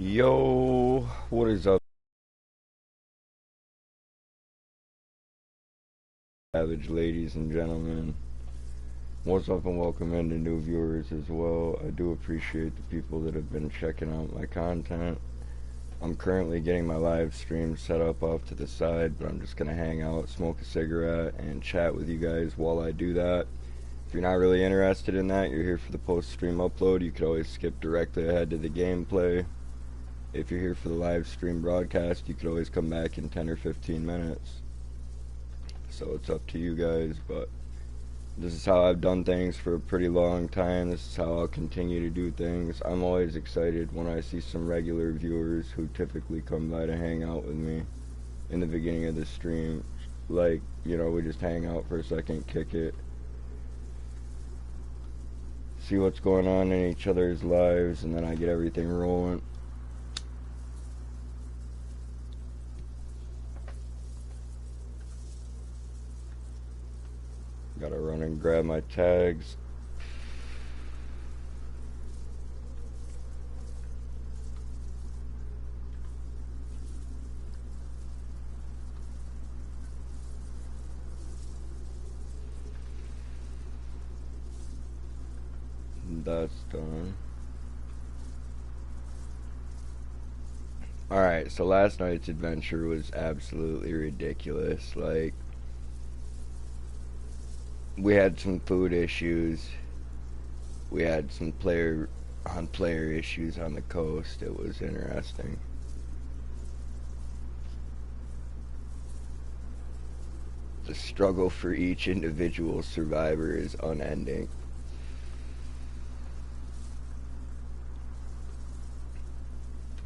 Yo, what is up, Savage ladies and gentlemen? What's up and welcome in to new viewers as well. I do appreciate the people that have been checking out my content. I'm currently getting my live stream set up off to the side, but I'm just going to hang out, smoke a cigarette, and chat with you guys while I do that. If you're not really interested in that, you're here for the post-stream upload, you could always skip directly ahead to the gameplay. If you're here for the live stream broadcast, you could always come back in 10 or 15 minutes. So it's up to you guys, but this is how I've done things for a pretty long time. This is how I'll continue to do things. I'm always excited when I see some regular viewers who typically come by to hang out with me in the beginning of the stream. Like, you know, we just hang out for a second, kick it, see what's going on in each other's lives, and then I get everything rolling. Gotta run and grab my tags. That's done. Alright, so last night's adventure was absolutely ridiculous. Like, we had some food issues. We had some player-on-player issues on the coast. It was interesting. The struggle for each individual survivor is unending.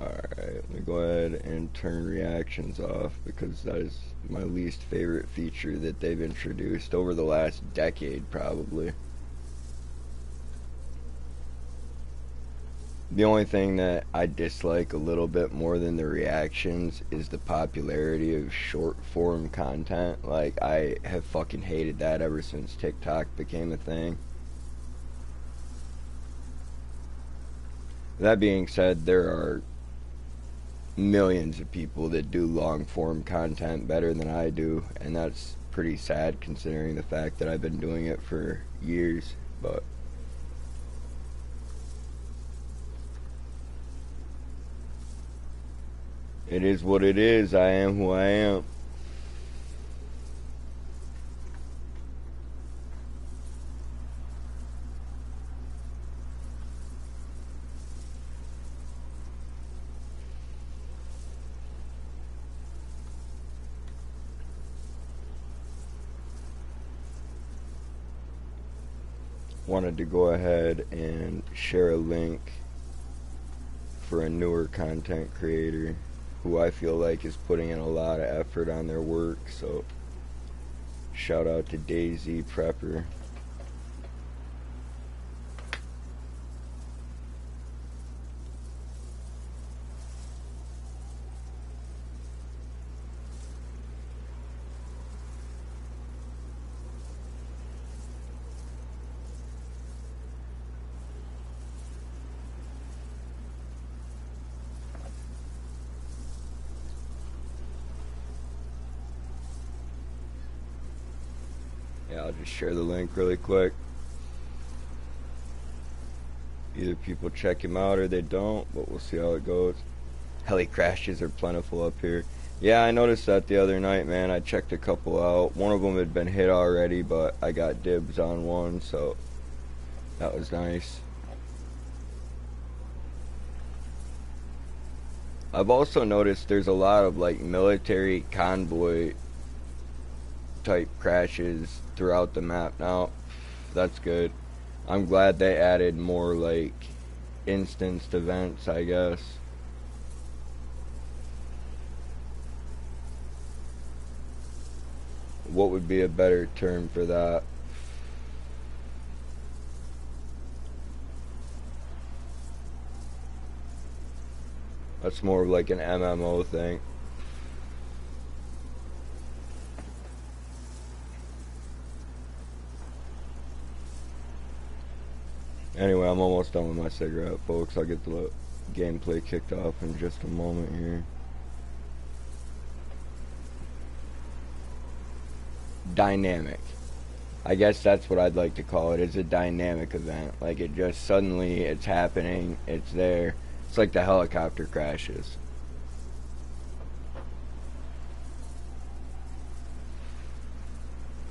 Alright, let me go ahead and turn reactions off because that is my least favorite feature that they've introduced over the last decade, probably. The only thing that I dislike a little bit more than the reactions is the popularity of short form content. Like, I have fucking hated that ever since TikTok became a thing. That being said, there are millions of people that do long form content better than I do, and that's pretty sad considering the fact that I've been doing it for years. But it is what it is. I am who I am. Wanted to go ahead and share a link for a newer content creator who I feel like is putting in a lot of effort on their work. So shout out to DayZ Prepper. Yeah, I'll just share the link really quick. Either people check him out or they don't, but we'll see how it goes. Heli crashes are plentiful up here. Yeah, I noticed that the other night, man. I checked a couple out. One of them had been hit already, but I got dibs on one, so that was nice. I've also noticed there's a lot of like military convoy type crashes throughout the map now. That's good. I'm glad they added more like instanced events, I guess. What would be a better term for that? That's more of like an MMO thing. Anyway, I'm almost done with my cigarette, folks. I'll get to it. gameplay kicked off in just a moment here. Dynamic. I guess that's what I'd like to call it. It's a dynamic event. Like, it just suddenly, it's happening, it's there. It's like the helicopter crashes.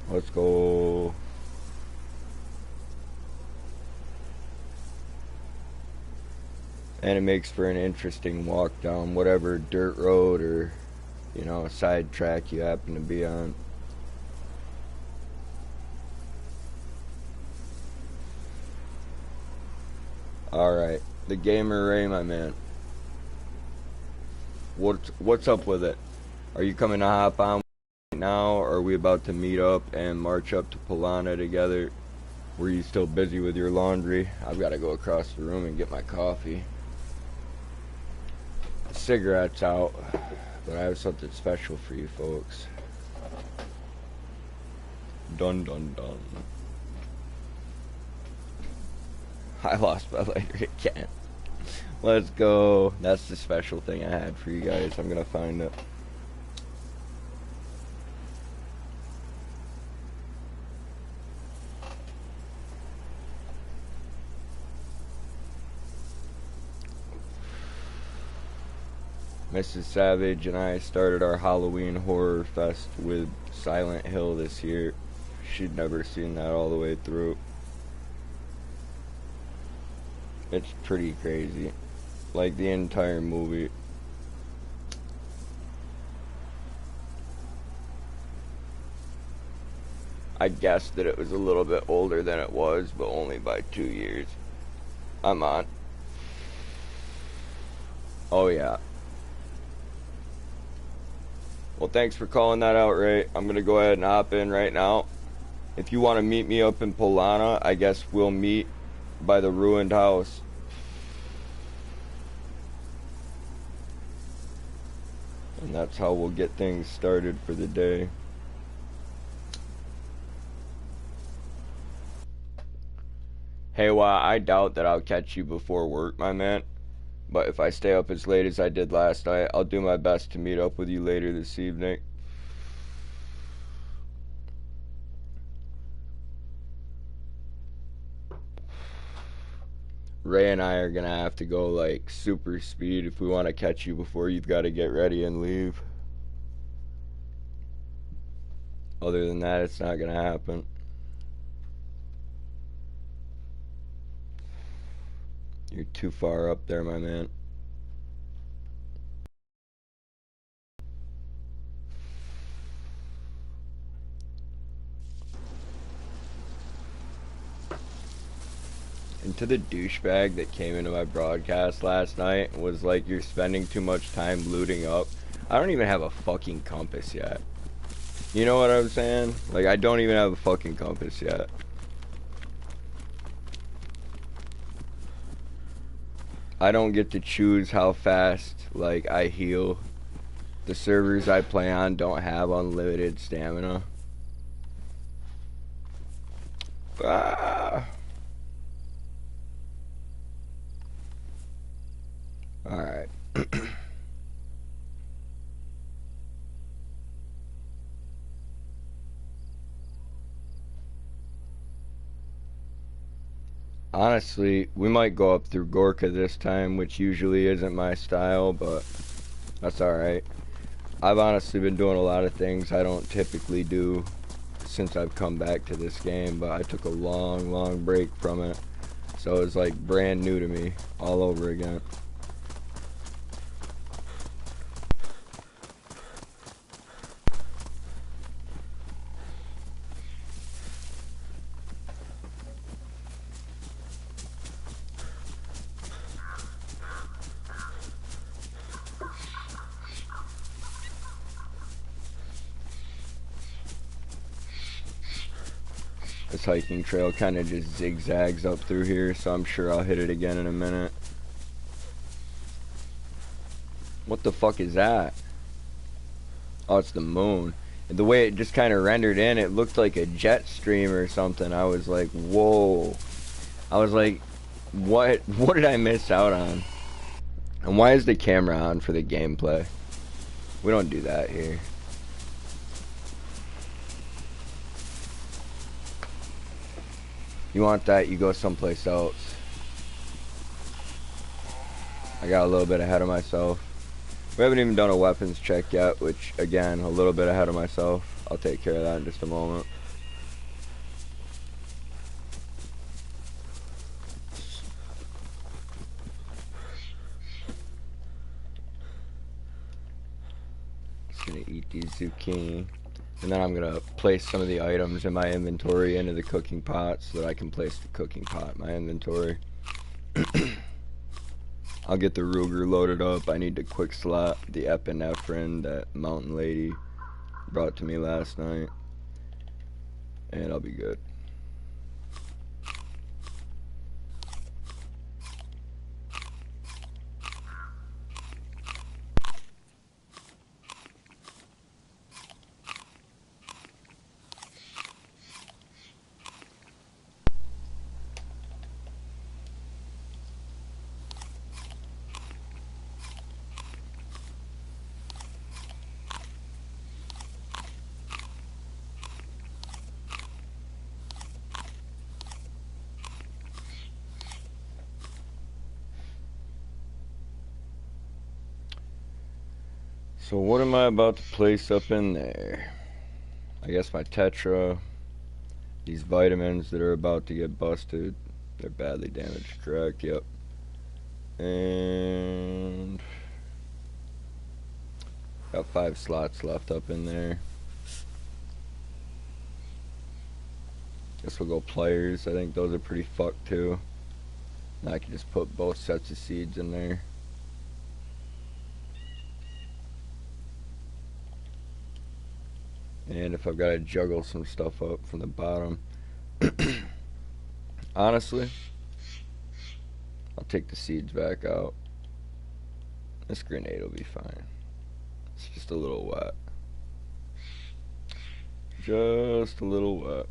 Let's go. And it makes for an interesting walk down whatever dirt road or, you know, side track you happen to be on. Alright, the Gamer Ray, my man. What's up with it? Are you coming to hop on right now, or are we about to meet up and march up to Polana together? Were you still busy with your laundry? I've got to go across the room and get my coffee. The cigarette's out, but I have something special for you folks. Dun dun dun. I lost my lighter again. Let's go. That's the special thing I had for you guys. I'm gonna find it. Mrs. Savage and I started our Halloween horror fest with Silent Hill this year. She'd never seen that all the way through. It's pretty crazy. Like, the entire movie. I guessed that it was a little bit older than it was, but only by 2 years. I'm on. Oh, yeah. Well, thanks for calling that out, Ray. I'm going to go ahead and hop in right now. If you want to meet me up in Polana, I guess we'll meet by the ruined house. And that's how we'll get things started for the day. Hey, well, I doubt that I'll catch you before work, my man. But if I stay up as late as I did last night, I'll do my best to meet up with you later this evening. Ray and I are gonna have to go like super speed if we want to catch you before you've got to get ready and leave. Other than that, it's not gonna happen. You're too far up there, my man. And to the douchebag that came into my broadcast last night was like, you're spending too much time looting up. I don't even have a fucking compass yet. You know what I'm saying? Like, I don't even have a fucking compass yet. I don't get to choose how fast, like, I heal. The servers I play on don't have unlimited stamina. Ah! Alright. Honestly, we might go up through Gorka this time, which usually isn't my style, but that's alright. I've honestly been doing a lot of things I don't typically do since I've come back to this game, but I took a long break from it. So it's like brand new to me, all over again. This hiking trail kind of just zigzags up through here, so I'm sure I'll hit it again in a minute. What the fuck is that? Oh, it's the moon. And the way it just kind of rendered in, it looked like a jet stream or something. I was like, whoa. I was like, what did I miss out on? And why is the camera on for the gameplay? We don't do that here. You want that, you go someplace else. I got a little bit ahead of myself. We haven't even done a weapons check yet, which, again, a little bit ahead of myself. I'll take care of that in just a moment. Just gonna eat these zucchini. And then I'm gonna place some of the items in my inventory into the cooking pot so that I can place the cooking pot in my inventory. I'll get the Ruger loaded up. I need to quick slot the epinephrine that mountain lady brought to me last night. And I'll be good. So what am I about to place up in there? I guess my Tetra, these vitamins that are about to get busted. They're badly damaged, correct? Yep. And got 5 slots left up in there. Guess we'll go pliers. I think those are pretty fucked too. Now I can just put both sets of seeds in there. And if I've got to juggle some stuff up from the bottom, honestly, I'll take the seeds back out. This grenade will be fine. It's just a little wet. Just a little wet.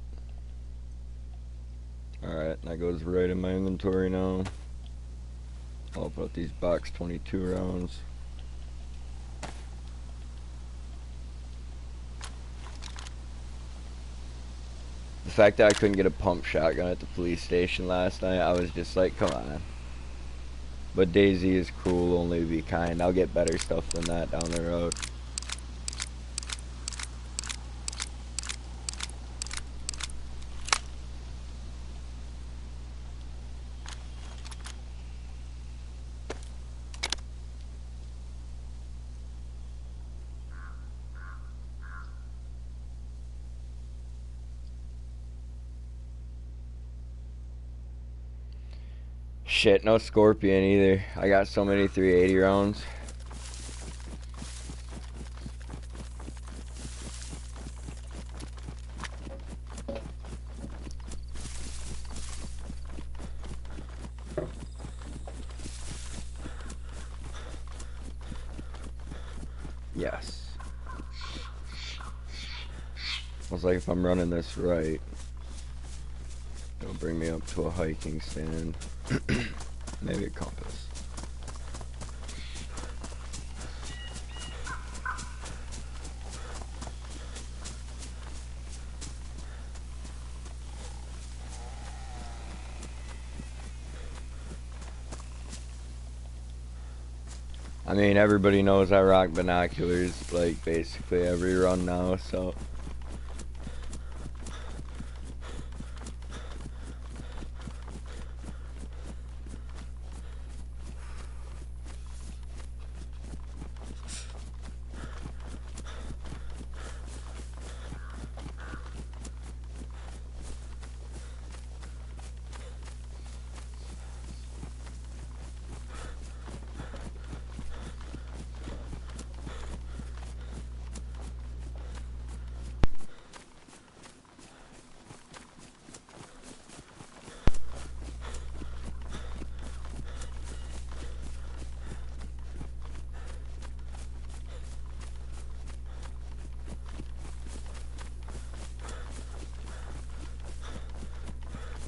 Alright, that goes right in my inventory now. I'll open up these box 22 rounds. The fact that I couldn't get a pump shotgun at the police station last night, I was just like, come on. But DayZ is cruel, only be kind. I'll get better stuff than that down the road. Shit, no Scorpion either. I got so many 380 rounds. Yes. I was like, if I'm running this right, it'll bring me up to a hiking stand. Maybe a compass. I mean, everybody knows I rock binoculars, like, basically every run now, so...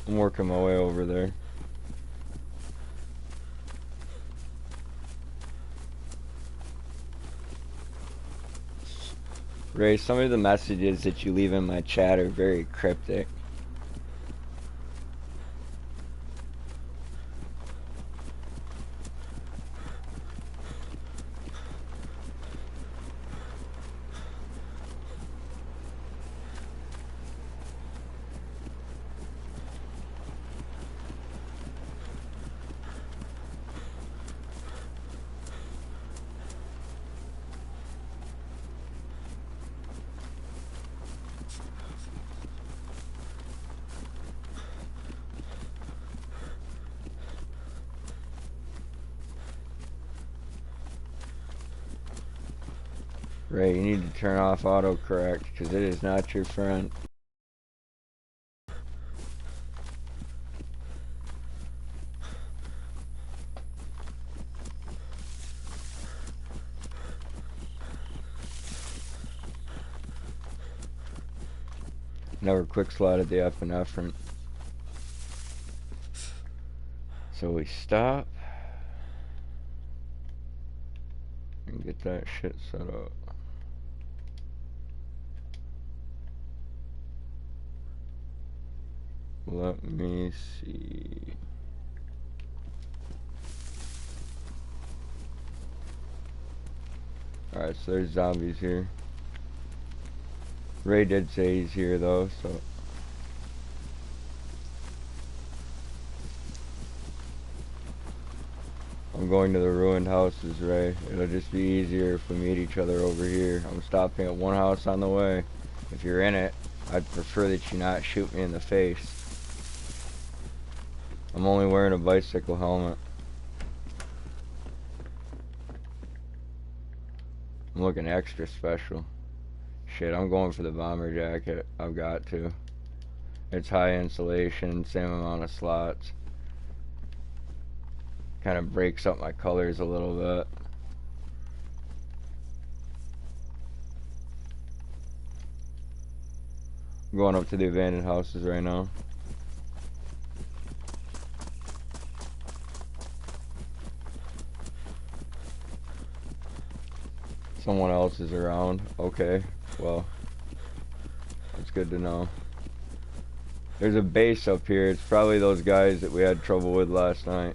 I'm working my way over there. Ray, some of the messages that you leave in my chat are very cryptic. Ray, you need to turn off autocorrect because it is not your friend. Never quick slotted the F and efferent. So we stop and get that shit set up. Let me see. Alright, so there's zombies here. Ray did say he's here though, so. I'm going to the ruined houses, Ray. It'll just be easier if we meet each other over here. I'm stopping at one house on the way. If you're in it, I'd prefer that you not shoot me in the face. I'm only wearing a bicycle helmet. I'm looking extra special. Shit, I'm going for the bomber jacket. I've got to. It's high insulation, same amount of slots. Kind of breaks up my colors a little bit. I'm going up to the abandoned houses right now. Someone else is around. Okay, well, that's good to know. There's a base up here. It's probably those guys that we had trouble with last night.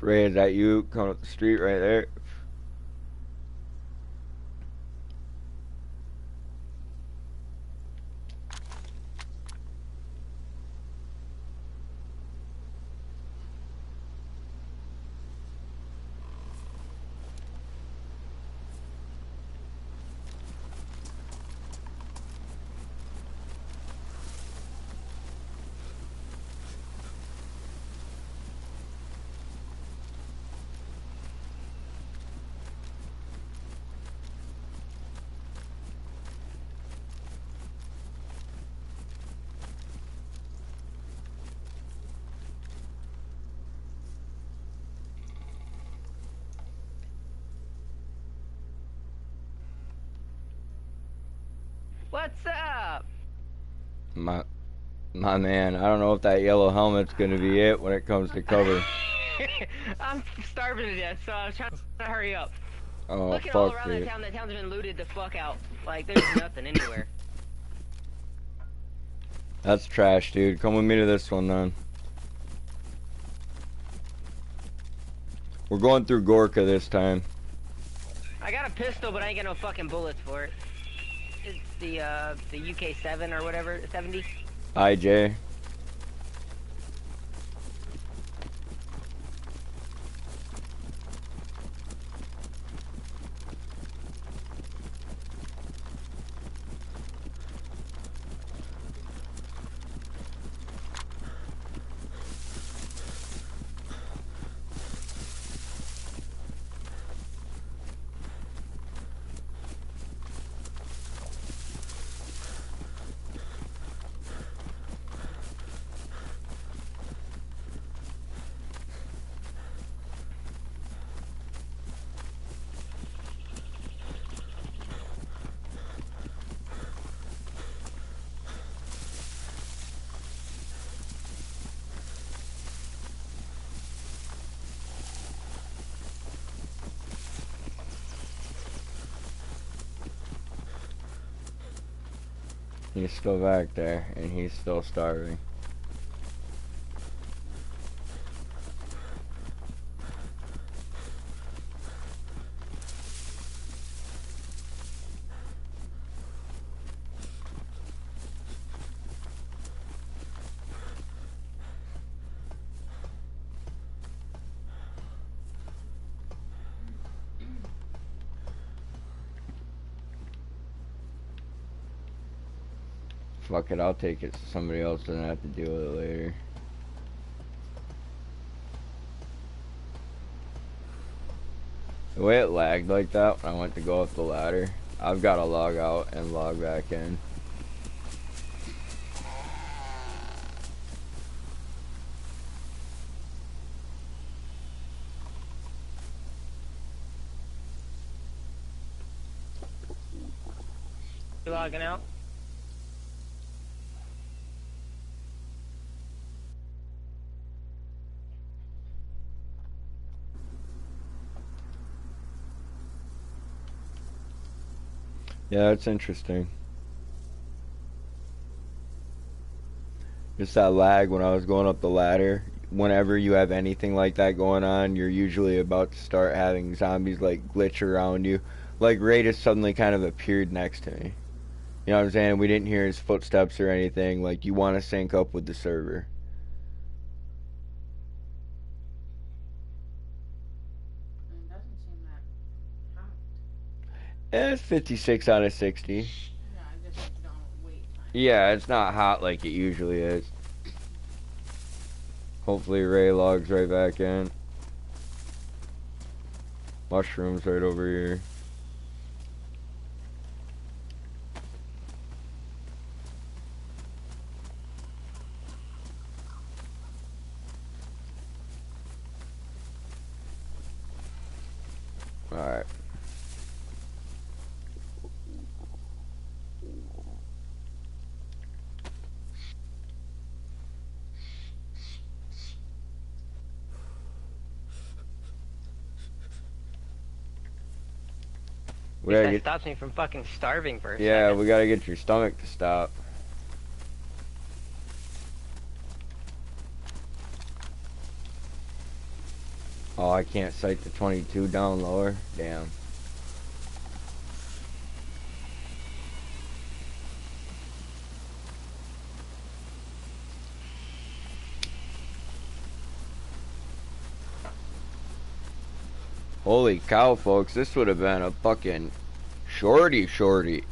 Ray, is that you coming up the street right there? What's up? My man, I don't know if that yellow helmet's gonna be it when it comes to cover. I'm starving to death, so I was trying to hurry up. Oh, Looking all fuck around that it. town. That town's been looted the fuck out. Like, there's nothing anywhere. That's trash, dude. Come with me to this one, then. We're going through Gorka this time. I got a pistol, but I ain't got no fucking bullets for it. It's the UK-7 or whatever, 70. IJ. He's still back there, and he's still starving. Fuck it, I'll take it so somebody else doesn't have to deal with it later. The way it lagged like that when I went to go up the ladder, I've got to log out and log back in. You logging out? Yeah, that's interesting. Just that lag when I was going up the ladder. Whenever you have anything like that going on, you're usually about to start having zombies like glitch around you. Like Ray just suddenly kind of appeared next to me. You know what I'm saying? We didn't hear his footsteps or anything. Like, you want to sync up with the server. It doesn't seem that hot. It's 56 out of 60. Yeah, I guess you don't wait time. Yeah, it's not hot like it usually is. Hopefully Ray logs right back in. Mushrooms right over here. Alright. At least that stops me from fucking starving for a second. We gotta get your stomach to stop. Oh, I can't sight the 22 down lower. Damn. Holy cow, folks, this would have been a fucking shorty.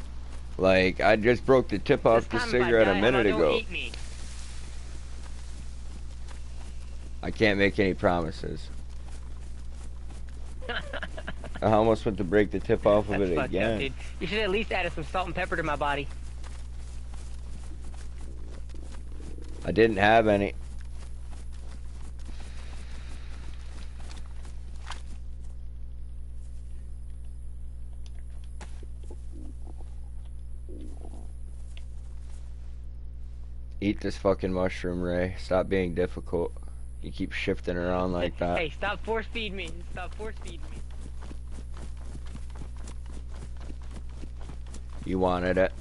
Like, I just broke the tip off the cigarette a minute ago. I can't make any promises. I almost went to break the tip off of it again. Up, dude. You should at least add some salt and pepper to my body. I didn't have any. Eat this fucking mushroom, Ray. Stop being difficult. You keep shifting around like that. Hey, stop force feed me. Stop force feed me. You wanted it.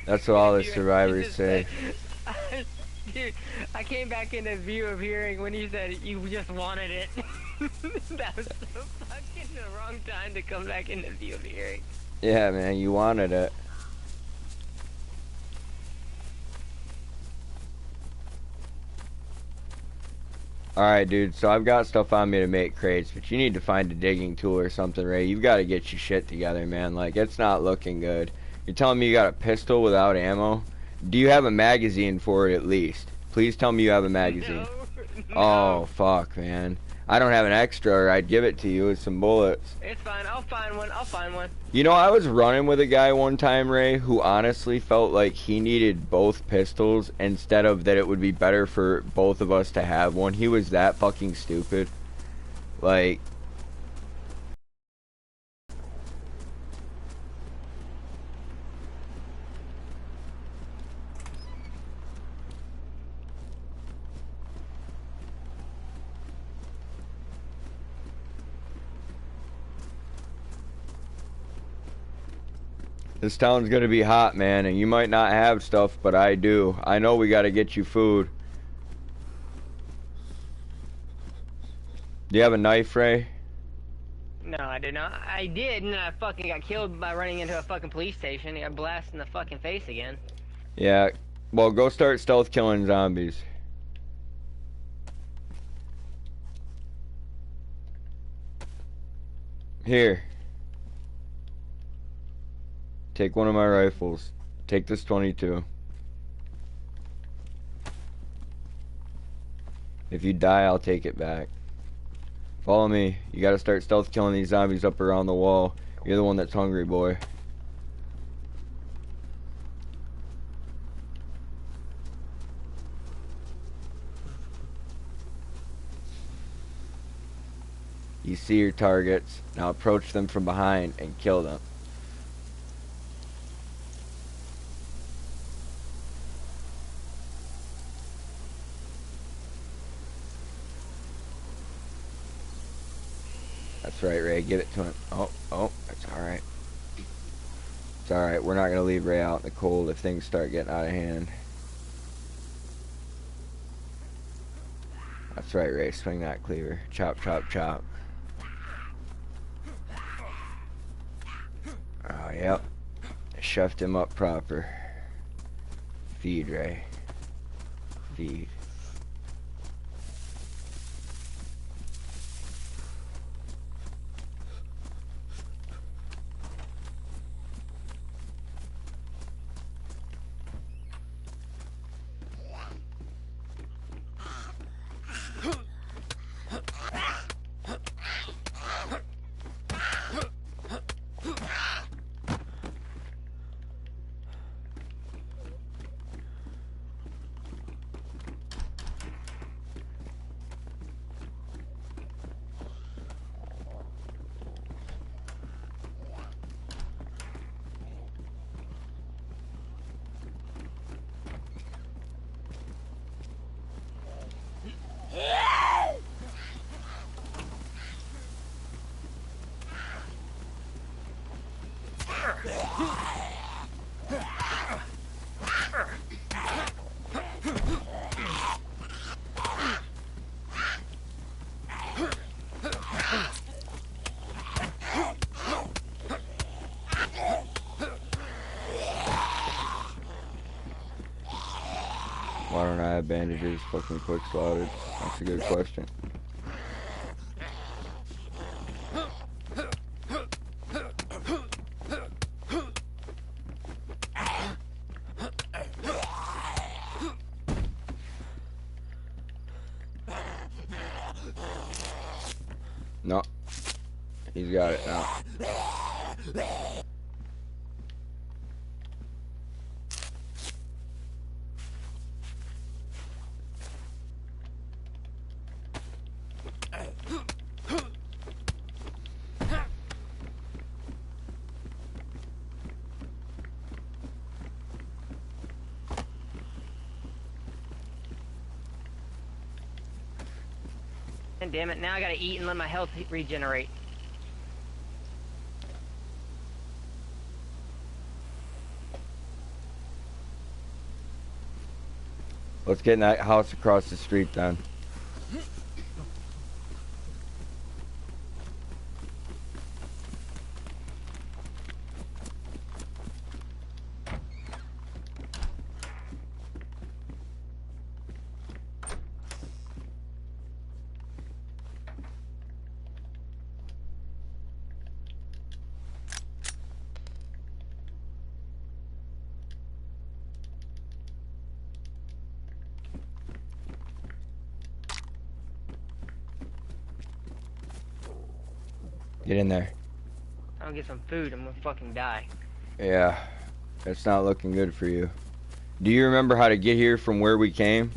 That's what all the survivors say. Dude, I came back in the view of hearing when you said you just wanted it. That was so fucking the wrong time to come back in the view of hearing. Yeah, man, you wanted it. Alright, dude, so I've got stuff on me to make crates, but you need to find a digging tool or something, Ray. You've got to get your shit together, man. Like, it's not looking good. You're telling me you got a pistol without ammo? Do you have a magazine for it at least? Please tell me you have a magazine. No, Oh, fuck, man. I don't have an extra, or I'd give it to you with some bullets. it's fine. I'll find one. I'll find one. You know, I was running with a guy one time, Ray, who honestly felt like he needed both pistols instead of that it would be better for both of us to have one. He was that fucking stupid. Like... This town's gonna be hot, man, and you might not have stuff, but I do. I know we gotta get you food. Do you have a knife, Ray? No, I did not. I did, and I fucking got killed by running into a fucking police station. I got blasted in the fucking face again. Yeah. Well, go start stealth killing zombies. Here. Take one of my rifles. Take this 22. If you die, I'll take it back. Follow me. You gotta start stealth killing these zombies up around the wall. You're the one that's hungry, boy. You see your targets. Now approach them from behind and kill them. That's right, Ray. Give it to him. Oh, that's alright. It's alright. We're not going to leave Ray out in the cold if things start getting out of hand. That's right, Ray. Swing that cleaver. Chop, chop, chop. Oh, yep. Shoved him up proper. Feed, Ray. Feed. Why don't I have bandages? Fucking quick slotted. That's a good question. No. He's got it now. And damn it, now I gotta eat and let my health regenerate. Let's get in that house across the street then. Get in there. I don't get some food, I'm gonna fucking die. Yeah, it's not looking good for you. Do you remember how to get here from where we came?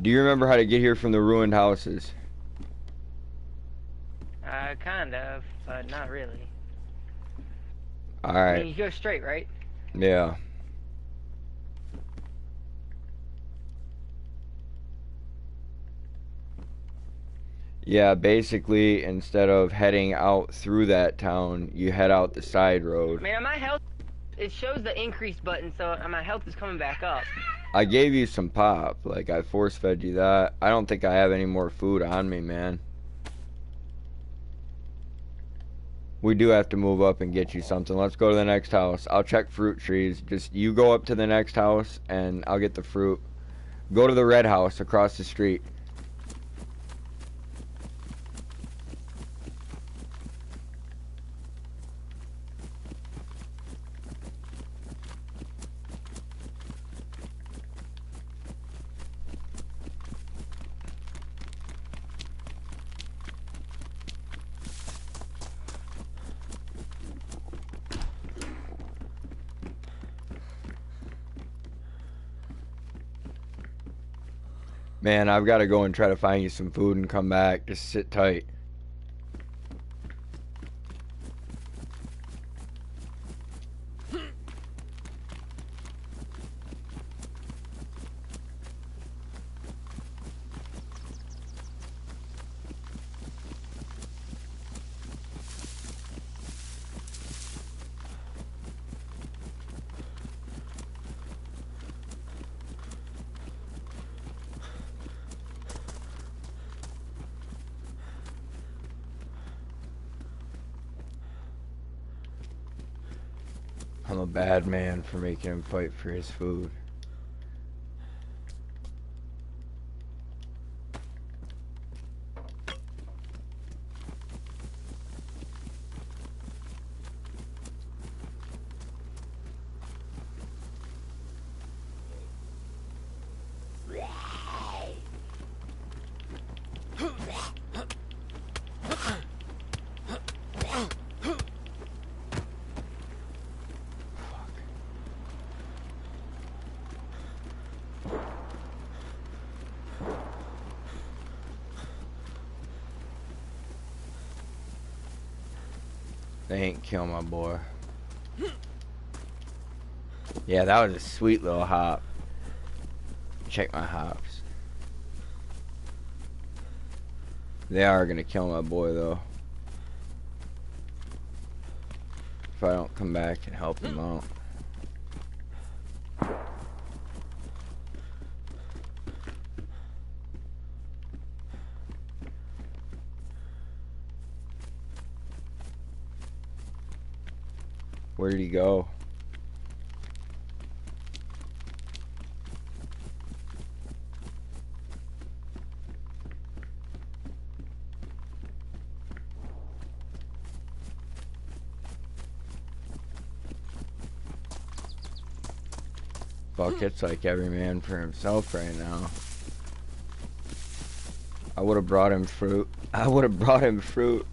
Do you remember how to get here from the ruined houses? Kind of, but not really. I Alright. mean, you go straight, right? Yeah. Yeah, basically, instead of heading out through that town, you head out the side road. Man, my health, it shows the increase button, so my health is coming back up. I gave you some pop. Like, I force-fed you that. I don't think I have any more food on me, man. We do have to move up and get you something. Let's go to the next house. I'll check fruit trees. Just, you go up to the next house, and I'll get the fruit. Go to the red house across the street. Man, I've got to go and try to find you some food and come back. Just sit tight. I'm a bad man for making him fight for his food. They ain't kill my boy. Yeah, that was a sweet little hop. Check my hops. They are gonna kill my boy though. If I don't come back and help him out. Where did he go? Fuck, it's like every man for himself right now. I would have brought him fruit. I would have brought him fruit.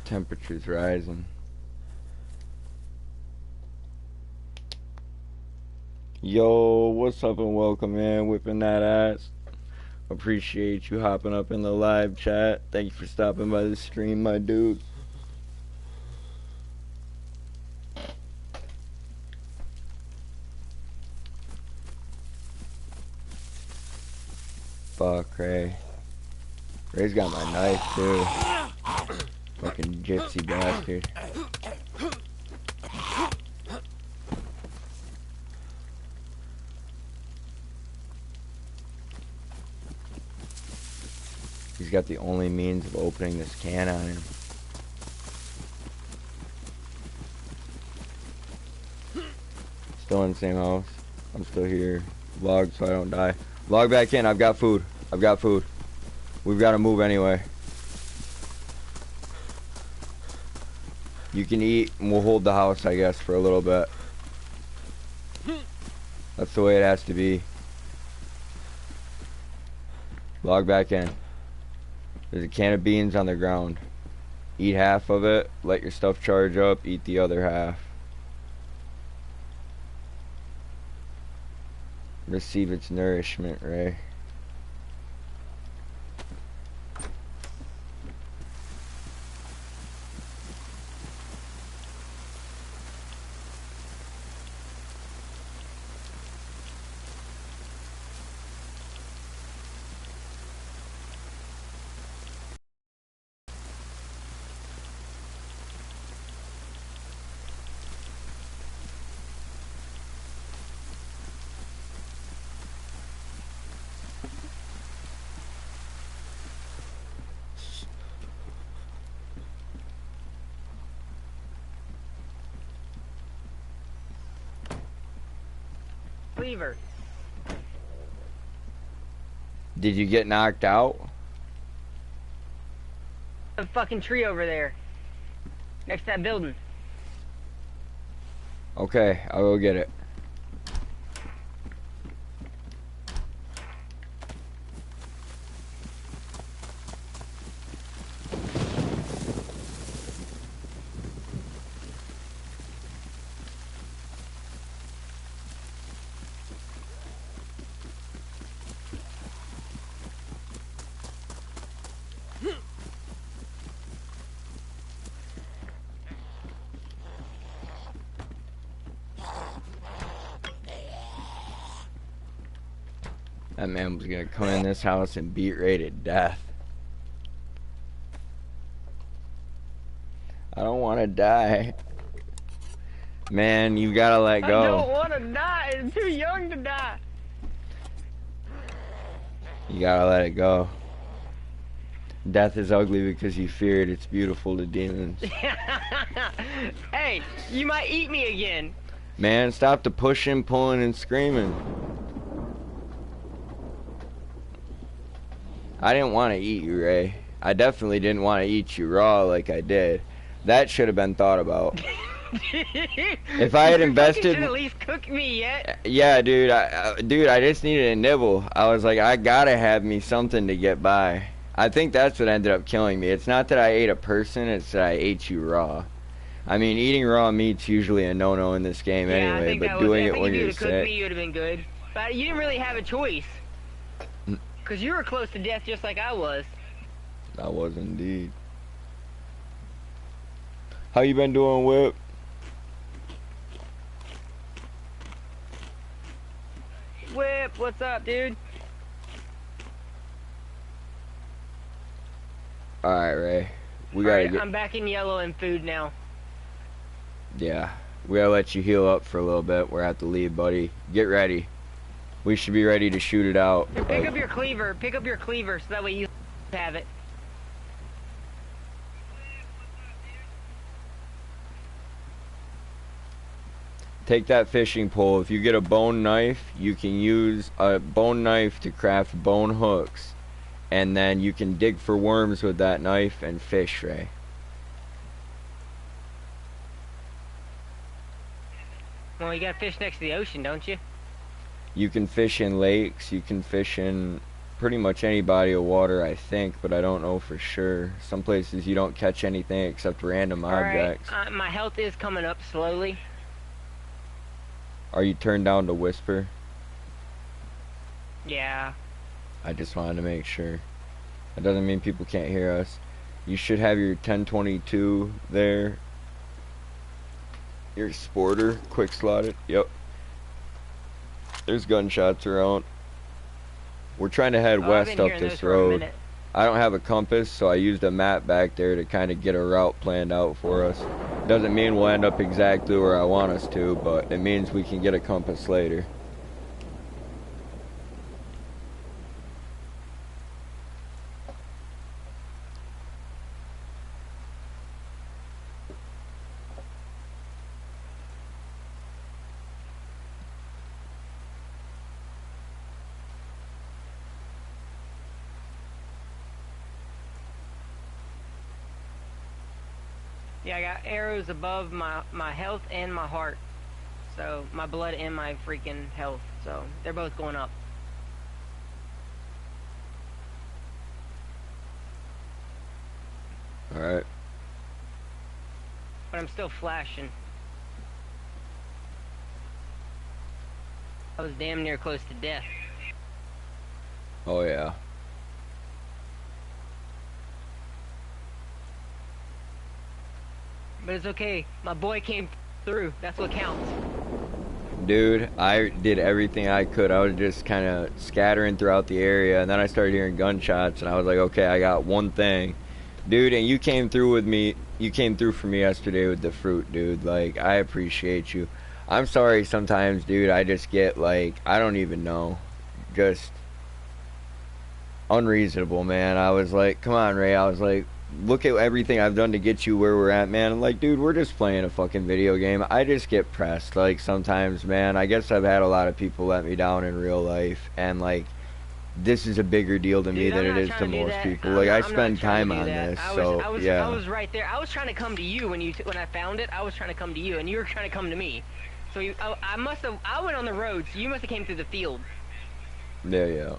Temperature's rising. Yo, what's up and welcome in, whipping that ass. Appreciate you hopping up in the live chat. Thank you for stopping by the stream, my dude. Fuck, Ray. Ray's got my knife, too. Fucking gypsy bastard. He's got the only means of opening this can on him. Still in the same house. I'm still here. Log so I don't die. Log back in. I've got food. I've got food. We've got to move anyway. You can eat and we'll hold the house, I guess, for a little bit. That's the way it has to be. Log back in. There's a can of beans on the ground. Eat half of it, let your stuff charge up, eat the other half. Receive its nourishment, Ray. Cleaver. Did you get knocked out? A fucking tree over there. Next to that building. Okay, I'll go get it. That man was gonna come in this house and beat Ray to death. I don't want to die. Man, you gotta let go. I don't want to die. I'm too young to die. You gotta let it go. Death is ugly because you fear it. It's beautiful to demons. Hey, you might eat me again. Man, stop the pushing, pulling, and screaming. I didn't want to eat you, Ray. I definitely didn't want to eat you raw like I did. That should have been thought about. If I had invested, should at least cook me yet. Yeah, dude. I just needed a nibble. I was like, I gotta have me something to get by. I think that's what ended up killing me. It's not that I ate a person; it's that I ate you raw. I mean, eating raw meat's usually a no-no in this game anyway. But doing it when you're sick, cooked me, you'd have been good. But you didn't really have a choice. Because you were close to death just like I was. I was indeed. How you been doing, Whip? Whip, what's up, dude? Alright, Ray. We gotta get... I'm back in yellow and food now. Yeah. We gotta let you heal up for a little bit. We're at the lead, buddy. Get ready. We should be ready to shoot it out. Pick up your cleaver. Pick up your cleaver so that way you have it. Take that fishing pole. If you get a bone knife, you can use a bone knife to craft bone hooks. And then you can dig for worms with that knife and fish, Ray. Well, you gotta fish next to the ocean, don't you? You can fish in lakes, you can fish in pretty much any body of water, I think, but I don't know for sure. Some places you don't catch anything except random objects. Alright, my health is coming up slowly. Are you turned down to whisper? Yeah. I just wanted to make sure. That doesn't mean people can't hear us. You should have your 1022 there. Your sporter, quick slotted. Yep. There's gunshots around. We're trying to head west up this road. I don't have a compass, so I used a map back there to kind of get a route planned out for us. Doesn't mean we'll end up exactly where I want us to, but it means we can get a compass later. Yeah, I got arrows above my health and my heart. So, my blood and my freaking health. So, they're both going up. Alright. But I'm still flashing. I was damn near close to death. Oh yeah. But it's okay. My boy came through. That's what counts. Dude, I did everything I could. I was just kind of scattering throughout the area, and then I started hearing gunshots, and I was like, okay, I got one thing. Dude, and you came through with me. You came through for me yesterday with the fruit, dude. Like, I appreciate you. I'm sorry sometimes, dude. I just get, like, I don't even know. Just unreasonable, man. I was like, come on, Ray. I was like, look at everything I've done to get you where we're at, man. I'm like, dude, we're just playing a fucking video game. I just get pressed, like, sometimes, man. I guess I've had a lot of people let me down in real life, and, like, this is a bigger deal to me than it is to most people. Like, I spend time on this, so, yeah. I was right there. I was trying to come to you when I found it. I was trying to come to you, and you were trying to come to me. So I went on the road, so you must have came through the field. Yeah.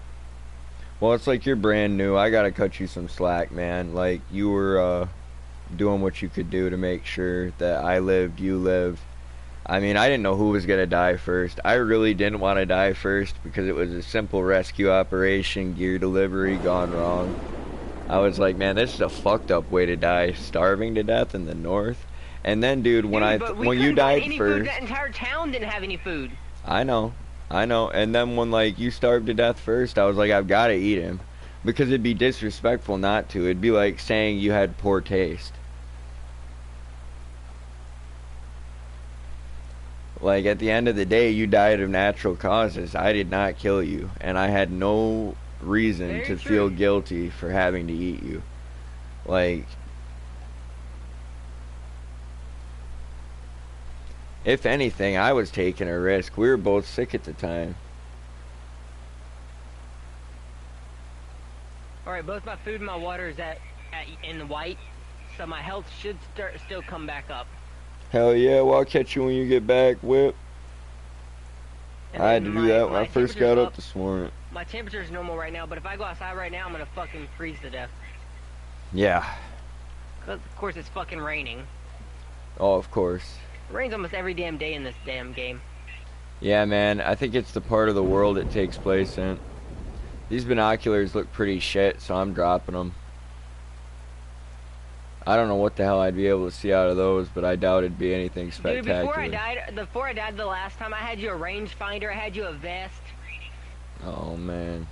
Well, it's like you're brand new. I gotta cut you some slack, man. Like, you were doing what you could do to make sure that I lived, you lived. I mean, I didn't know who was gonna die first. I really didn't want to die first because it was a simple rescue operation, gear delivery gone wrong. I was like, man, this is a fucked up way to die, starving to death in the north. And then, dude, when you died first, that entire town didn't have any food. I know. And then when, like, you starved to death first, I was like, I've got to eat him. Because it'd be disrespectful not to. It'd be like saying you had poor taste. Like, at the end of the day, you died of natural causes. I did not kill you. And I had no reason to feel guilty for having to eat you. Like, if anything, I was taking a risk. We were both sick at the time. Alright, both my food and my water is in the white, so my health should still come back up. Hell yeah, well, I'll catch you when you get back, Whip. I had to do that when I first got up this morning. My temperature is normal right now, but if I go outside right now, I'm gonna fucking freeze to death. Yeah. Of course, it's fucking raining. Oh, of course. It rains almost every damn day in this damn game. Yeah, man, I think it's the part of the world it takes place in. These binoculars look pretty shit, so I'm dropping them. I don't know what the hell I'd be able to see out of those, but I doubt it'd be anything spectacular. Dude, before I died the last time, I had you a rangefinder, I had you a vest. Oh, man.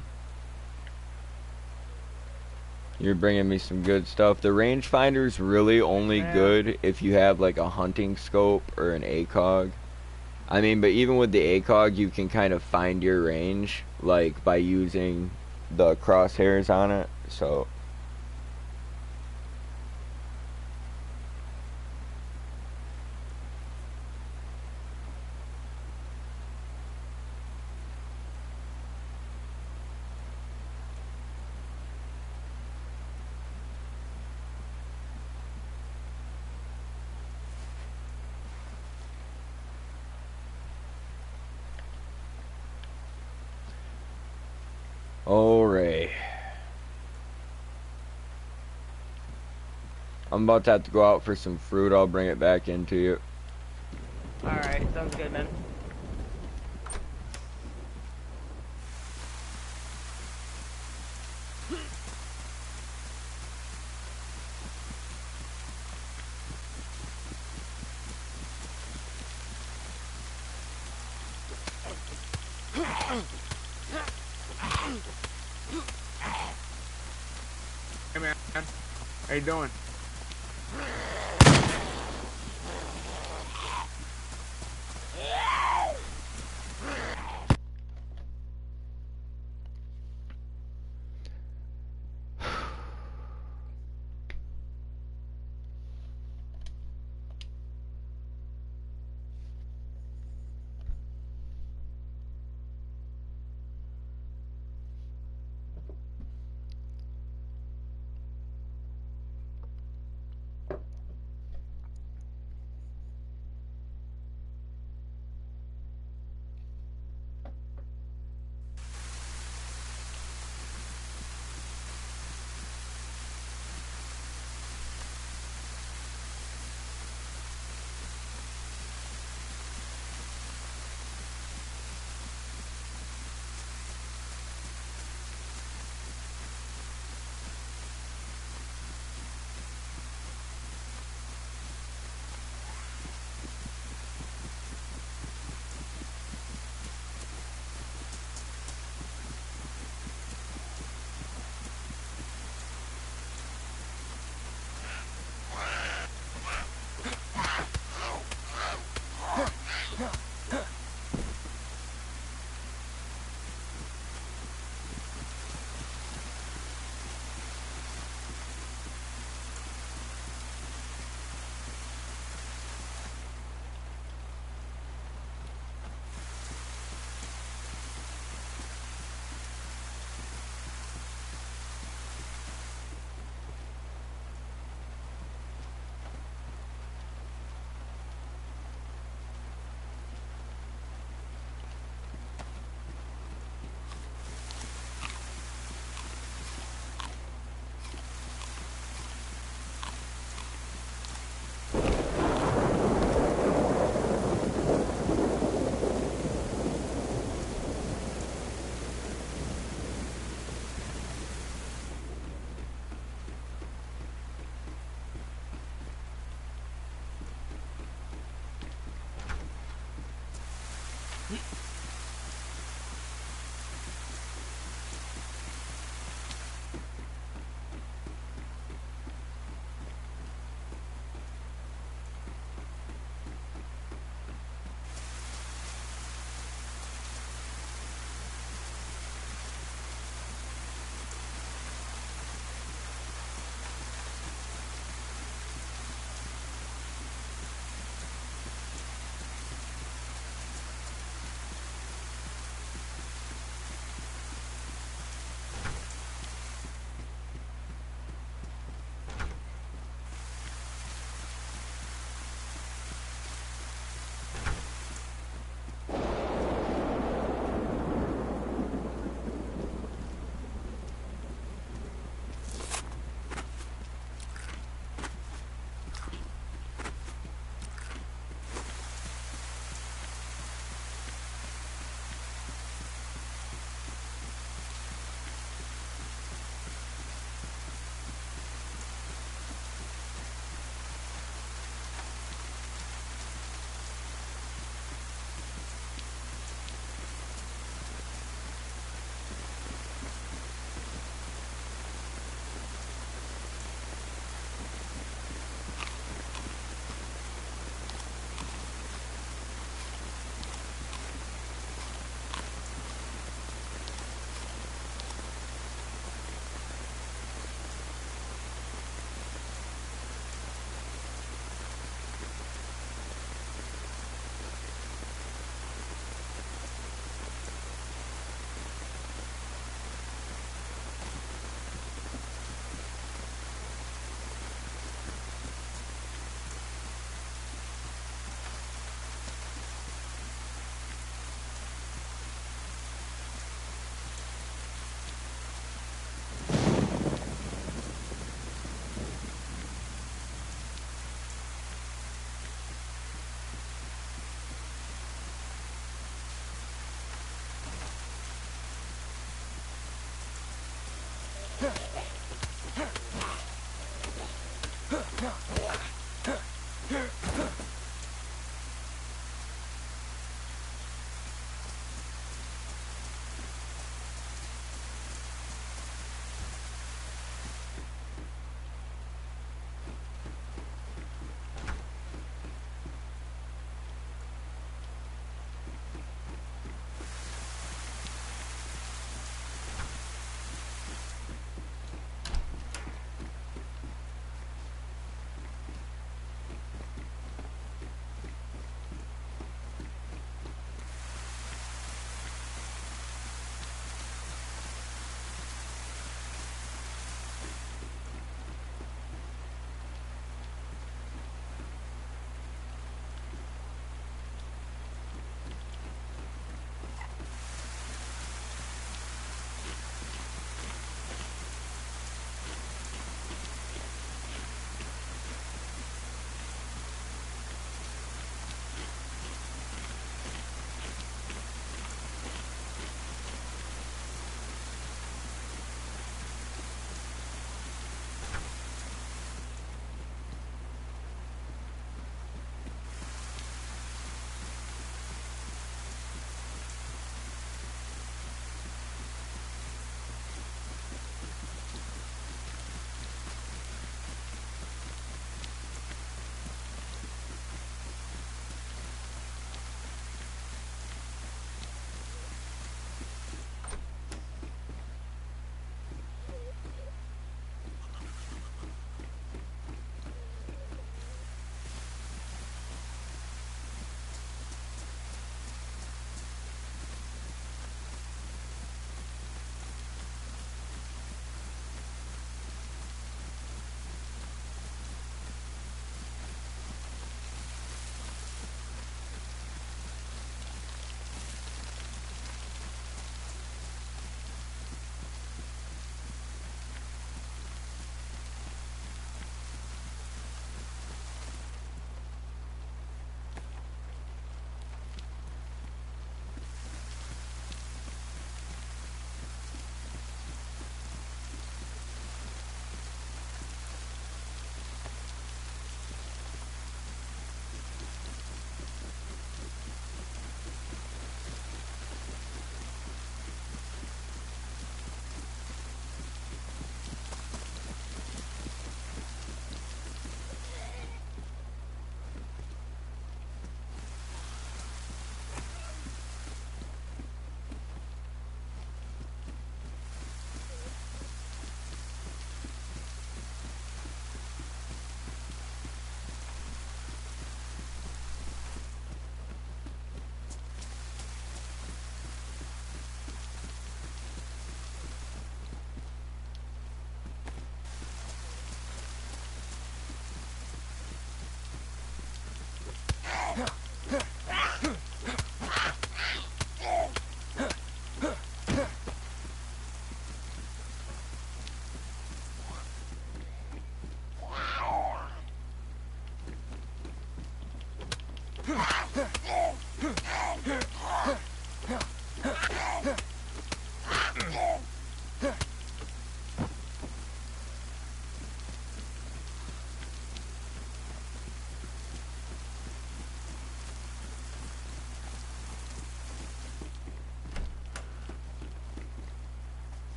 You're bringing me some good stuff. The rangefinder's really only good if you have, like, a hunting scope or an ACOG. I mean, but even with the ACOG, you can kind of find your range, like, by using the crosshairs on it, so... Oh, Ray. I'm about to have to go out for some fruit. I'll bring it back into you. Alright, sounds good, man. Hey man, how you doing?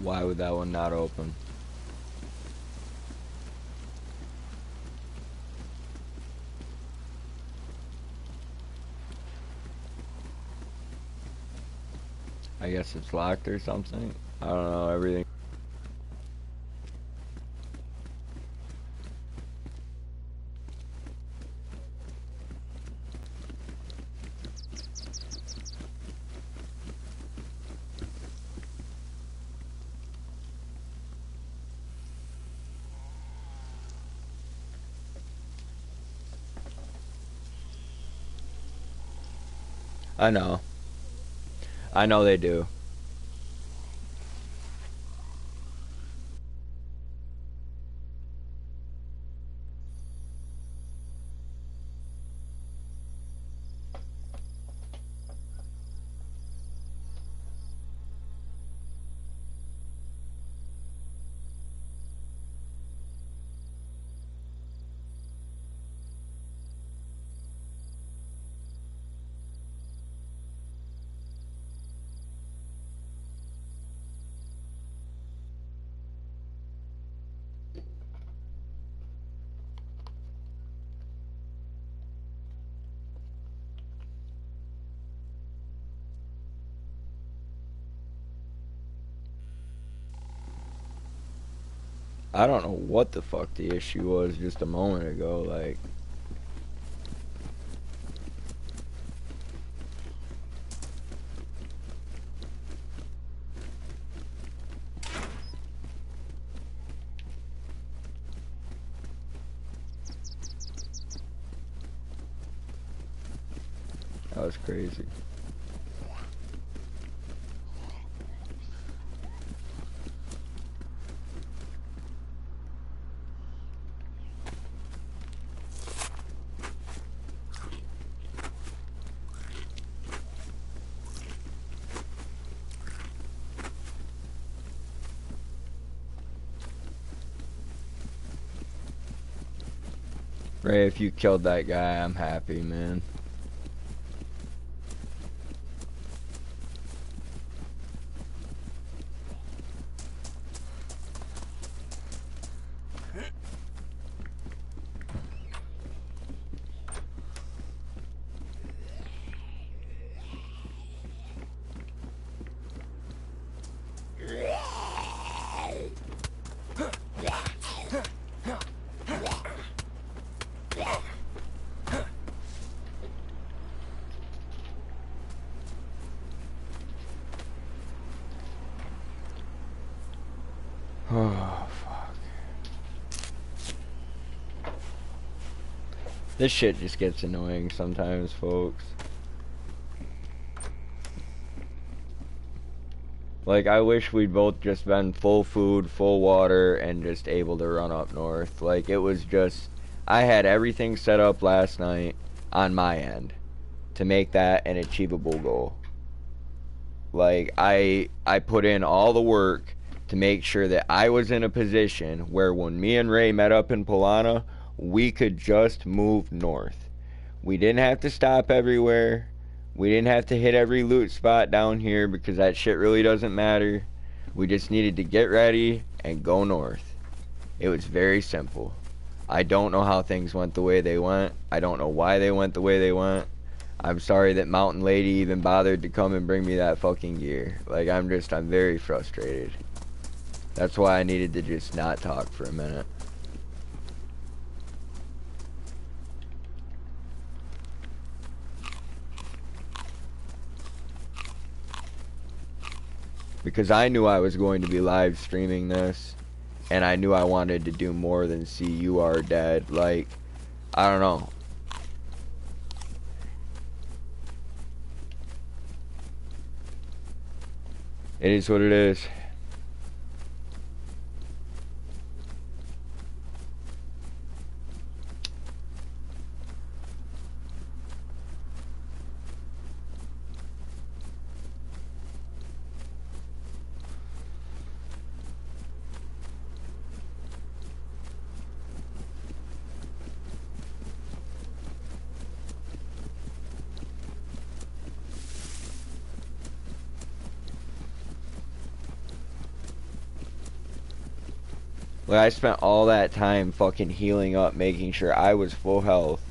Why would that one not open? I guess it's locked or something. I don't know, everything. I know. I know they do. I don't know what the fuck the issue was just a moment ago, like. That was crazy. Ray, if you killed that guy, I'm happy, man. Oh, fuck. This shit just gets annoying sometimes, folks. Like, I wish we'd both just been full food, full water, and just able to run up north. Like, it was just... I had everything set up last night on my end to make that an achievable goal. Like, I put in all the work to make sure that I was in a position where when me and Ray met up in Polana, we could just move north. We didn't have to stop everywhere. We didn't have to hit every loot spot down here because that shit really doesn't matter. We just needed to get ready and go north. It was very simple. I don't know how things went the way they went. I don't know why they went the way they went. I'm sorry that Mountain Lady even bothered to come and bring me that fucking gear. Like, I'm very frustrated. That's why I needed to just not talk for a minute. Because I knew I was going to be live streaming this, and I knew I wanted to do more than see you are dead. Like, I don't know. It is what it is. Like, I spent all that time fucking healing up, making sure I was full health.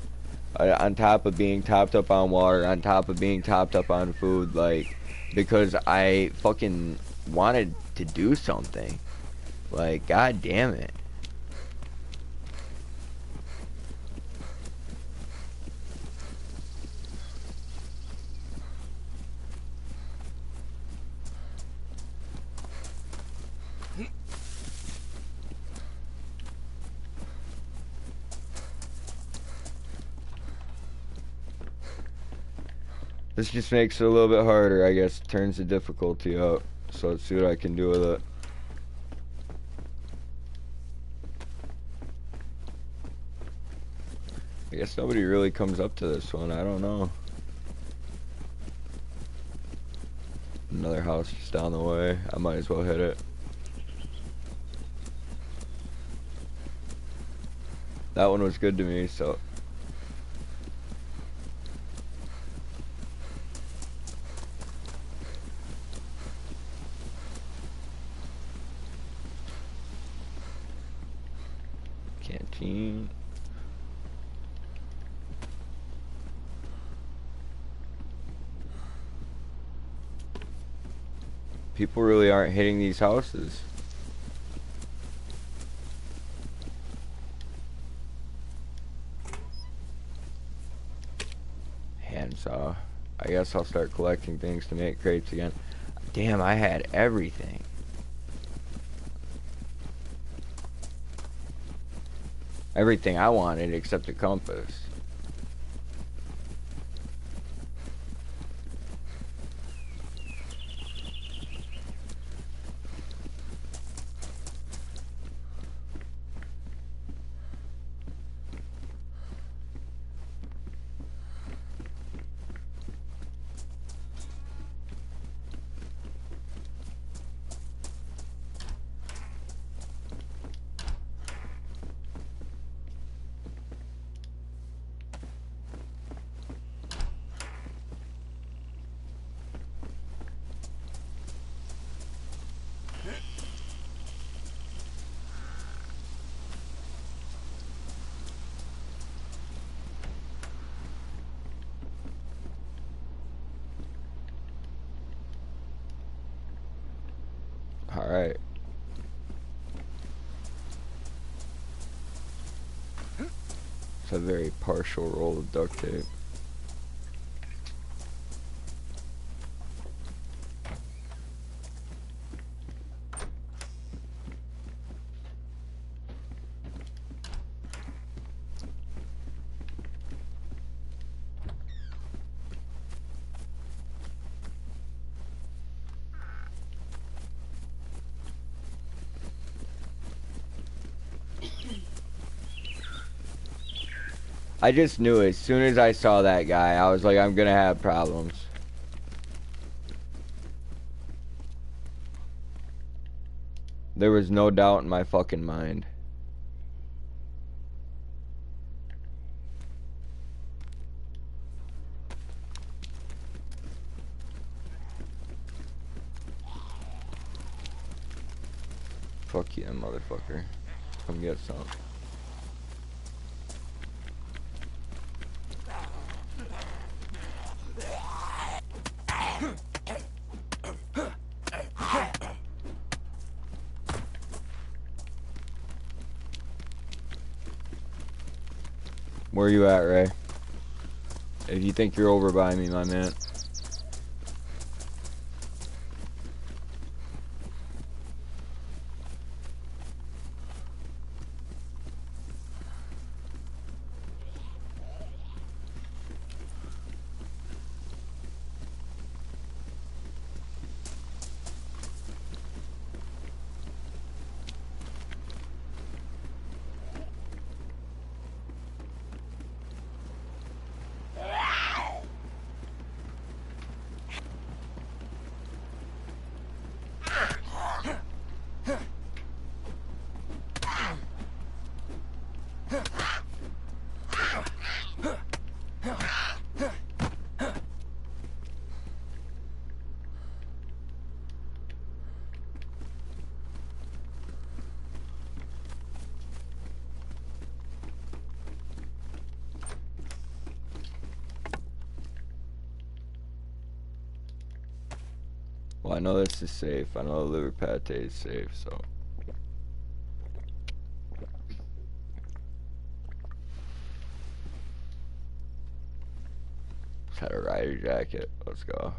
On top of being topped up on water, on top of being topped up on food, like, because I fucking wanted to do something. Like, god damn it. This just makes it a little bit harder, I guess. Turns the difficulty up. So let's see what I can do with it. I guess nobody really comes up to this one. I don't know. Another house just down the way. I might as well hit it. That one was good to me, so... Canteen. People really aren't hitting these houses. Handsaw. I guess I'll start collecting things to make crates again. Damn, I had everything. Everything I wanted except the compass. Alright. It's a very partial roll of duct tape. I just knew it. As soon as I saw that guy, I was like, I'm gonna have problems. There was no doubt in my fucking mind. Fuck yeah, motherfucker. Come get some. Where you at, Ray? If you think you're over by me, my man. Well, I know this is safe. I know the liver pate is safe, so. Just had a rider jacket. Let's go.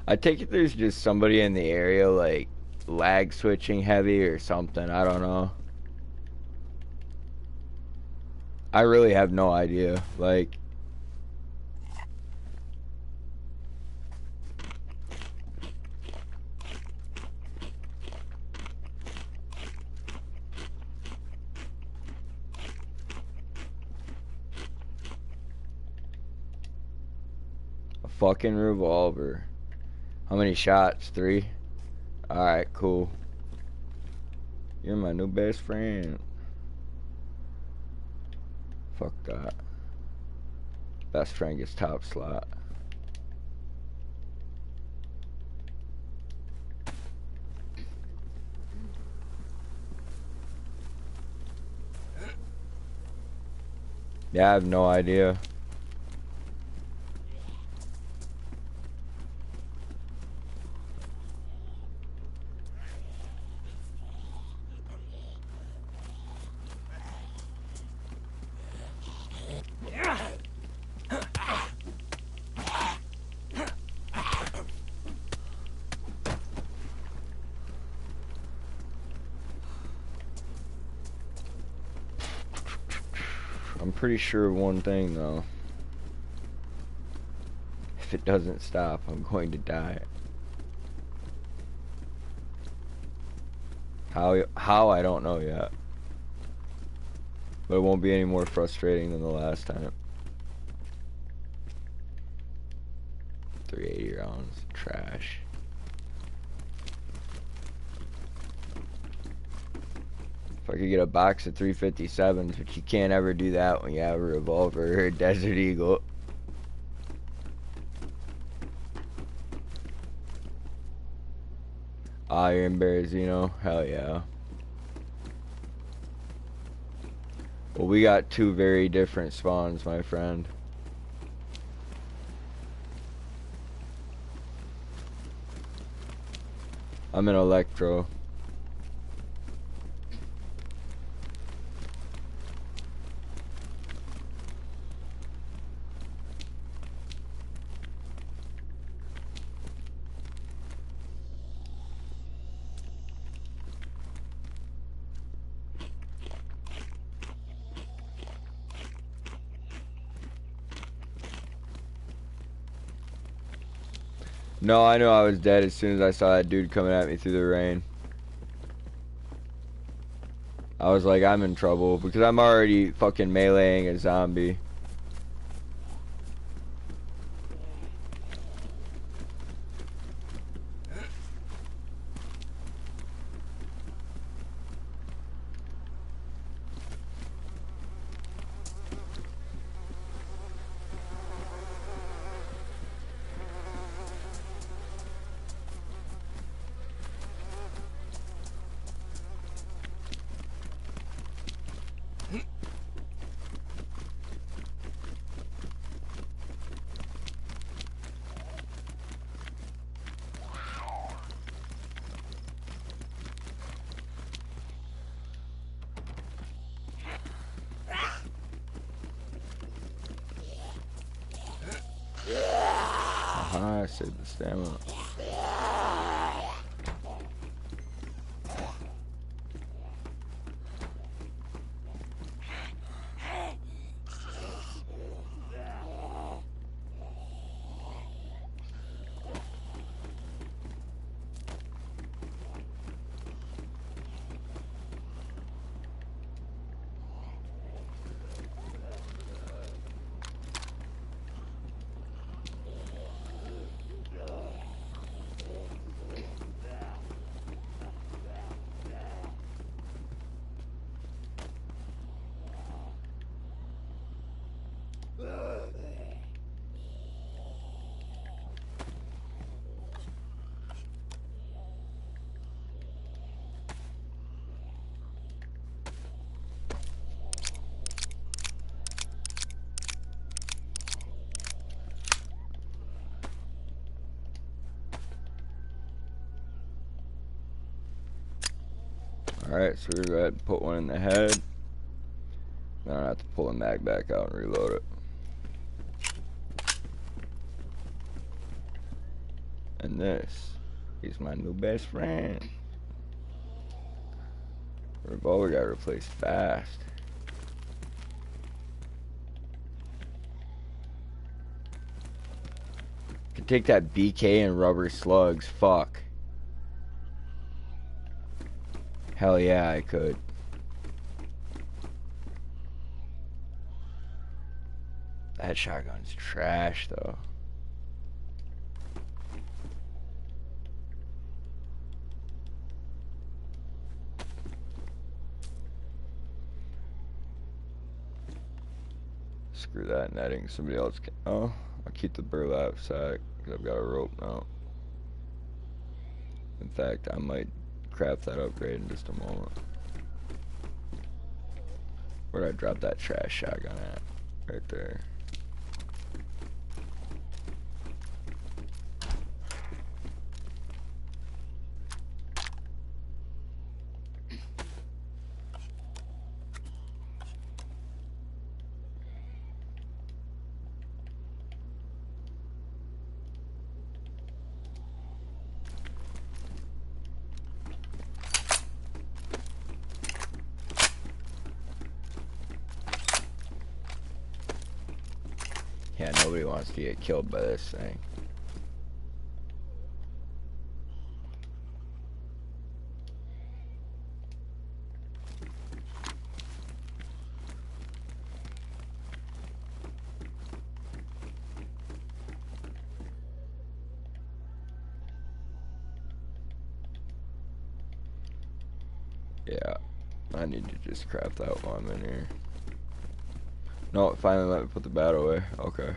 I take it there's just somebody in the area, like, lag switching heavy or something. I don't know. I really have no idea. Like, a fucking revolver. How many shots? 3? Alright, cool. You're my new best friend. Fuck that. Best friend gets top slot. Yeah, I have no idea. I'm pretty sure of one thing though. If it doesn't stop, I'm going to die. How I don't know yet. But it won't be any more frustrating than the last time. 380 rounds, trash. If I could get a box of 357s, but you can't ever do that when you have a revolver or a Desert Eagle. Ah, you're in Berezino? Hell yeah. Well, we got 2 very different spawns, my friend. I'm in Electro. No, I knew I was dead as soon as I saw that dude coming at me through the rain. I was like, I'm in trouble because I'm already fucking meleeing a zombie. I saved the stamina. Alright, so we're going to go ahead and put one in the head. Then I have to pull the mag back out and reload it. And this is my new best friend. Revolver got replaced fast. Could take that BK and rubber slugs. Fuck. Hell yeah, I could. That shotgun's trash, though. Screw that netting. Somebody else can. Oh, I'll keep the burlap sack because I've got a rope now. In fact, I might craft that upgrade in just a moment. Where'd I drop that trash shotgun at? Right there. Yeah, nobody wants to get killed by this thing. Yeah, I need to just craft that while I'm in here. No, it finally let me put the bat away. Okay.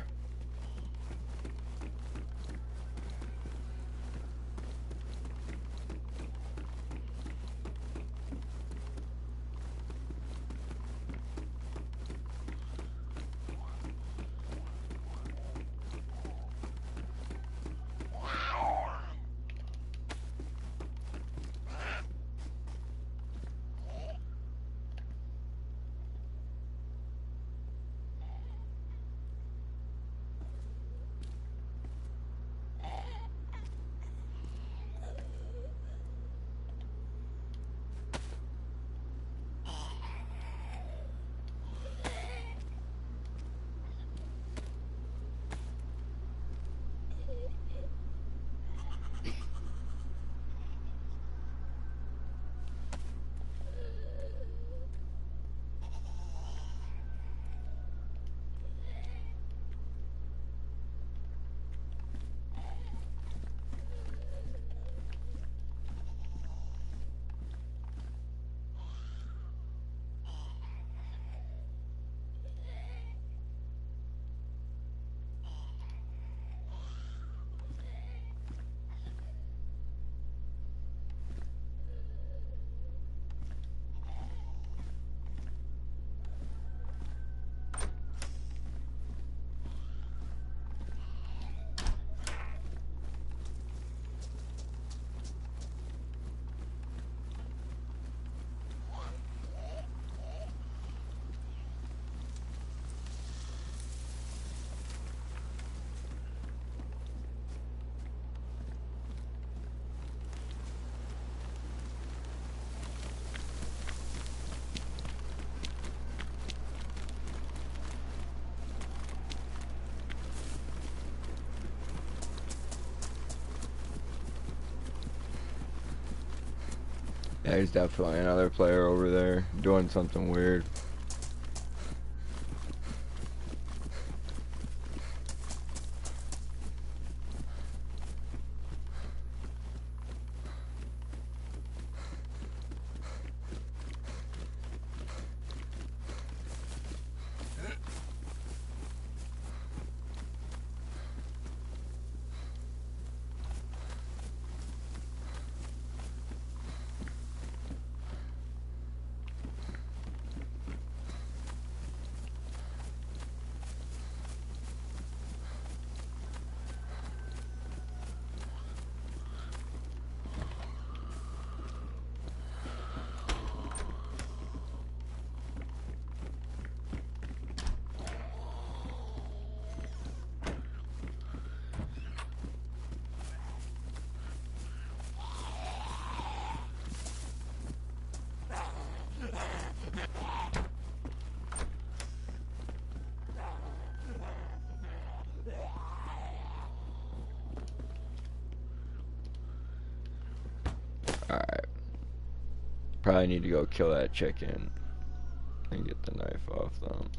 Yeah, there's definitely another player over there doing something weird. Alright. Probably need to go kill that chicken and get the knife off them.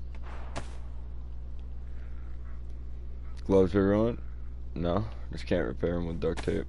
Gloves are ruined? No, just can't repair them with duct tape.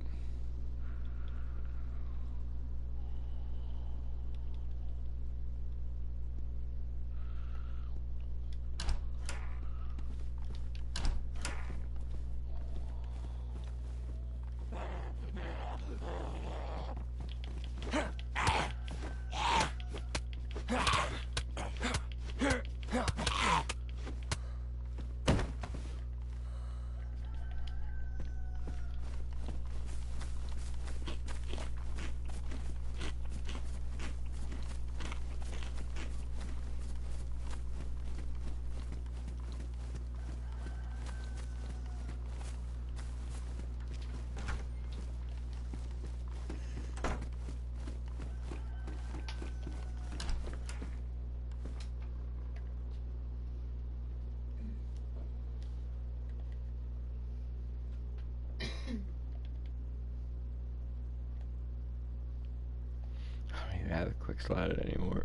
I don't even have a quick slide it anymore.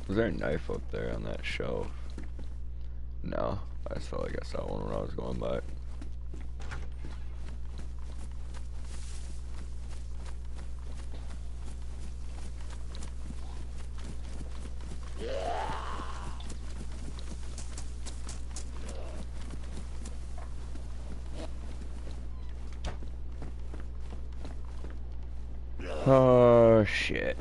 Was there a knife up there on that shelf? No, I just felt like I saw one when I was going by. Oh shit.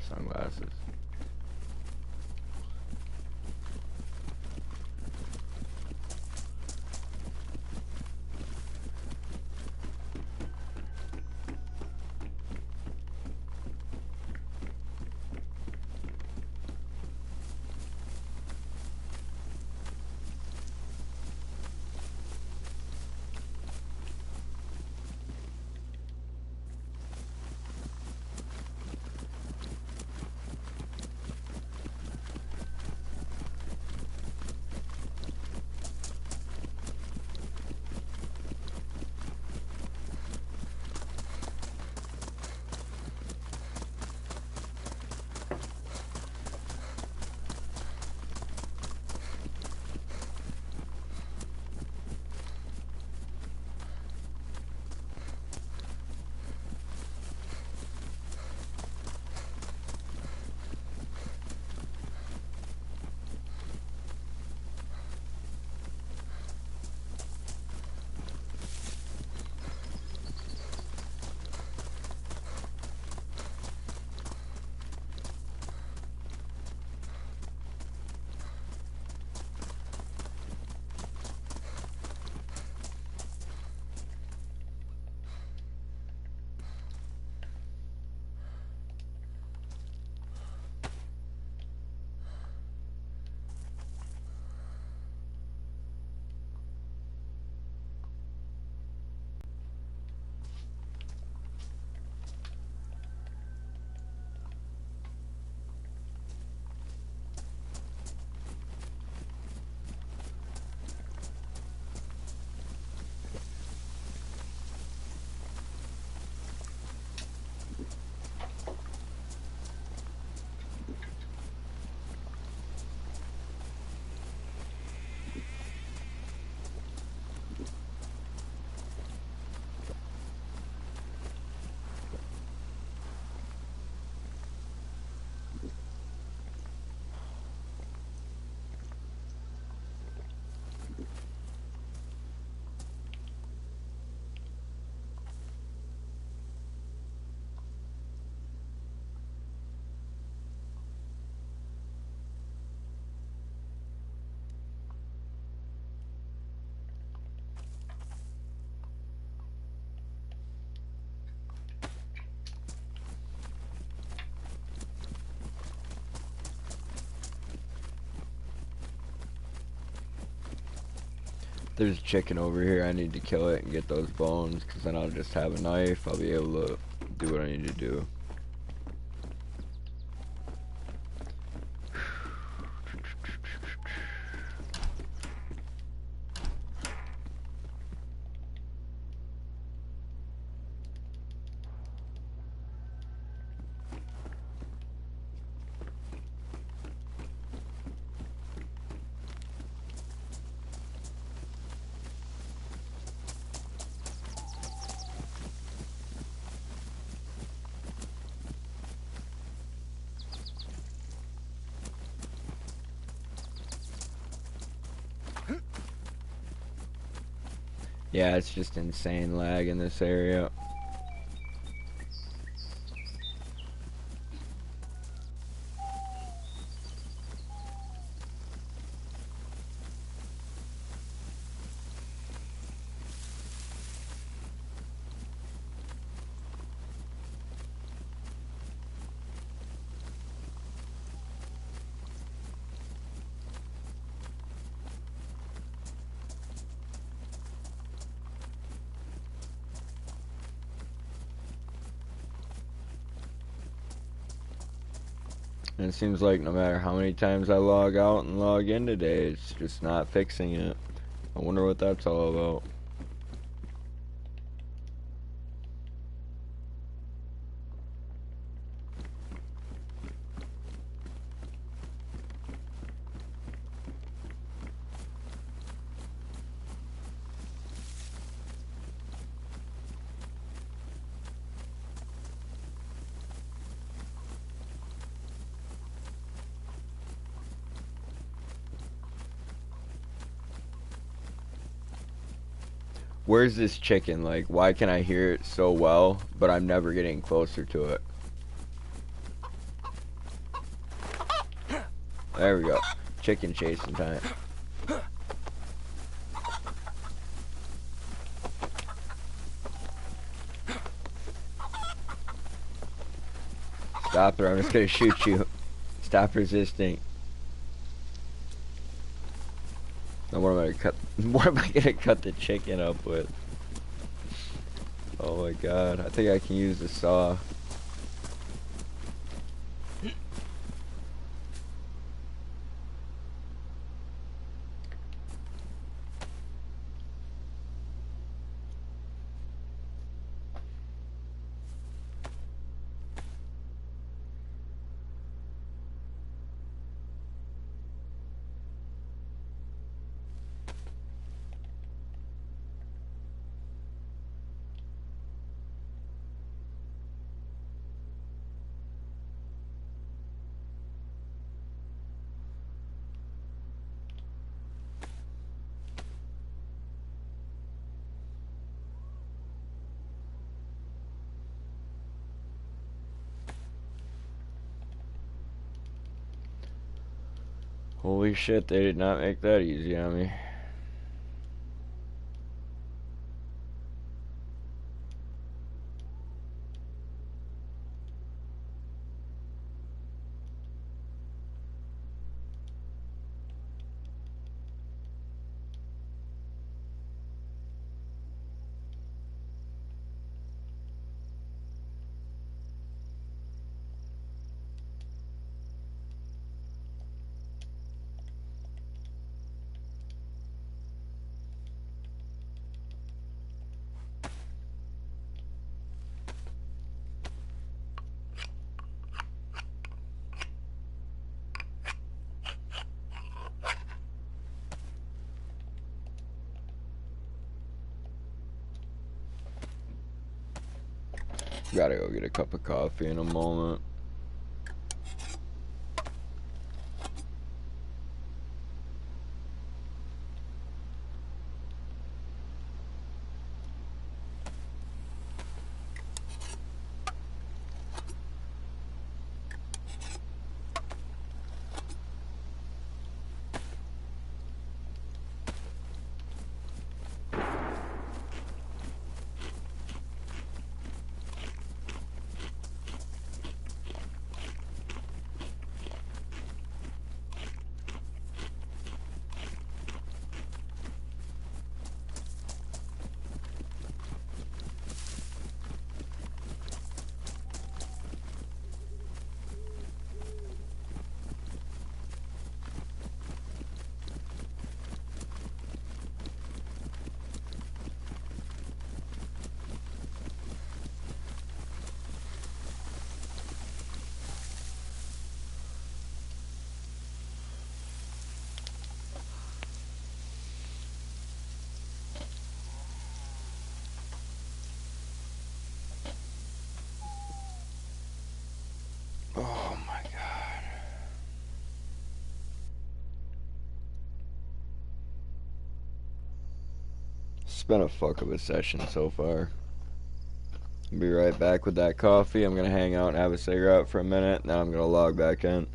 Sunglasses. There's a chicken over here. I need to kill it and get those bones, because then I'll just have a knife. I'll be able to do what I need to do. Yeah, it's just insane lag in this area. And it seems like no matter how many times I log out and log in today, it's just not fixing it. I wonder what that's all about. Where's this chicken? Like, why can I hear it so well, but I'm never getting closer to it? There we go. Chicken chasing time. Stop her, I'm just gonna shoot you. Stop resisting. Now what am I gonna cut? What am I gonna cut the chicken up with? Oh my god! I think I can use the saw. Holy shit, they did not make that easy on me. Gotta go get a cup of coffee in a moment. been a fuck of a session so far. I'll be right back with that coffee. I'm gonna hang out and have a cigarette for a minute, and then I'm gonna log back in.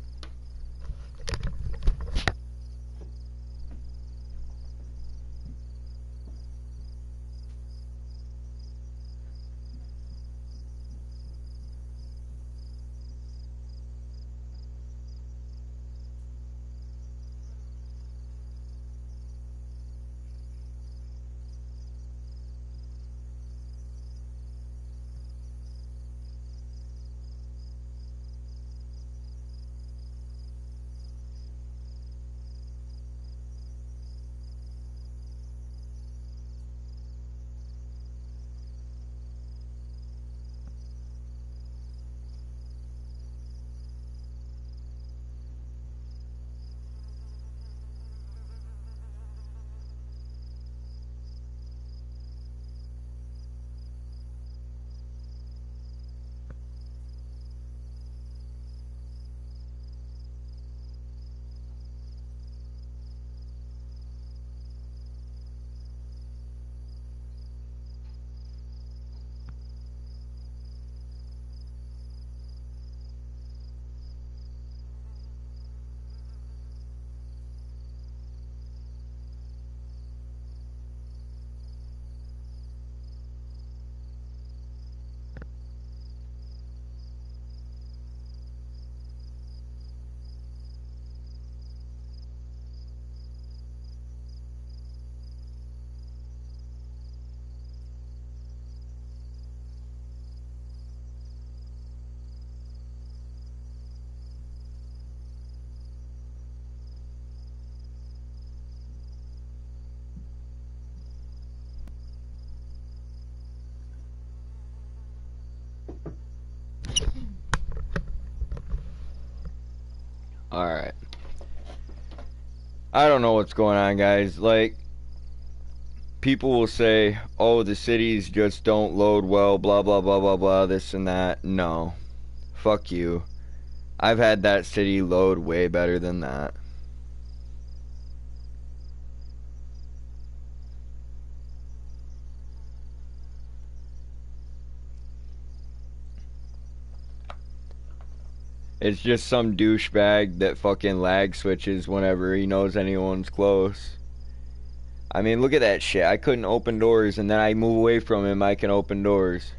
Alright. I don't know what's going on, guys. Like, people will say, oh, the cities just don't load well, blah, blah, blah, blah, blah, this and that. No. Fuck you. I've had that city load way better than that. It's just some douchebag that fucking lag switches whenever he knows anyone's close. I mean, look at that shit. I couldn't open doors, and then I move away from him, I can open doors.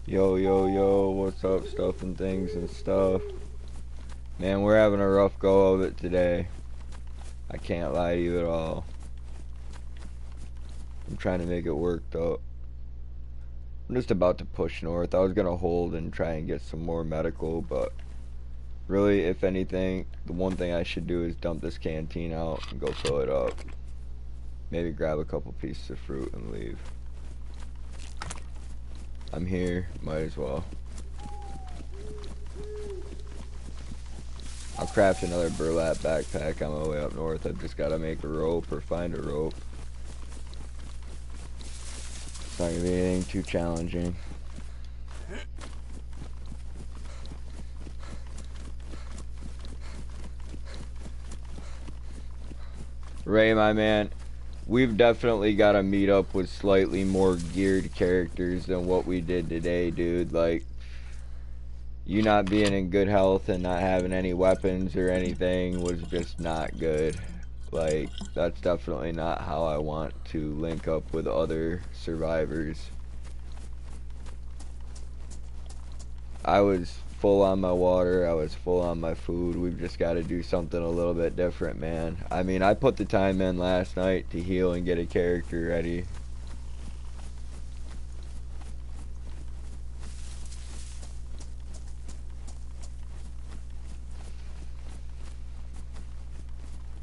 Yo, yo, yo, what's up, stuff and things and stuff. Man, we're having a rough go of it today. I can't lie to you at all. I'm trying to make it work, though. I'm just about to push north. I was gonna hold and try and get some more medical, but really, if anything, the one thing I should do is dump this canteen out and go fill it up. Maybe grab a couple pieces of fruit and leave. I'm here, might as well. I'll craft another burlap backpack on my way up north. I've just gotta make a rope or find a rope. It's not gonna be anything too challenging. Ray, my man, we've definitely got to meet up with slightly more geared characters than what we did today, dude. Like, you not being in good health and not having any weapons or anything was just not good. Like, that's definitely not how I want to link up with other survivors. I was full on my water, I was full on my food. We've just got to do something a little bit different, man. I mean, I put the time in last night to heal and get a character ready.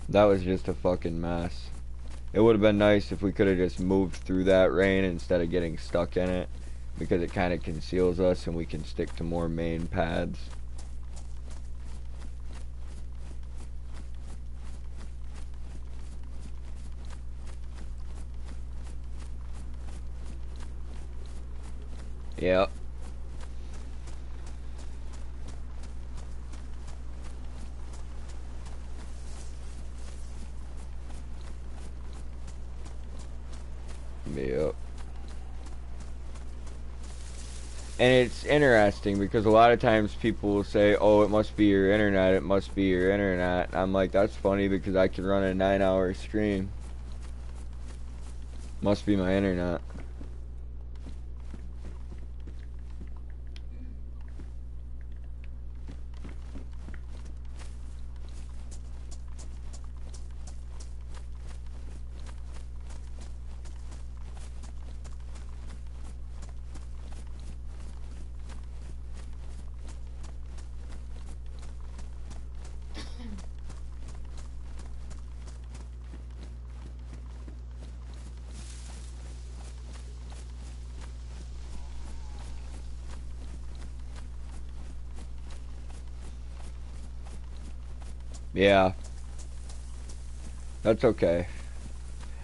That was just a fucking mess. It would have been nice if we could have just moved through that rain instead of getting stuck in it, because it kind of conceals us and we can stick to more main paths. Yep. Yep. And it's interesting because a lot of times people will say, oh, it must be your internet, it must be your internet. I'm like, that's funny because I can run a 9-hour stream. Must be my internet. Yeah. That's okay.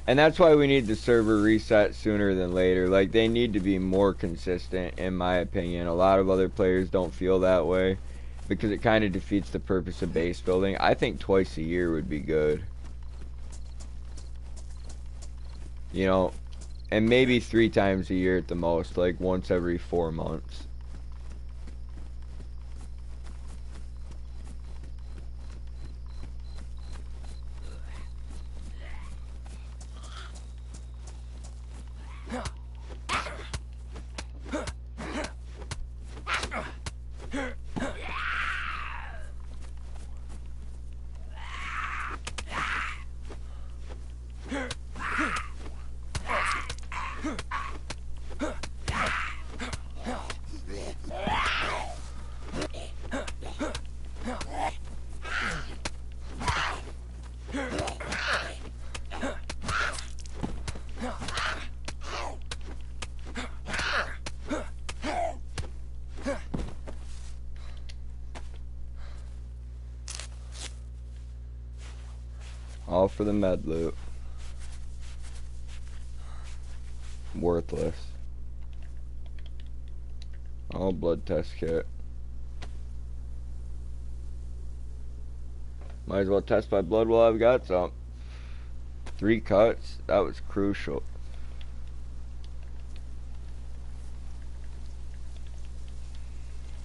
And that's why we need the server reset sooner than later. Like, they need to be more consistent, in my opinion. A lot of other players don't feel that way because it kind of defeats the purpose of base building. I think twice a year would be good. You know, and maybe 3 times a year at the most, like once every 4 months. All for the med loot. Worthless. All blood test kit. Might as well test my blood while I've got some. 3 cuts. That was crucial.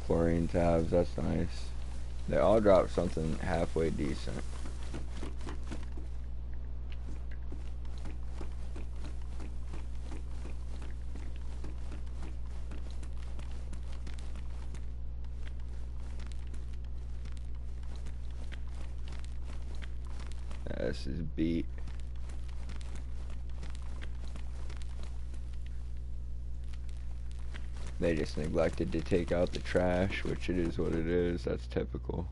Chlorine tabs. That's nice. They all dropped something halfway decent. This is beat. They just neglected to take out the trash, which it is what it is. That's typical.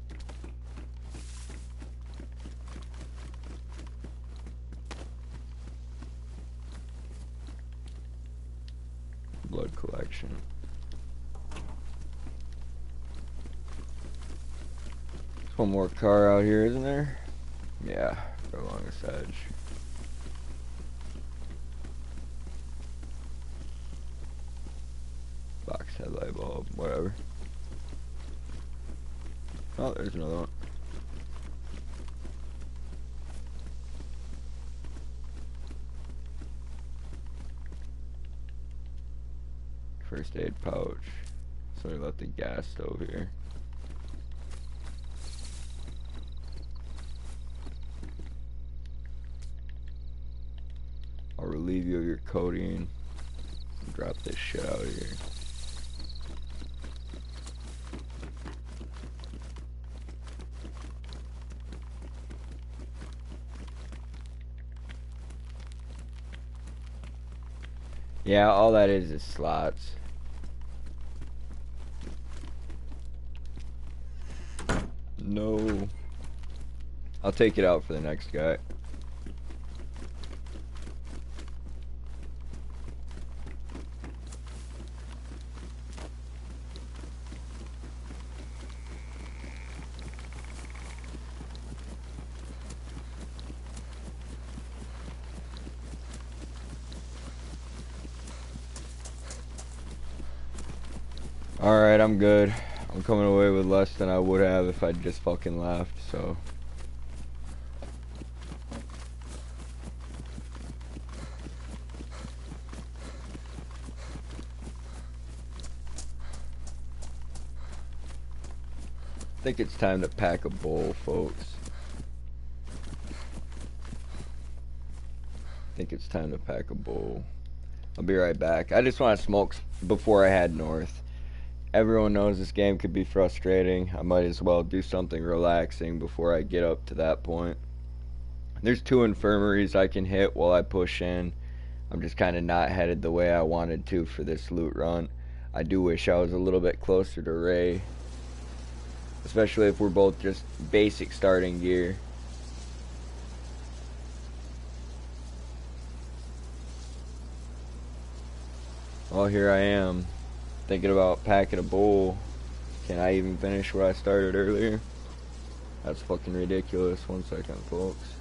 Blood collection. There's one more car out here, isn't there? Yeah, go along this edge. Box headlight bulb, whatever. Oh, there's another one. first aid pouch. So I left the gas stove here. I'll relieve you of your codeine and drop this shit out of here. Yeah, all that is slots. No. I'll take it out for the next guy. Alright, I'm good. I'm coming away with less than I would have if I'd just fucking left, so. I think it's time to pack a bowl, folks. I think it's time to pack a bowl. I'll be right back. I just want to smoke before I head north. Everyone knows this game could be frustrating. I might as well do something relaxing before I get up to that point. There's 2 infirmaries I can hit while I push in. I'm just kind of not headed the way I wanted to for this loot run. I do wish I was a little bit closer to Ray. Especially if we're both just basic starting gear. Well, here I am. Thinking about packing a bowl. Can I even finish where I started earlier? That's fucking ridiculous. 1 second, folks.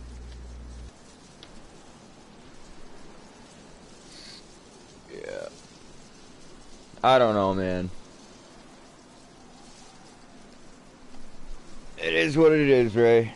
Yeah. I don't know, man. It is what it is, Ray.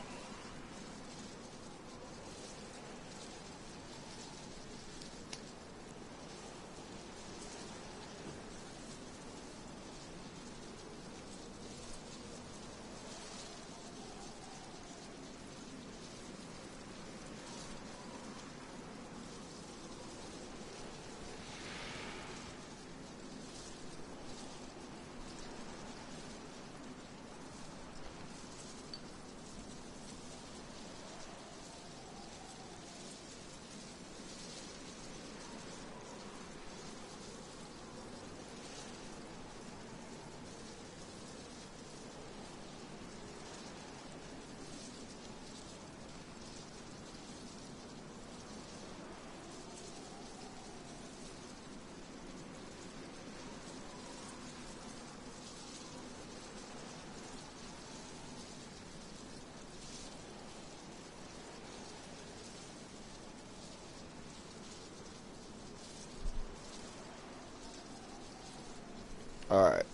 Alright.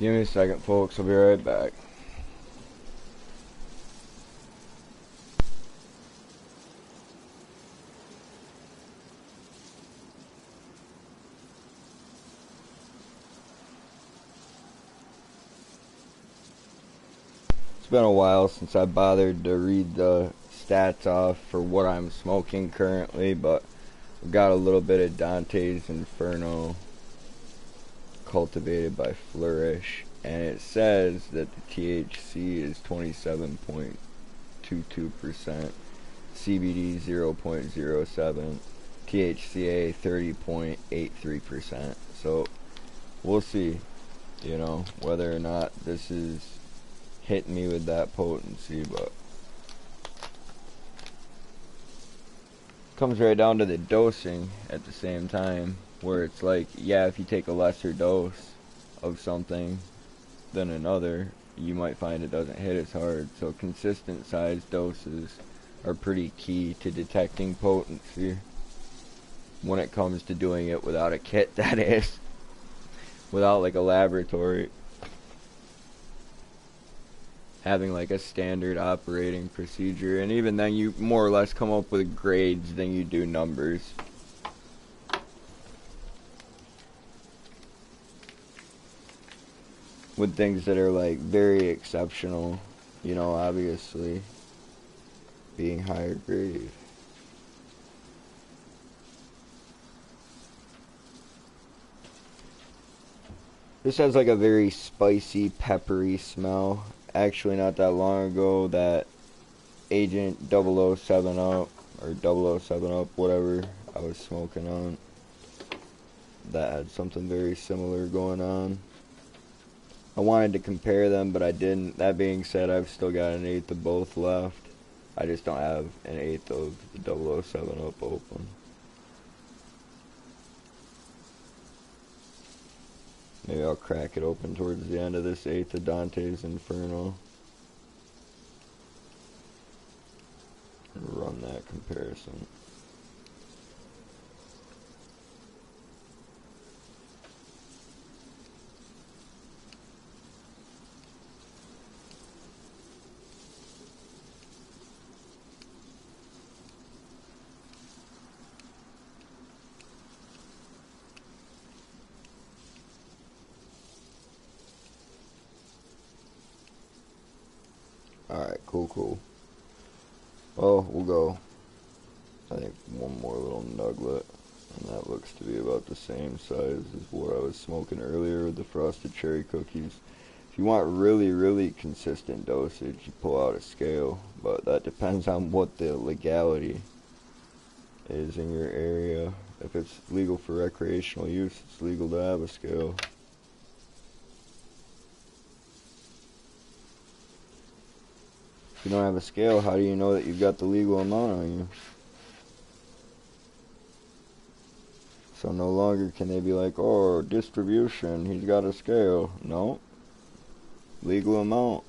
Give me a second, folks. I'll be right back. It's been a while since I bothered to read the stats off for what I'm smoking currently, but I've got a little bit of Dante's Inferno cultivated by Flourish, and it says that the THC is 27.22%, CBD 0.07, THCA 30.83%. So we'll see, you know, whether or not this is hitting me with that potency, but comes right down to the dosing at the same time, where it's like, yeah, if you take a lesser dose of something than another, you might find it doesn't hit as hard. So consistent size doses are pretty key to detecting potency when it comes to doing it without a kit, that is, without like a laboratory, having like a standard operating procedure. And even then, you more or less come up with grades than you do numbers. with things that are like very exceptional, you know, obviously being higher grade. This has like a very spicy, peppery smell. Actually, not that long ago, that Agent 007 Up, or 007 Up, whatever I was smoking on, that had something very similar going on. I wanted to compare them, but I didn't. That being said, I've still got an eighth of both left. I just don't have an eighth of the 007 Up open. Maybe I'll crack it open towards the end of this eighth of Dante's Inferno and run that comparison. Alright, cool. Oh, we'll go, I think, one more little nuglet, and that looks to be about the same size as what I was smoking earlier with the frosted cherry cookies. If you want really consistent dosage, you pull out a scale, but that depends on what the legality is in your area. If it's legal for recreational use, it's legal to have a scale. If you don't have a scale, how do you know that you've got the legal amount on you? So no longer can they be like, oh, distribution, he's got a scale. No. Legal amount.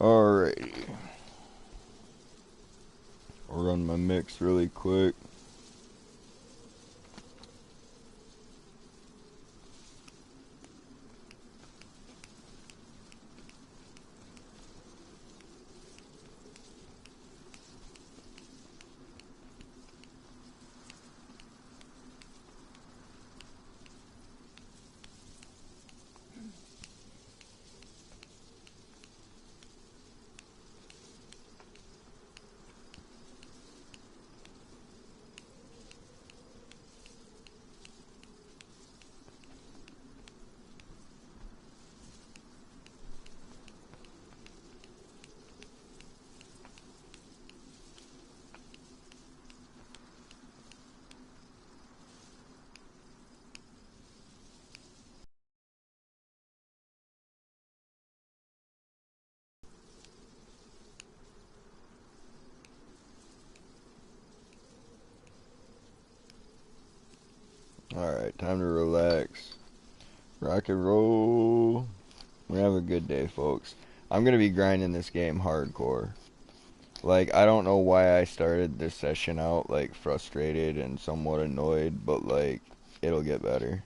Alrighty. I'll run my mix really quick. Alright, time to relax. Rock and roll. We're gonna have a good day, folks. I'm gonna be grinding this game hardcore. Like, I don't know why I started this session out, like, frustrated and somewhat annoyed, but, like, it'll get better.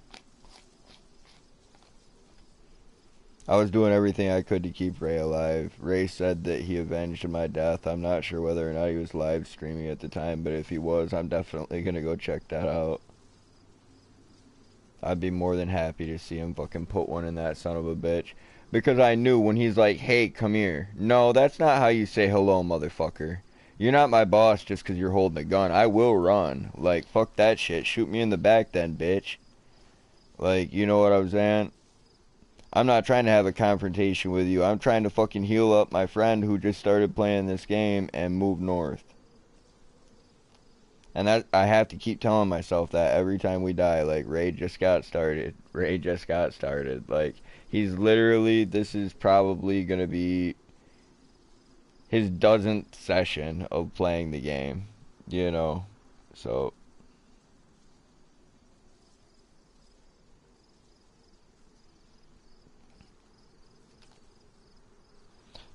I was doing everything I could to keep Ray alive. Ray said that he avenged my death. I'm not sure whether or not he was live streaming at the time, but if he was, I'm definitely gonna go check that out. I'd be more than happy to see him fucking put one in that son of a bitch. Because I knew when he's like, hey, come here. No, that's not how you say hello, motherfucker. You're not my boss just because you're holding a gun. I will run. Like, fuck that shit. Shoot me in the back then, bitch. Like, you know what I'm saying? I'm not trying to have a confrontation with you. I'm trying to fucking heal up my friend who just started playing this game and move north. And that, I have to keep telling myself that every time we die. Like, Ray just got started. Ray just got started. Like, he's literally, this is probably going to be his dozenth session of playing the game, you know, so.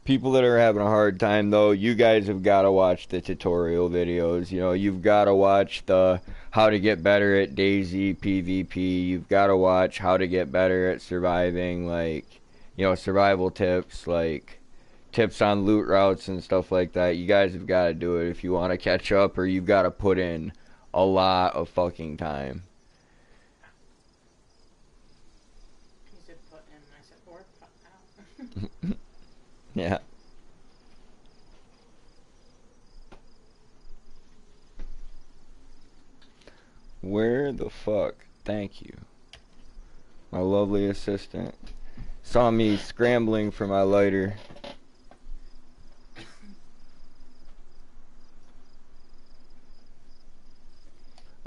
People that are having a hard time, though, you guys have got to watch the tutorial videos. You know, you've got to watch the how to get better at DayZ PvP. You've got to watch how to get better at surviving, like, you know, survival tips, like tips on loot routes and stuff like that. You guys have got to do it if you want to catch up, or you've got to put in a lot of fucking time. You said put in, I said or put out. Yeah. Where the fuck? Thank you. My lovely assistant saw me scrambling for my lighter.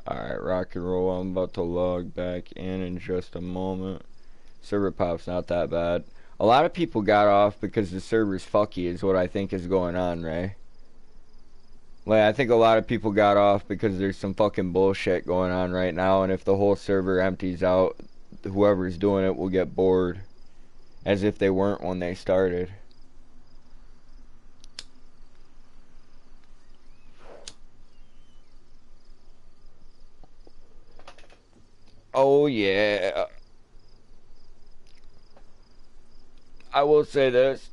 Alright, rock and roll. I'm about to log back in just a moment. Server pop's not that bad. A lot of people got off because the server's fucky is what I think is going on, Ray. Like, I think a lot of people got off because there's some fucking bullshit going on right now, and if the whole server empties out, whoever's doing it will get bored. As if they weren't when they started. Oh yeah. I will say this,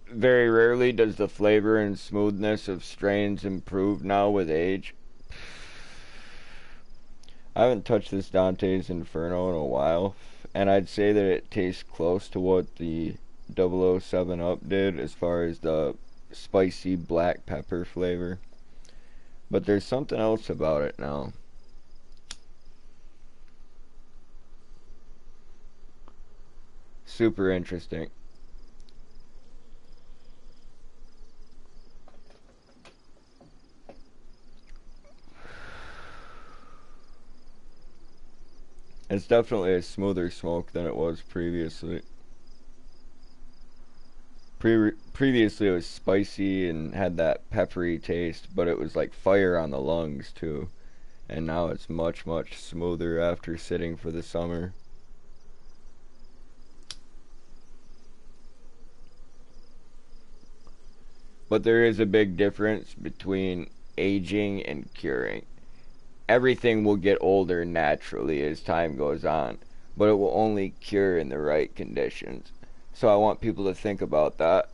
very rarely does the flavor and smoothness of strains improve now with age. I haven't touched this Dante's Inferno in a while, and I'd say that it tastes close to what the 007 Up did as far as the spicy black pepper flavor. But there's something else about it now. Super interesting. It's definitely a smoother smoke than it was previously. Previously it was spicy and had that peppery taste, but it was like fire on the lungs too. And now it's much, much smoother after sitting for the summer. But there is a big difference between aging and curing. Everything will get older naturally as time goes on, but it will only cure in the right conditions. So I want people to think about that.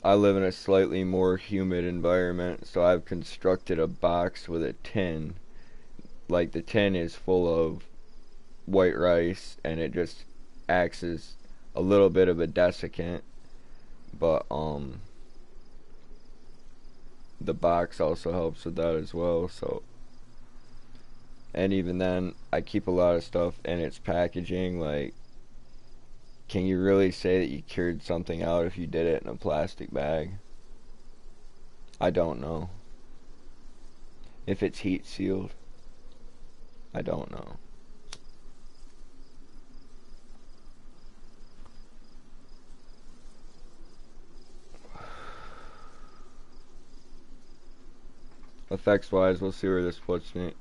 I live in a slightly more humid environment, so I've constructed a box with a tin. Like, the tin is full of white rice, and it just acts as a little bit of a desiccant. But the box also helps with that as well. So, and even then, I keep a lot of stuff in its packaging. Like, can you really say that you cured something out if you did it in a plastic bag? I don't know. If it's heat sealed, I don't know. Effects wise, we'll see where this puts me.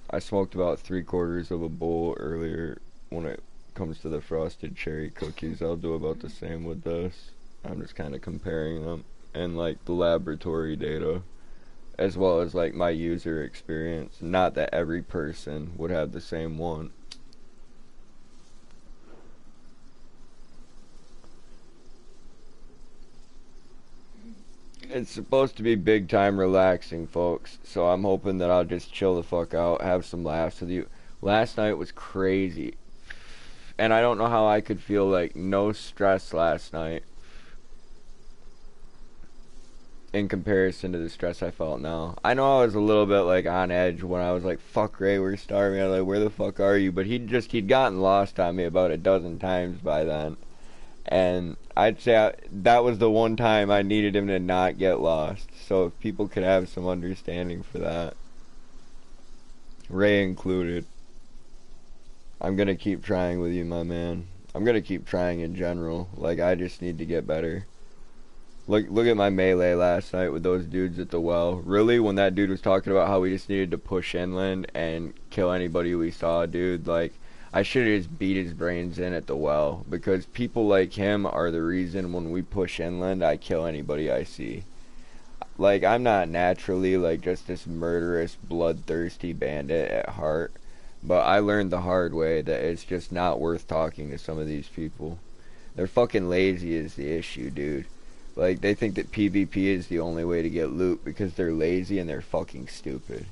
I smoked about 3/4 of a bowl earlier. When it comes to the frosted cherry cookies, I'll do about the same with this. I'm just kind of comparing them and like the laboratory data as well as like my user experience. Not that every person would have the same one. It's supposed to be big time relaxing, folks, so I'm hoping that I'll just chill the fuck out, have some laughs with you. Last night was crazy, and I don't know how I could feel like no stress last night in comparison to the stress I felt now. I know I was a little bit like on edge when I was like, fuck Ray, we're starving. I was like, where the fuck are you? But he'd gotten lost on me about a dozen times by then. And I'd say that was the one time I needed him to not get lost. So if people could have some understanding for that, Ray included, I'm gonna keep trying with you, my man. I'm gonna keep trying in general. Like, I just need to get better. Look at my melee last night with those dudes at the well. Really, when that dude was talking about how we just needed to push inland and kill anybody we saw, dude, like, I should have just beat his brains in at the well. Because people like him are the reason when we push inland, I kill anybody I see. Like, I'm not naturally, like, just this murderous, bloodthirsty bandit at heart. But I learned the hard way that it's just not worth talking to some of these people. They're fucking lazy is the issue, dude. Like, they think that PvP is the only way to get loot because they're lazy and they're fucking stupid.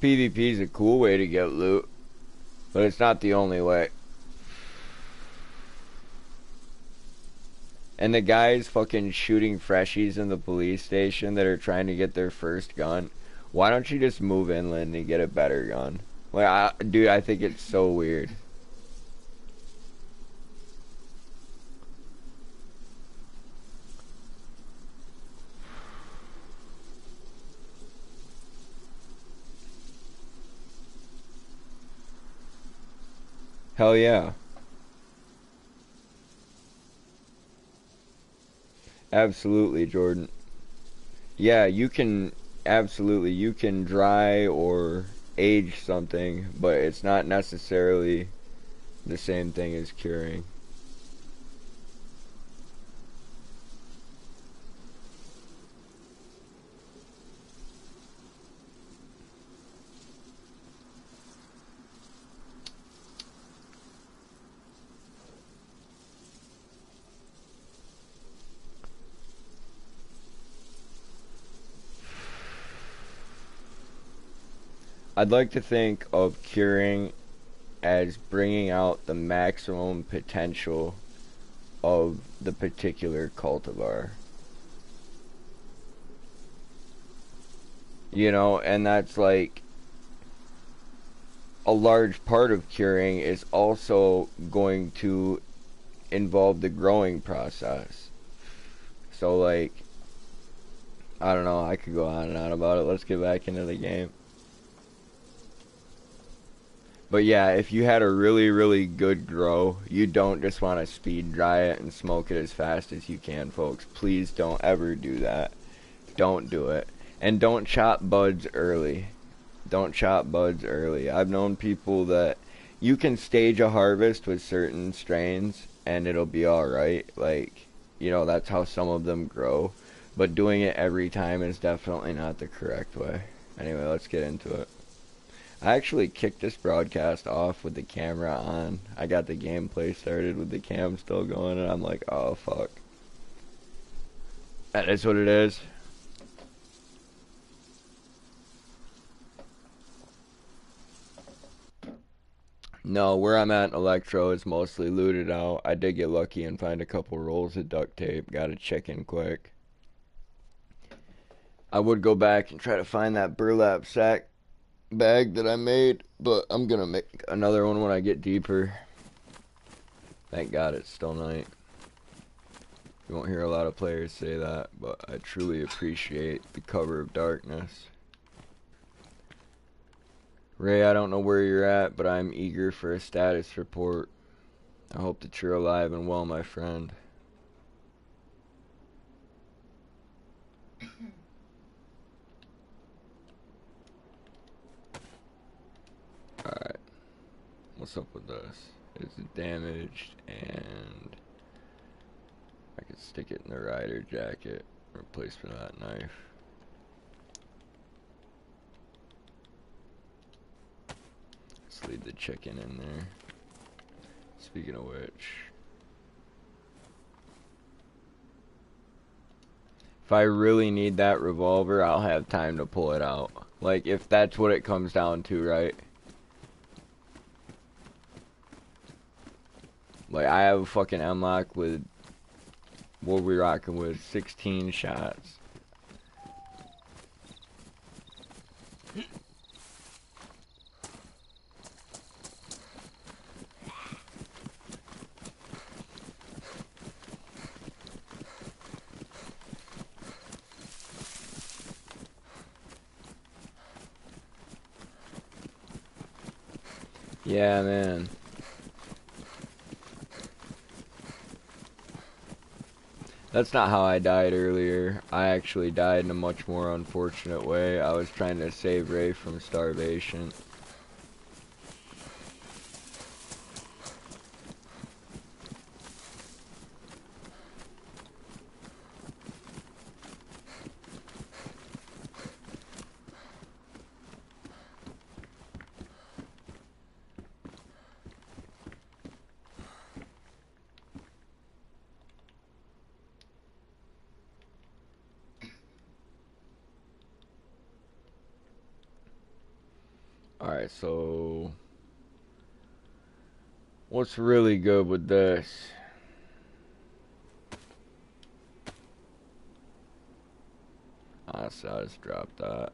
PvP is a cool way to get loot, but it's not the only way. And the guys fucking shooting freshies in the police station that are trying to get their first gun, why don't you just move inland and get a better gun? Like, dude, I think it's so weird. Hell yeah. Absolutely, Jordan. Yeah, you can, absolutely, you can dry or age something, but it's not necessarily the same thing as curing. I'd like to think of curing as bringing out the maximum potential of the particular cultivar. You know, and that's like a large part of curing is also going to involve the growing process. So, like, I don't know, I could go on and on about it. Let's get back into the game. But yeah, if you had a really, really good grow, you don't just want to speed dry it and smoke it as fast as you can, folks. Please don't ever do that. Don't do it. And don't chop buds early. Don't chop buds early. I've known people that you can stage a harvest with certain strains and it'll be alright. Like, you know, that's how some of them grow. But doing it every time is definitely not the correct way. Anyway, let's get into it. I actually kicked this broadcast off with the camera on. I got the gameplay started with the cam still going, and I'm like, oh, fuck. That is what it is. No, where I'm at in Electro is mostly looted out. I did get lucky and find a couple rolls of duct tape. Got a chicken quick. I would go back and try to find that burlap sack bag that I made, but I'm gonna make another one when I get deeper. Thank God it's still night. You won't hear a lot of players say that, but I truly appreciate the cover of darkness. Ray, I don't know where you're at, but I'm eager for a status report. I hope that you're alive and well, my friend. Alright. What's up with this? It's damaged, and I could stick it in the rider jacket. Replacement of that knife. Let's leave the chicken in there. Speaking of which, if I really need that revolver, I'll have time to pull it out. Like, if that's what it comes down to, right? Like, I have a fucking M-lock with, what we rocking with, 16 shots. Yeah, man. That's not how I died earlier. I actually died in a much more unfortunate way. I was trying to save Ray from starvation. Alright, so what's really good with this? Honestly, I just dropped that.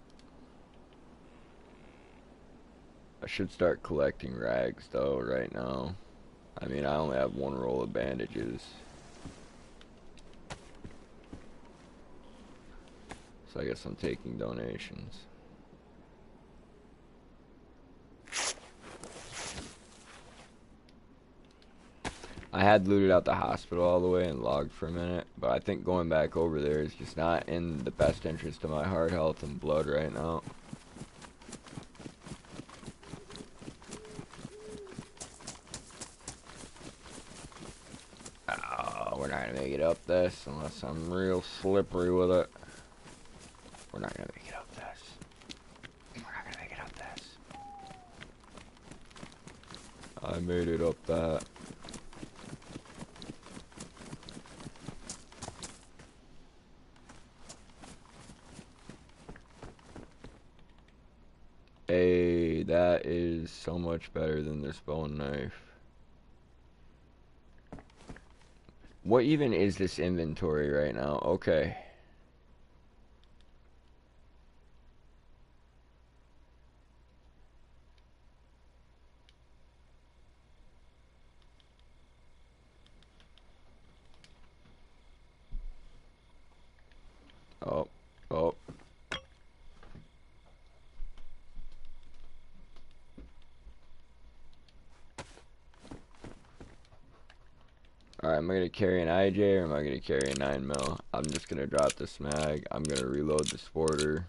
I should start collecting rags though right now. I mean, I only have one roll of bandages. So I guess I'm taking donations. I had looted out the hospital all the way and logged for a minute, but I think going back over there is just not in the best interest of my heart health and blood right now. Oh, we're not gonna make it up this unless I'm real slippery with it. We're not gonna make it up this. We're not gonna make it up this. I made it up that. Hey, that is so much better than this bone knife. What even is this inventory right now? Okay. Oh, oh. Alright, am I gonna carry an IJ or am I gonna carry a 9mm? I'm just gonna drop this mag. I'm gonna reload the sporter.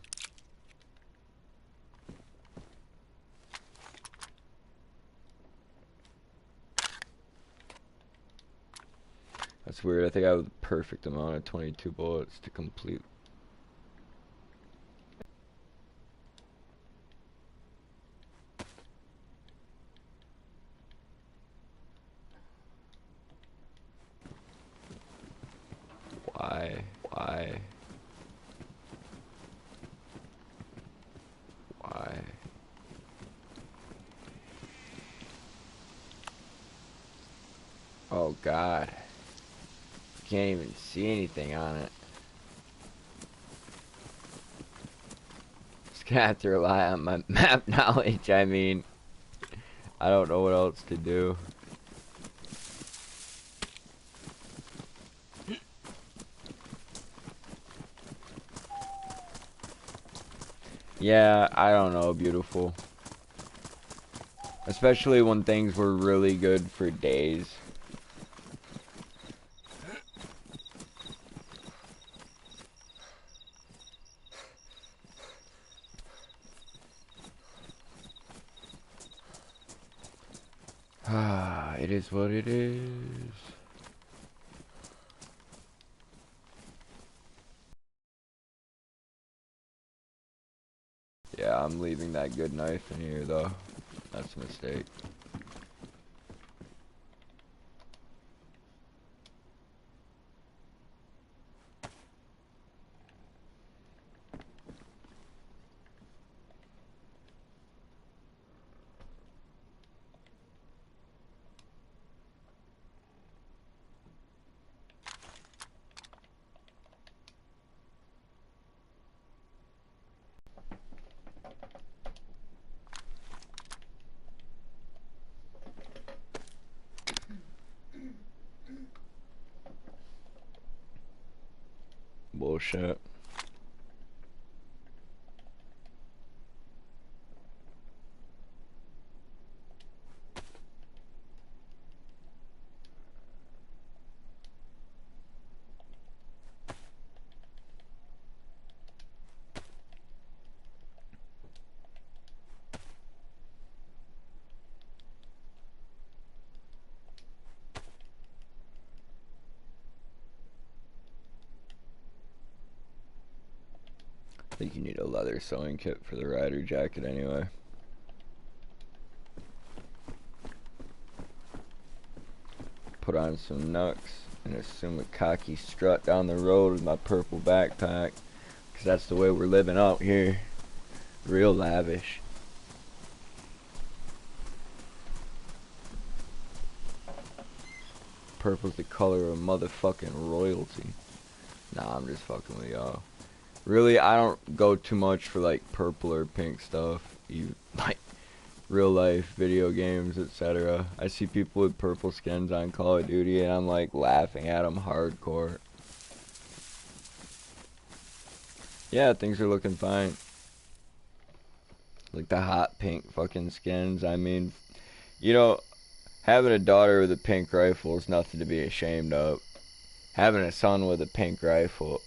That's weird. I think I have the perfect amount of 22 bullets to complete. Why? Why? Why? Oh God. Can't even see anything on it. Just gonna have to rely on my map knowledge. I mean, I don't know what else to do. Yeah, I don't know, beautiful. Especially when things were really good for days. Ah, it is what it is. Yeah, I'm leaving that good knife in here though. That's a mistake. Bullshit. I think you need a leather sewing kit for the rider jacket anyway. Put on some knucks and assume a cocky strut down the road with my purple backpack, because that's the way we're living out here. Real lavish. Purple's the color of motherfucking royalty. Nah, I'm just fucking with y'all. Really, I don't go too much for like purple or pink stuff. You like real life video games, etc. I see people with purple skins on Call of Duty and I'm like laughing at them hardcore. Yeah, things are looking fine. Like the hot pink fucking skins. I mean, you know, having a daughter with a pink rifle is nothing to be ashamed of. Having a son with a pink rifle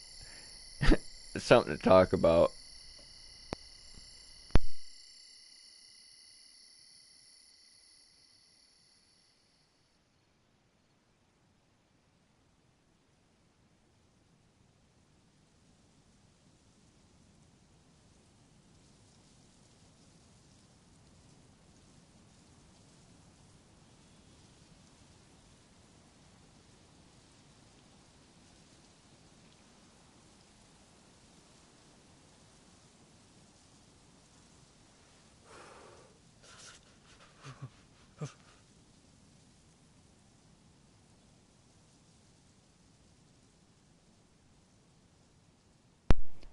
is something to talk about.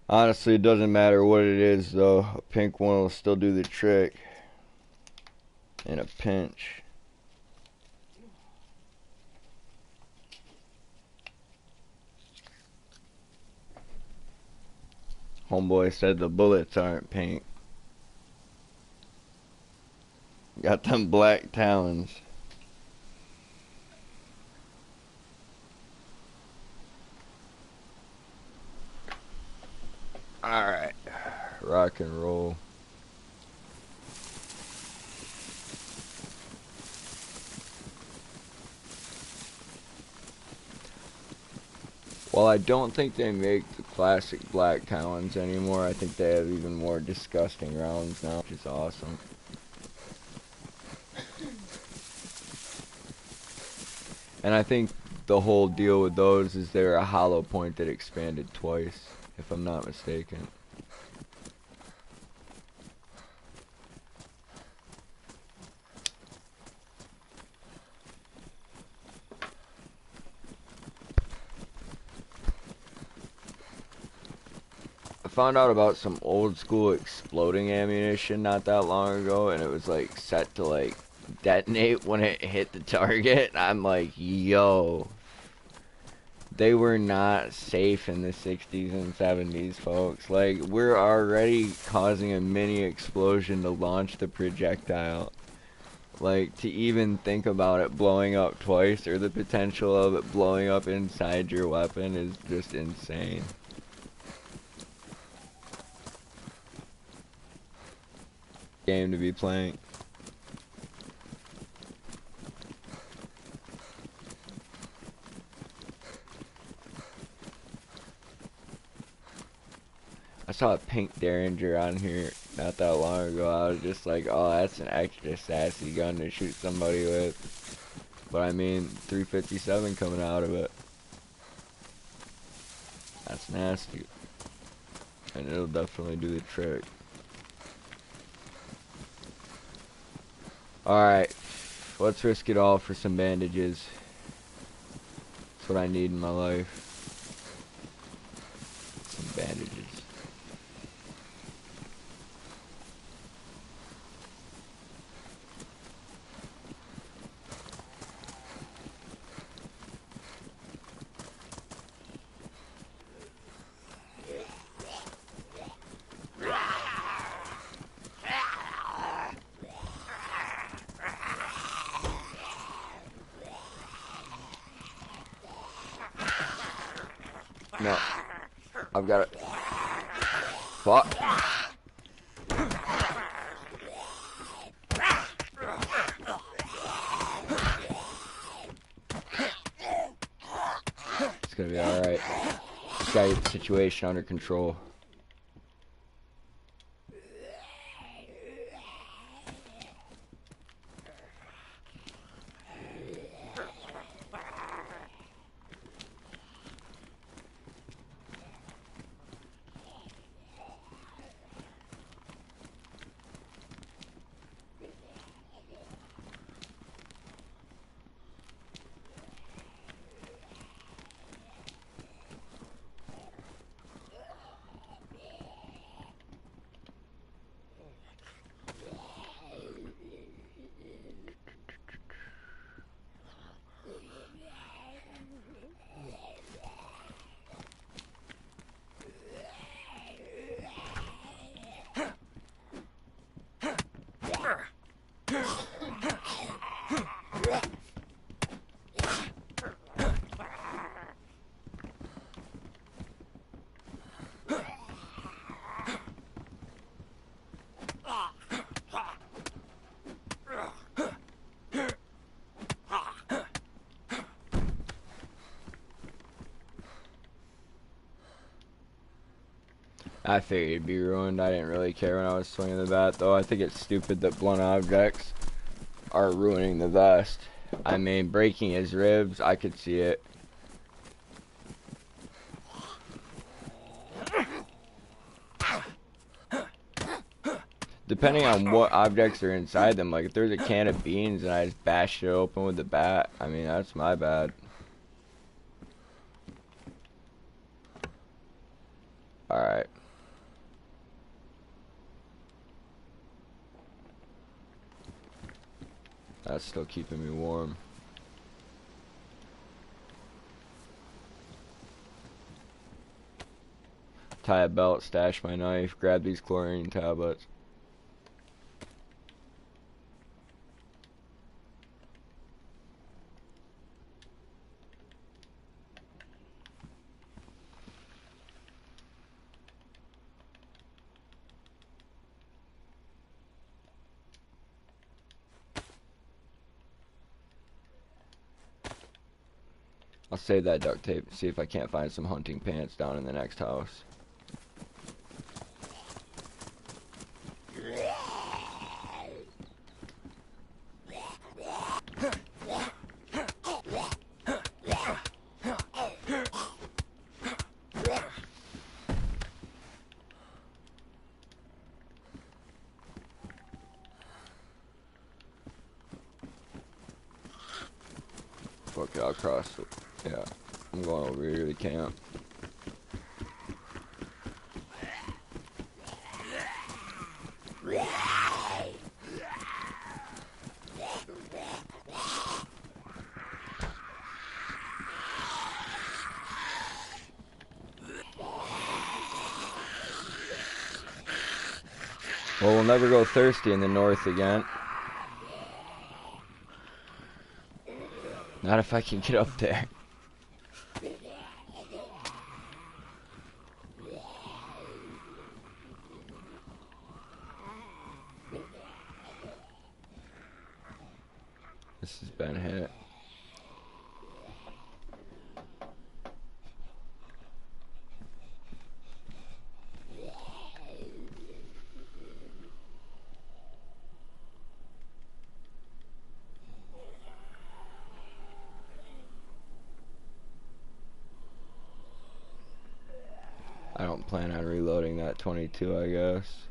Honestly, it doesn't matter what it is, though. A pink one will still do the trick. In a pinch. Homeboy said the bullets aren't pink. Got them black talons. Alright. Rock and roll. While I don't think they make the classic black talons anymore, I think they have even more disgusting rounds now, which is awesome. And I think the whole deal with those is they're a hollow point that expanded twice, if I'm not mistaken. I found out about some old school exploding ammunition not that long ago, and it was like set to like detonate when it hit the target. I'm like, yo, they were not safe in the 60s and 70s, folks. Like, we're already causing a mini explosion to launch the projectile. Like, to even think about it blowing up twice, or the potential of it blowing up inside your weapon, is just insane. Game to be playing. I saw a pink Derringer on here not that long ago. I was just like, oh, that's an extra sassy gun to shoot somebody with. But I mean, 357 coming out of it. That's nasty. And it'll definitely do the trick. Alright, let's risk it all for some bandages. That's what I need in my life. Some bandages. No. I've got it. Fuck. It's gonna be alright. Just gotta get the situation under control. I figured it'd be ruined. I didn't really care when I was swinging the bat, though. I think it's stupid that blunt objects are ruining the vest. I mean, breaking his ribs, I could see it. Depending on what objects are inside them, like if there's a can of beans and I just bashed it open with the bat, I mean, that's my bad. Alright. That's still keeping me warm. Tie a belt, stash my knife, grab these chlorine tablets. I'll save that duct tape and see if I can't find some hunting pants down in the next house. Fuck it, I'll cross it. Yeah, I'm going over here to the camp. Well, we'll never go thirsty in the north again. Not if I can get up there. This has been hit. I don't plan on reloading that 22, I guess.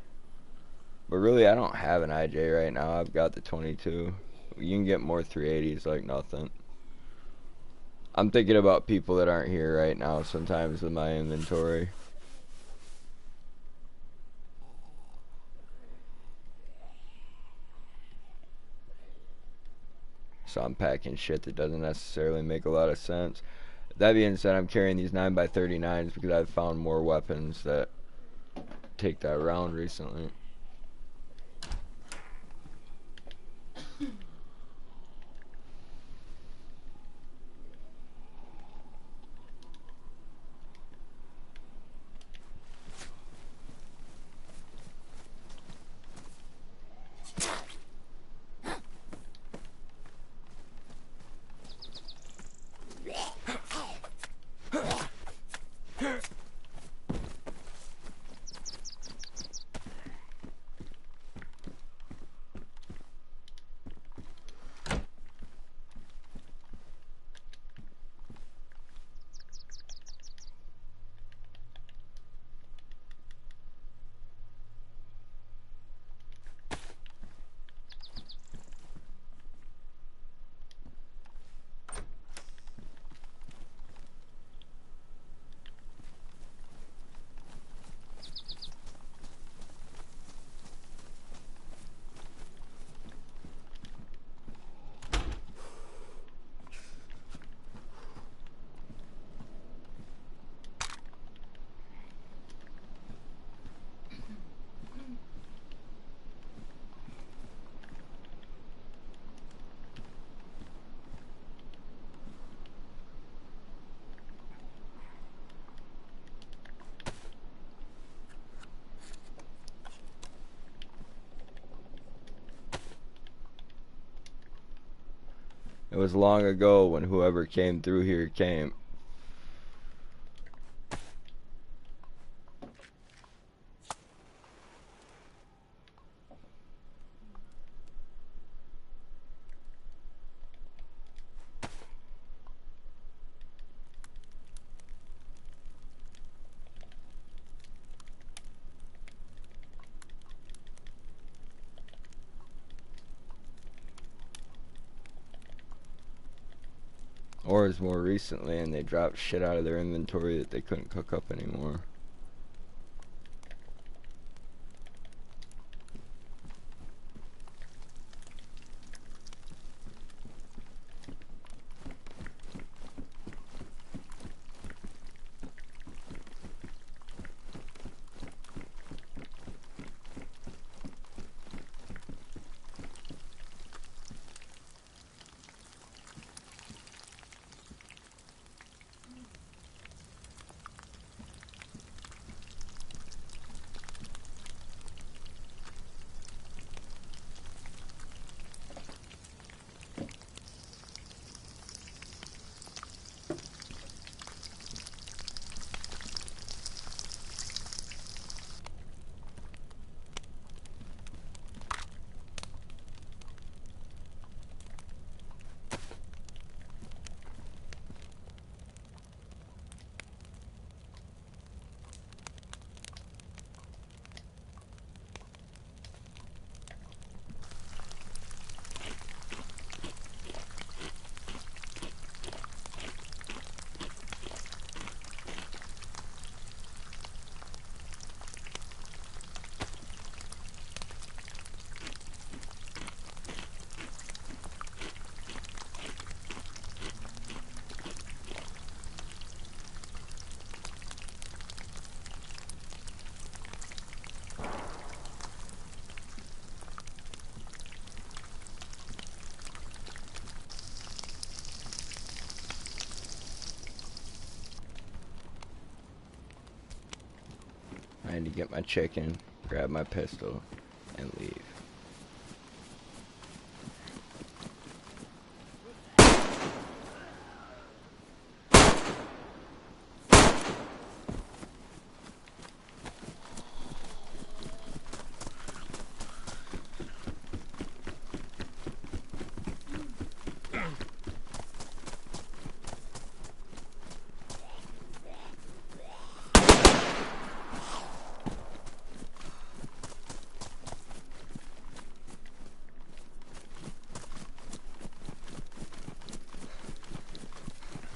But really, I don't have an IJ right now. I've got the 22. You can get more 380s like nothing. I'm thinking about people that aren't here right now sometimes with my inventory. So I'm packing shit that doesn't necessarily make a lot of sense. That being said, I'm carrying these 9x39s because I've found more weapons that take that round recently. It was long ago when whoever came through here came. Or as more recently, and they dropped shit out of their inventory that they couldn't cook up anymore. I had to get my chicken, grab my pistol, and leave.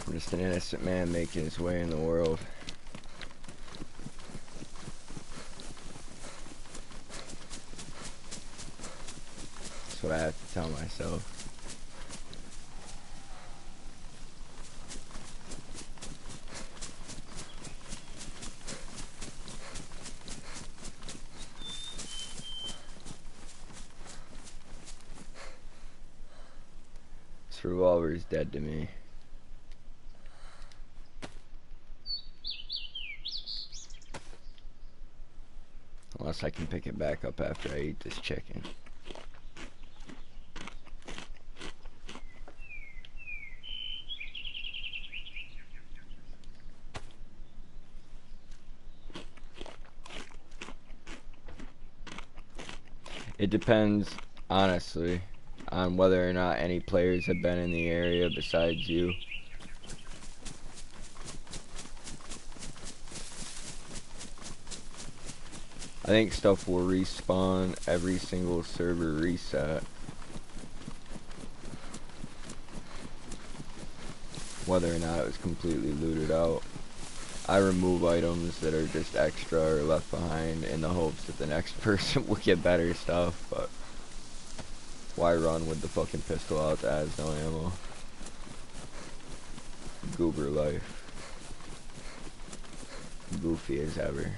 I'm just an innocent man making his way in the world. That's what I have to tell myself. This revolver is dead to me. Unless I can pick it back up after I eat this chicken. It depends, honestly, on whether or not any players have been in the area besides you. I think stuff will respawn every single server reset. Whether or not it was completely looted out. I remove items that are just extra or left behind in the hopes that the next person will get better stuff, but why run with the fucking pistol out that has no ammo? Goober life. Goofy as ever.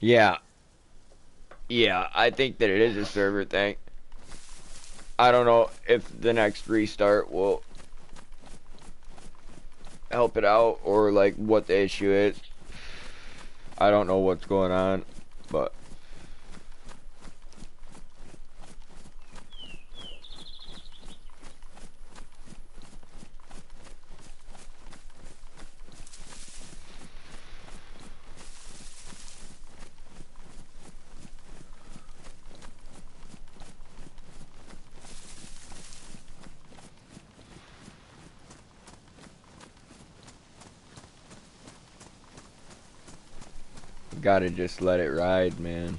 Yeah, I think that it is a server thing. I don't know if the next restart will help it out or like what the issue is. I don't know what's going on, but Gotta just let it ride, man.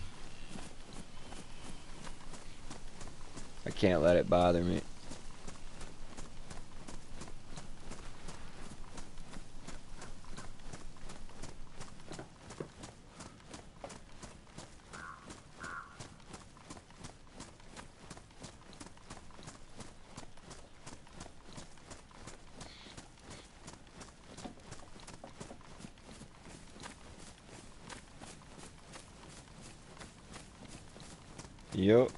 I can't let it bother me. Yep.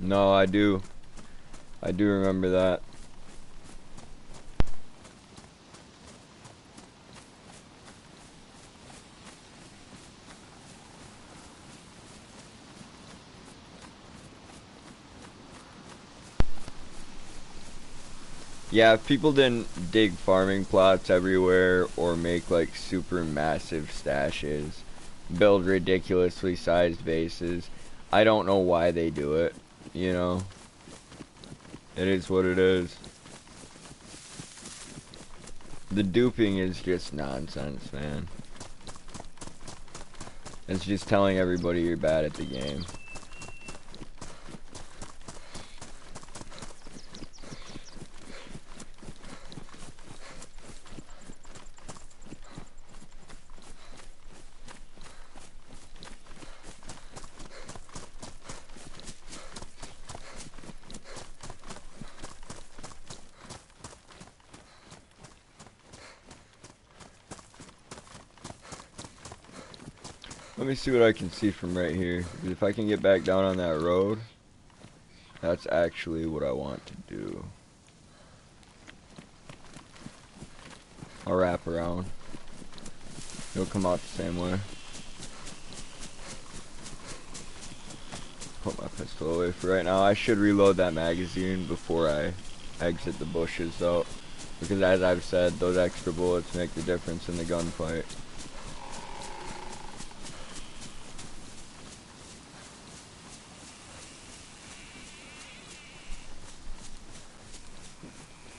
No, I do. I do remember that. Yeah, if people didn't dig farming plots everywhere or make like super massive stashes, build ridiculously sized bases, I don't know why they do it, you know? It is what it is. The duping is just nonsense, man. It's just telling everybody you're bad at the game. Let me see what I can see from right here. If I can get back down on that road, that's actually what I want to do. I'll wrap around. It'll come out the same way. Put my pistol away for right now. I should reload that magazine before I exit the bushes though, because as I've said, those extra bullets make the difference in the gunfight.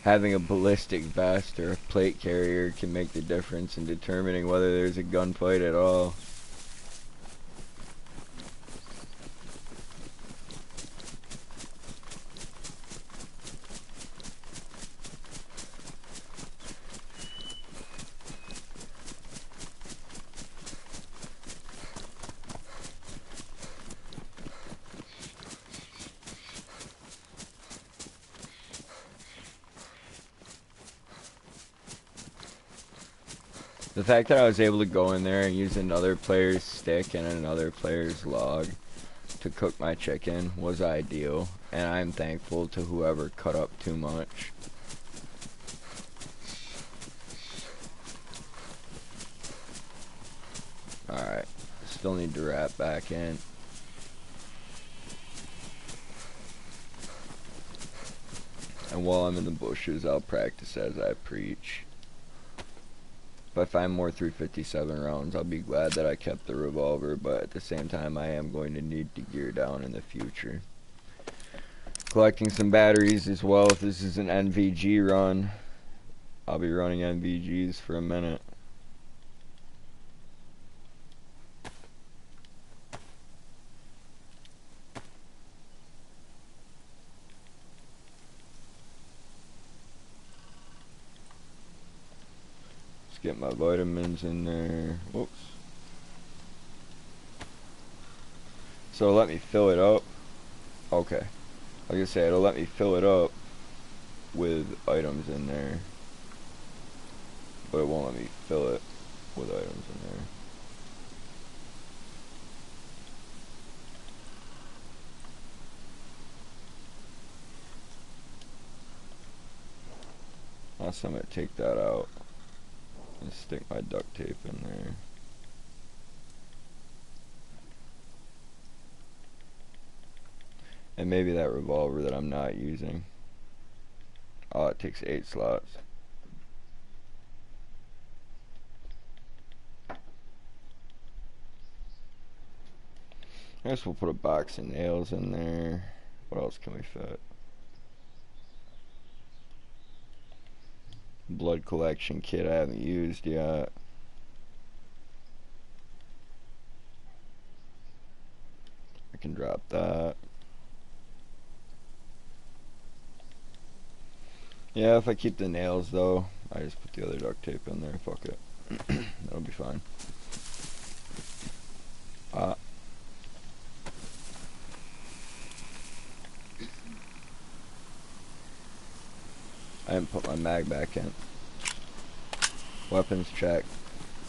Having a ballistic vest or a plate carrier can make the difference in determining whether there's a gunfight at all. The fact that I was able to go in there and use another player's stick and another player's log to cook my chicken was ideal, and I'm thankful to whoever cut up too much. Alright, still need to wrap back in. And while I'm in the bushes, I'll practice as I preach. If I find more 357 rounds, I'll be glad that I kept the revolver, but at the same time, I am going to need to gear down in the future. Collecting some batteries as well. If this is an NVG run, I'll be running NVGs for a minute. Get my vitamins in there. Whoops. So let me fill it up. Okay. Like I said, it'll let me fill it up with items in there. But it won't let me fill it with items in there. Last time I take that out. And stick my duct tape in there. And maybe that revolver that I'm not using. Oh, it takes 8 slots. I guess we'll put a box of nails in there. What else can we fit? Blood collection kit I haven't used yet. I can drop that. Yeah, if I keep the nails though, I just put the other duct tape in there. Fuck it. That'll be fine. I didn't put my mag back in. Weapons check.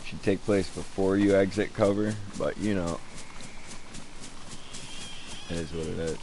Should take place before you exit cover, but you know, it is what it is.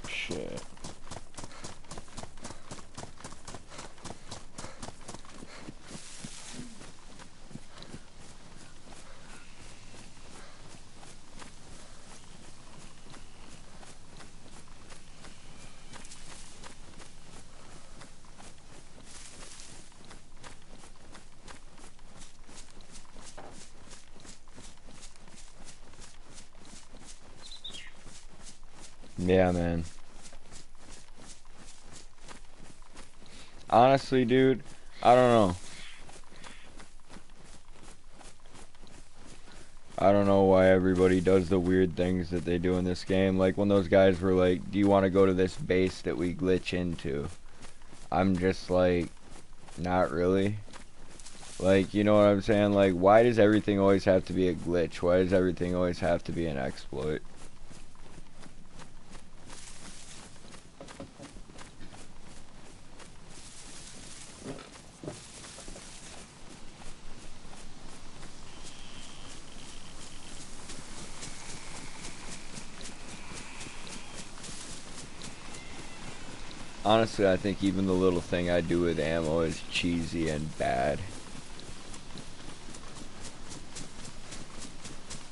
Shit. Yeah, man. Honestly, dude, I don't know. I don't know why everybody does the weird things that they do in this game. Like when those guys were like, do you want to go to this base that we glitch into? I'm just like, not really. Like, you know what I'm saying? Like, why does everything always have to be a glitch? Why does everything always have to be an exploit? Honestly, I think even the little thing I do with ammo is cheesy and bad.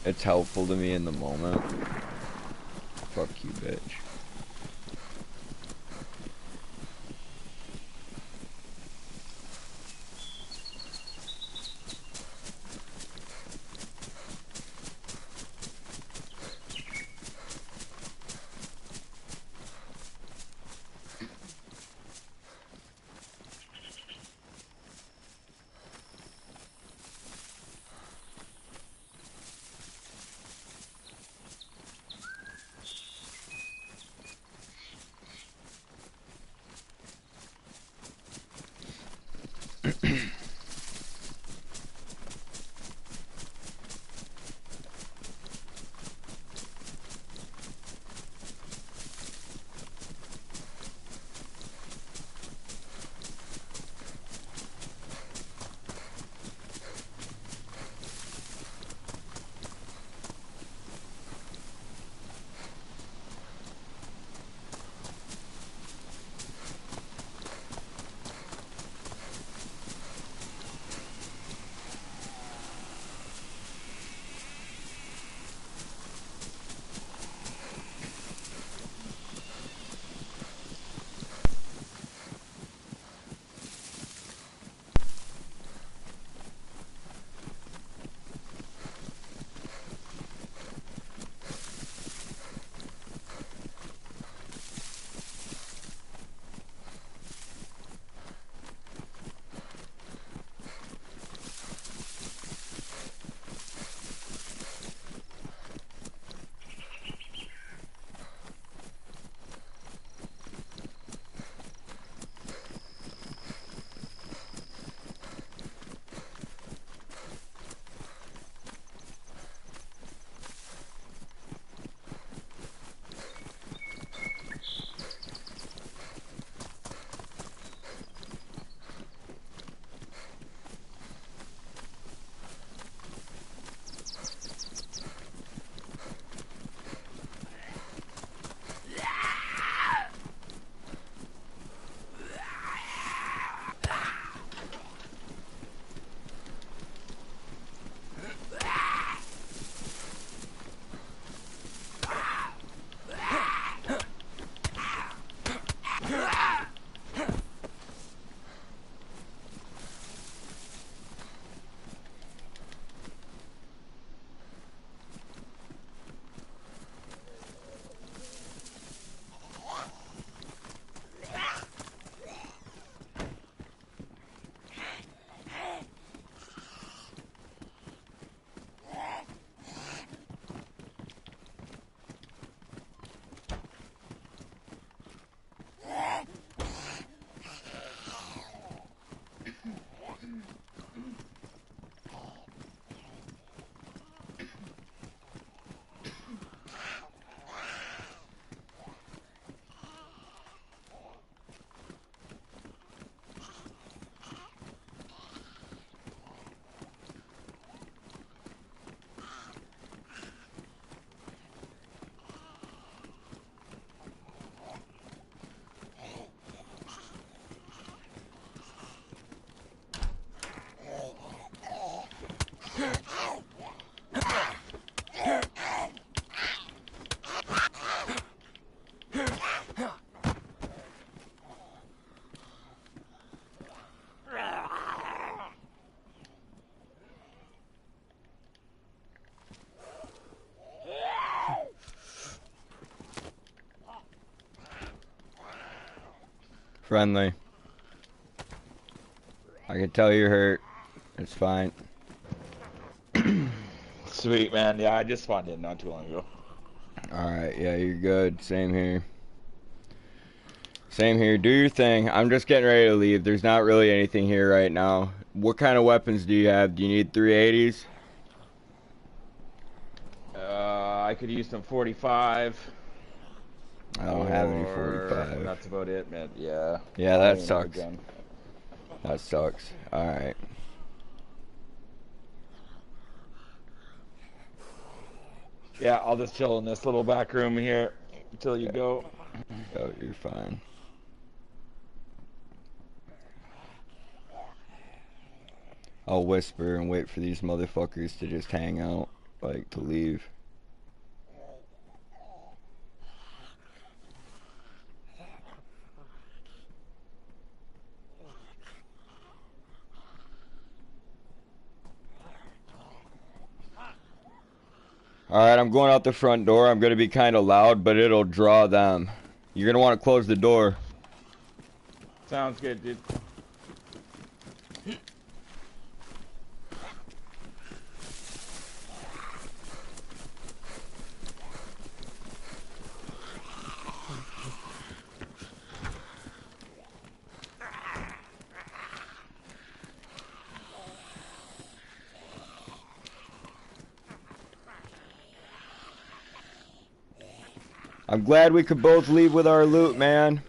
It's helpful to me in the moment. Fuck you, bitch. Friendly. I can tell you're hurt. It's fine. Sweet, man. Yeah, I just spawned in not too long ago. Alright, yeah, you're good. Same here. Same here. Do your thing. I'm just getting ready to leave. There's not really anything here right now. What kind of weapons do you have? Do you need 380s? I could use some 45. I don't have any 45. That's about it, man. Yeah. Yeah, that sucks. That sucks. Alright. Yeah, I'll just chill in this little back room here until you go. Oh, you're fine. I'll whisper and wait for these motherfuckers to just hang out, like, to leave. Alright, I'm going out the front door. I'm going to be kind of loud, but it'll draw them. You're going to want to close the door. Sounds good, dude. I'm glad we could both leave with our loot, man.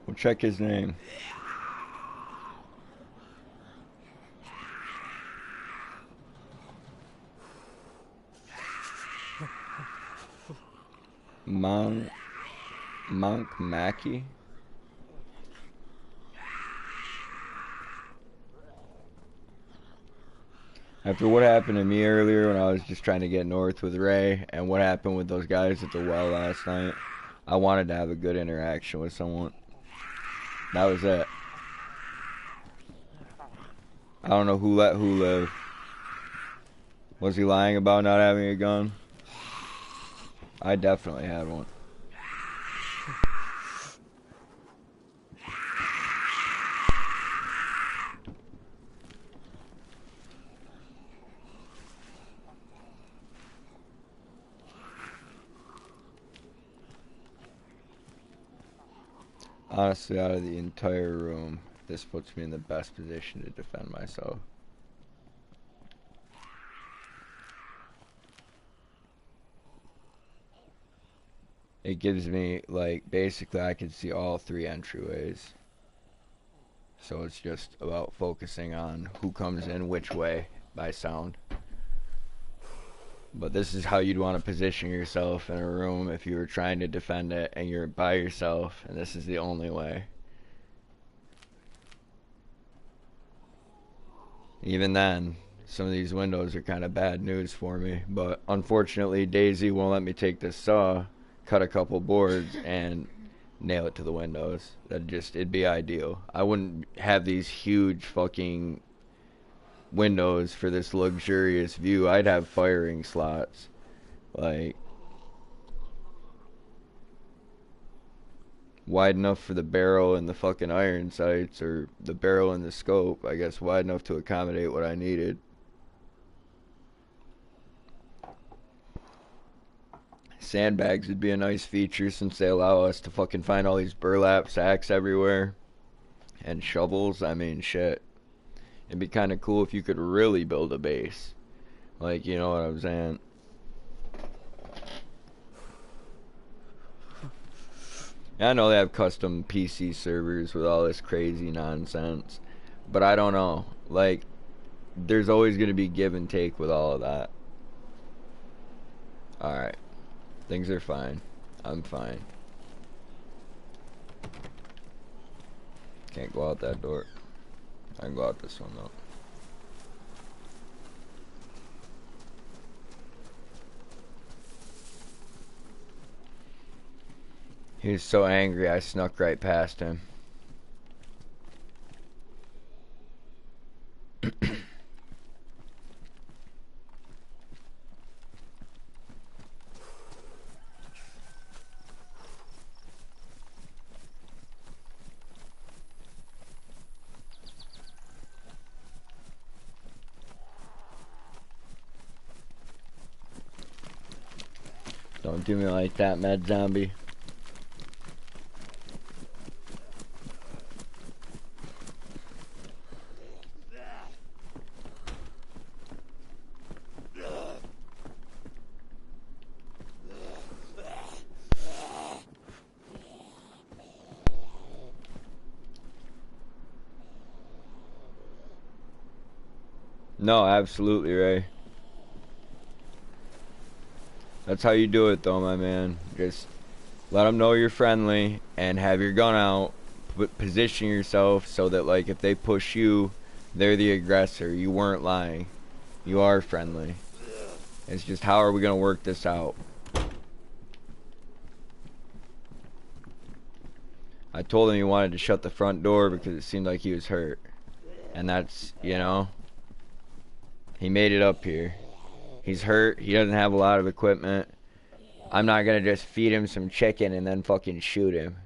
We'll check his name. Monk Mackey. After what happened to me earlier when I was just trying to get north with Ray, and what happened with those guys at the well last night, I wanted to have a good interaction with someone. That was it. I don't know who let who live. Was he lying about not having a gun? I definitely had one. Honestly, out of the entire room, this puts me in the best position to defend myself. It gives me, like, basically I can see all three entryways. So it's just about focusing on who comes in which way by sound. But this is how you'd want to position yourself in a room if you were trying to defend it and you're by yourself, and this is the only way. Even then, some of these windows are kind of bad news for me, but unfortunately DayZ won't let me take this saw, cut a couple boards, and nail it to the windows. It'd be ideal. I wouldn't have these huge fucking windows for this luxurious view. I'd have firing slots, like wide enough for the barrel and the fucking iron sights, or the barrel and the scope, I guess wide enough to accommodate what I needed. Sandbags would be a nice feature since they allow us to fucking find all these burlap sacks everywhere. And shovels, I mean, shit. It'd be kind of cool if you could really build a base. Like, you know what I'm saying? I know they have custom PC servers with all this crazy nonsense, but I don't know. Like, there's always going to be give and take with all of that. Alright. Things are fine. I'm fine. Can't go out that door. I can go out this one though. He was so angry I snuck right past him. Don't do me like that, Mad Zombie. No, absolutely, Ray. That's how you do it, though, my man. Just let them know you're friendly and have your gun out. Position yourself so that, like, if they push you, they're the aggressor. You weren't lying. You are friendly. It's just, how are we going to work this out? I told him he wanted to shut the front door because it seemed like he was hurt. And that's, you know, he made it up here. He's hurt. He doesn't have a lot of equipment. I'm not going to just feed him some chicken and then fucking shoot him.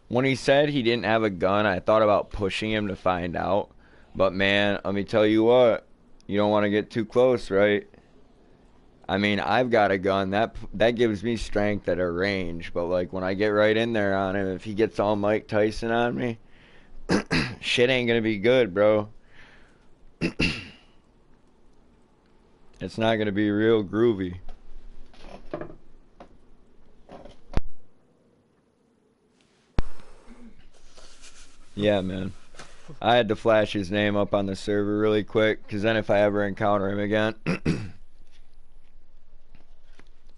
When he said he didn't have a gun, I thought about pushing him to find out. But man, let me tell you what. You don't want to get too close, right? I mean, I've got a gun. That gives me strength at a range. But like when I get right in there on him, if he gets all Mike Tyson on me, shit ain't going to be good, bro. It's not going to be real groovy. Yeah, man. I had to flash his name up on the server really quick, because then if I ever encounter him again,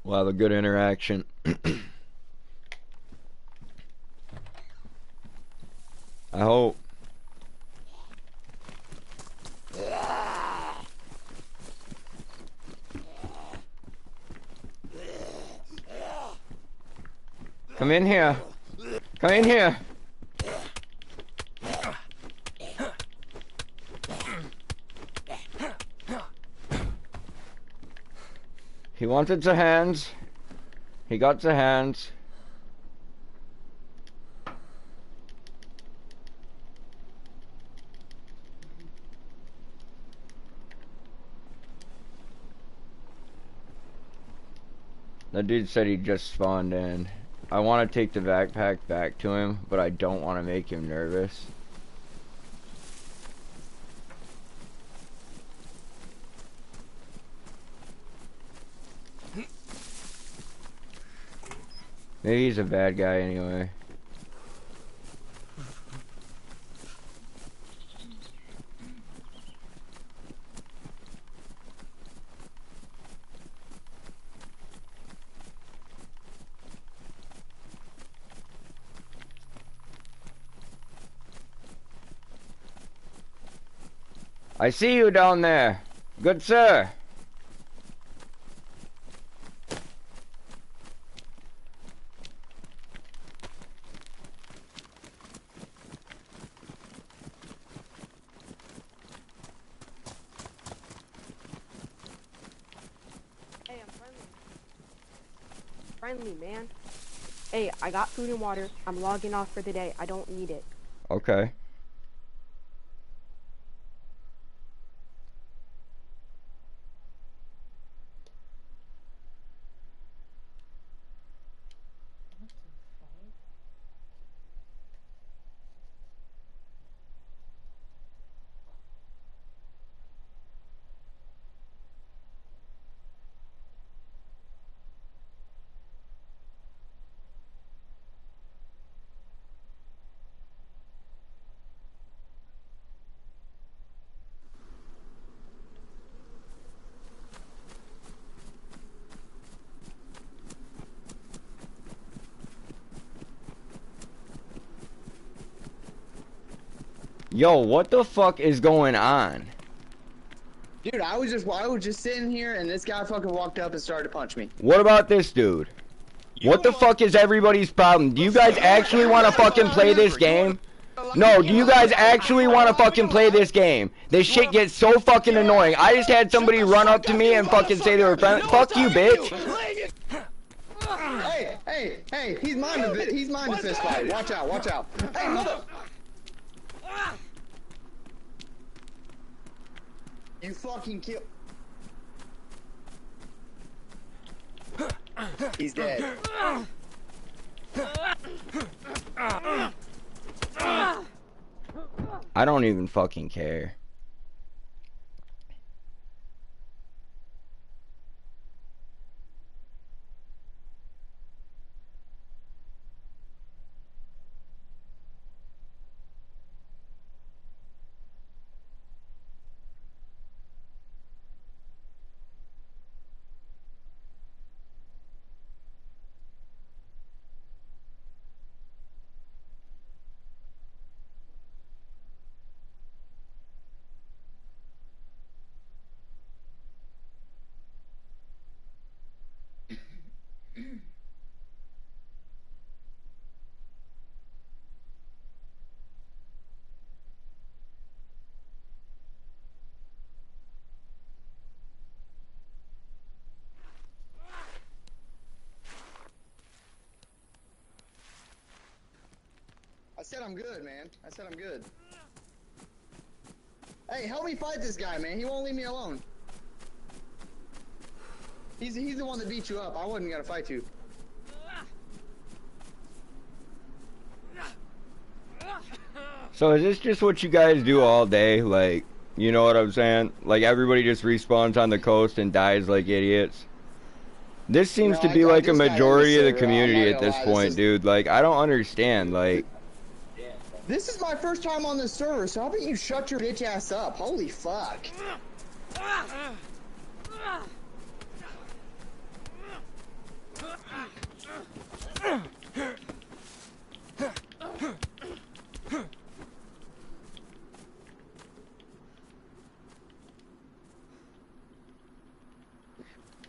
we'll have a good interaction. I hope. Come in here. Come in here. He wanted the hands. He got the hands. That dude said he just spawned in. I want to take the backpack back to him, but I don't want to make him nervous. Maybe he's a bad guy anyway. I see you down there. Good sir. Hey, I'm friendly, man. Hey, I got food and water. I'm logging off for the day. I don't need it. Okay. Yo, what the fuck is going on? Dude, I was just sitting here and this guy fucking walked up and started to punch me. What about this dude? What the fuck is everybody's problem? Do you guys actually want to fucking play this game? No, do you guys actually want to fucking play this game? This shit gets so fucking annoying. I just had somebody run up to me and fucking say they were friendly. Fuck you, bitch. Hey, he's mine to fist fight. Watch out. Hey, mother. You fucking kill. He's dead. I don't even fucking care. I said I'm good, man. I said I'm good. Hey, help me fight this guy, man. He won't leave me alone. He's the one that beat you up. I wasn't gonna fight you. So is this just what you guys do all day? Like, you know what I'm saying? Like everybody just respawns on the coast and dies like idiots? This seems to be like a majority of the community at this point, dude. Like, I don't understand, like... This is my first time on this server, so how about you shut your bitch ass up? Holy fuck.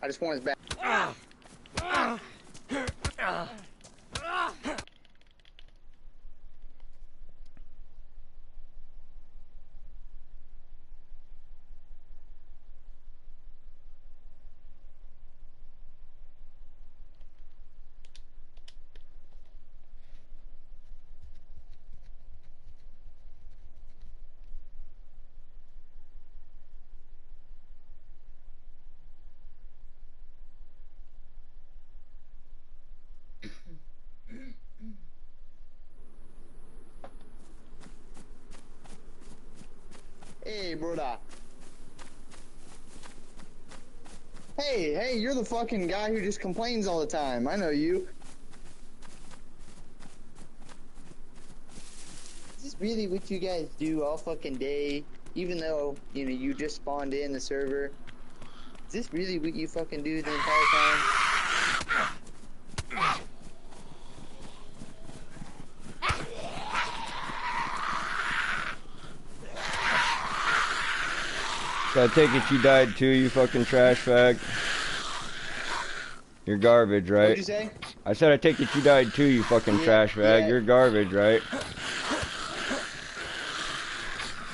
I just want his back. brother. Hey, you're the fucking guy who just complains all the time. I know you. Is this really what you guys do all fucking day? Even though, you know, you just spawned in the server. Is this really what you fucking do the entire time? So I take it you died too, you fucking trash bag. You're garbage, right? What'd you say? I said I take it you died too, you fucking trash bag. yeah. You're garbage, right?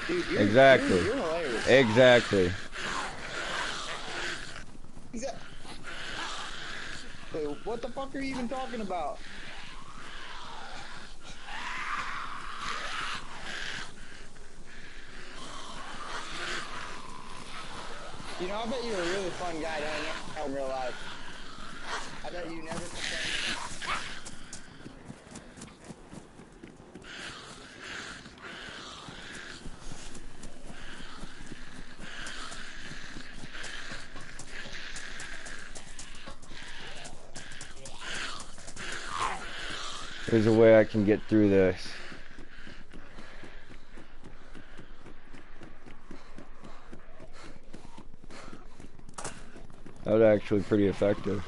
Dude, Exactly. You're hilarious. Exactly. Wait, what the fuck are you even talking about? You know, I bet you're a really fun guy to hang out in real life. I bet you never complain. There's a way I can get through this. That was actually pretty effective.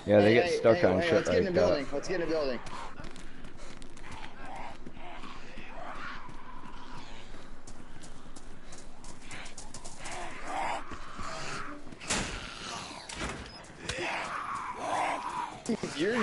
Yeah, they get stuck on shit let's get in like the building. that. Let's get in the building. You're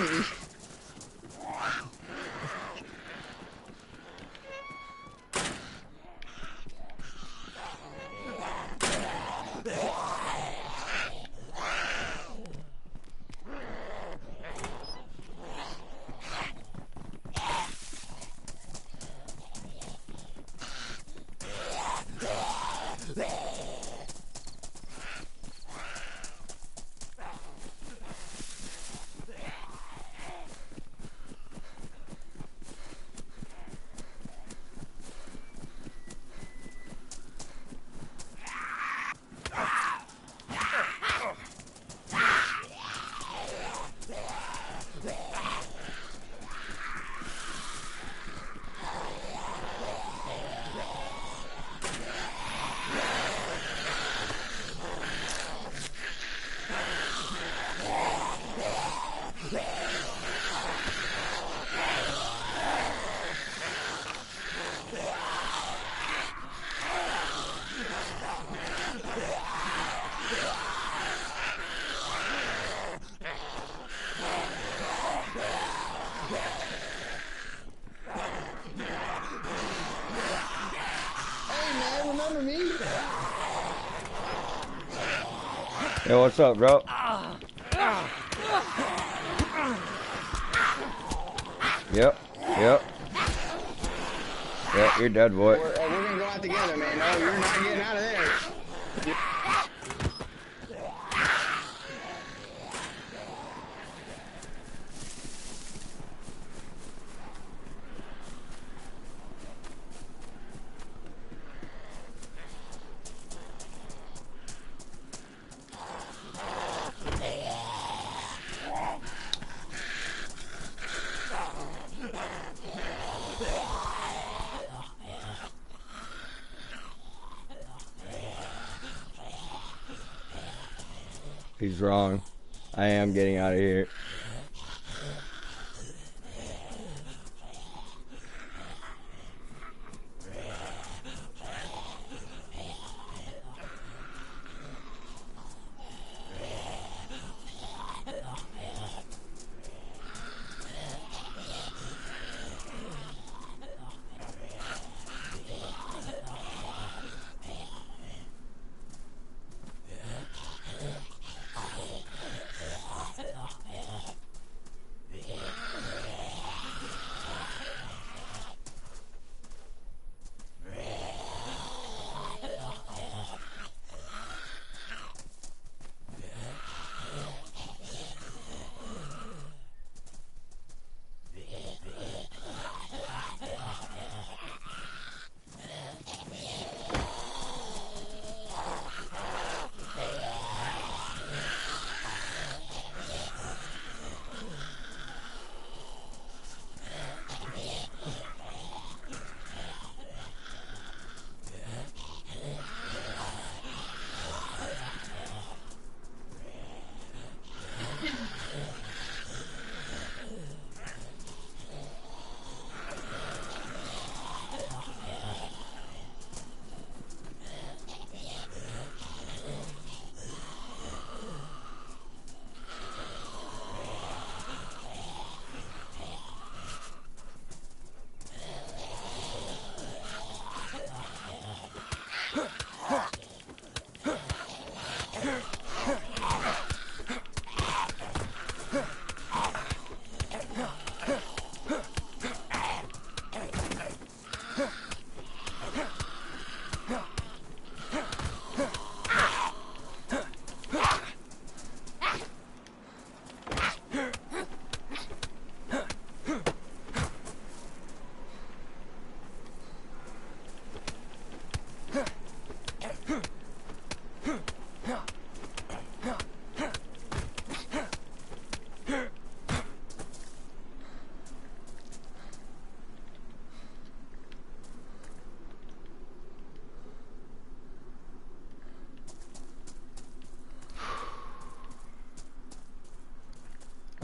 remember me? Hey, what's up, bro? Yep. Yep, you're dead, boy. We're gonna go out together, man. No, you're not getting out of there. He's wrong. I am getting out of here.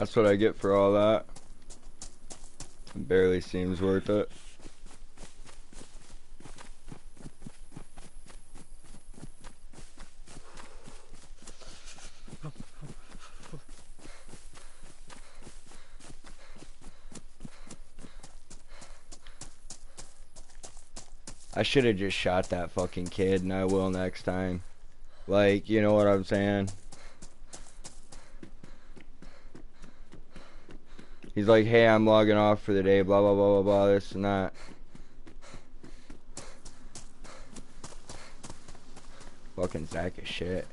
That's what I get for all that. It barely seems worth it. I should have just shot that fucking kid, and I will next time. Like, you know what I'm saying? He's like, hey, I'm logging off for the day, blah, blah, blah, blah, blah, this and that. Fucking sack of shit.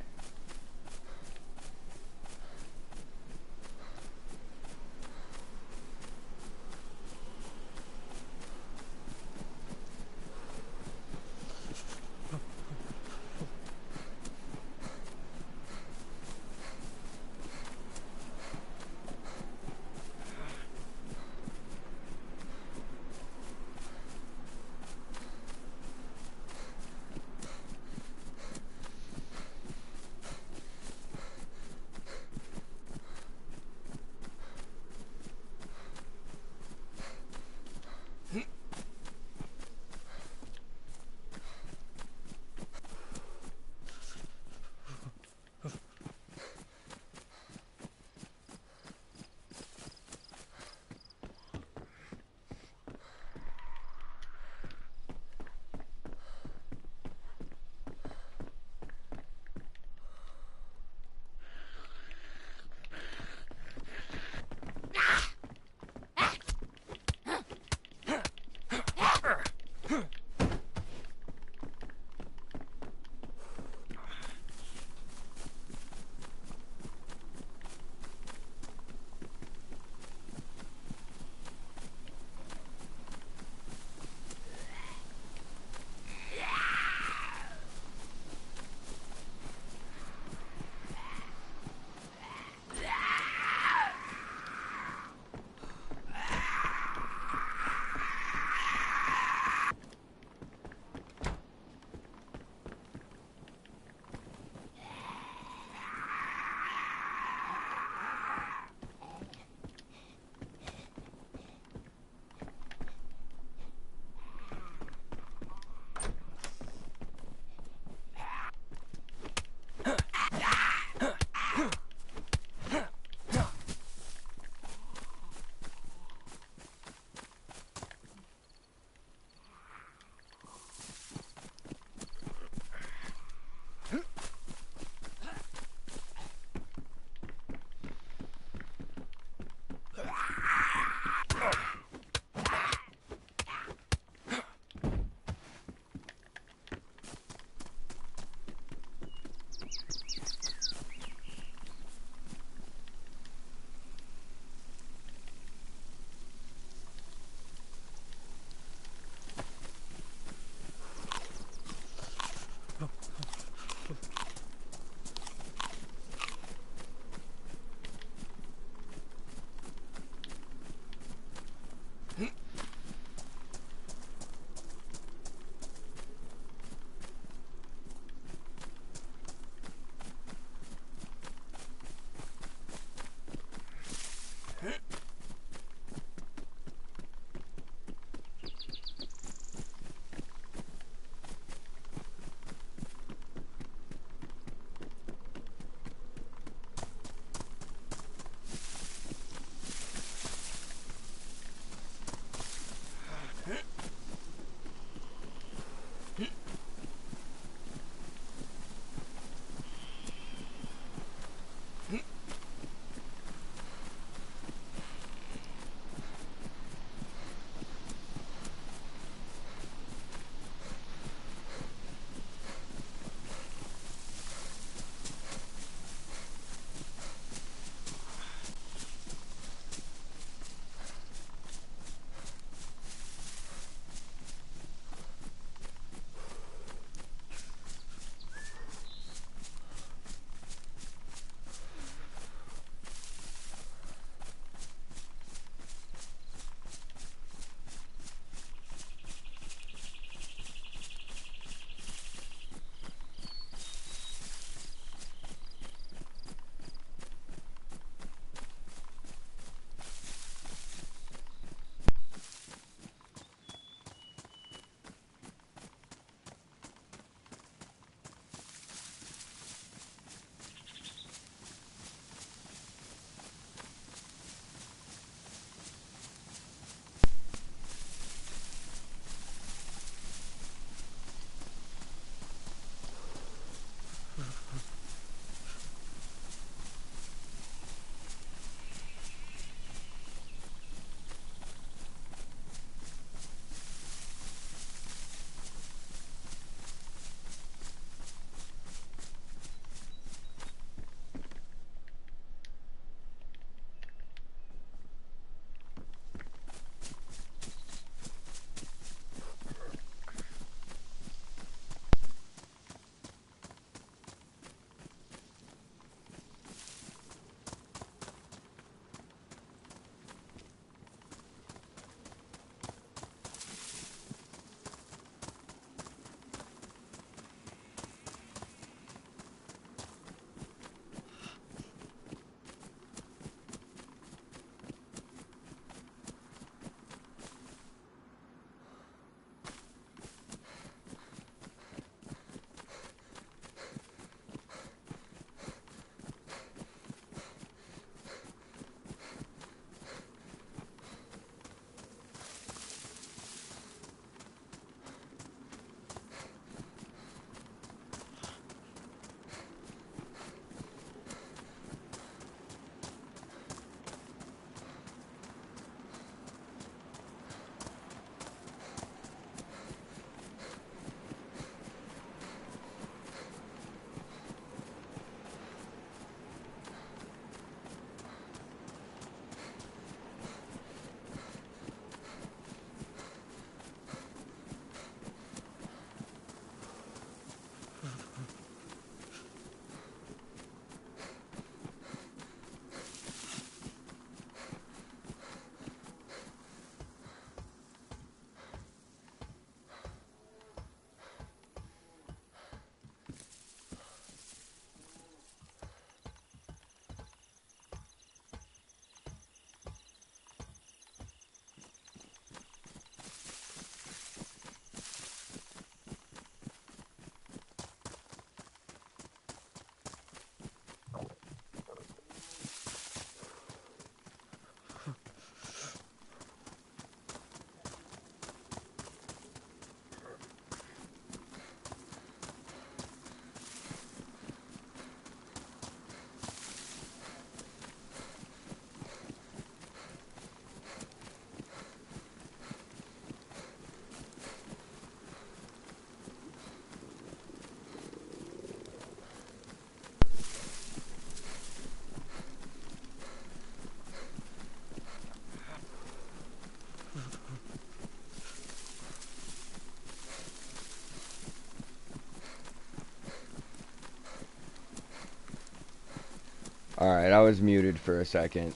Alright, I was muted for a second.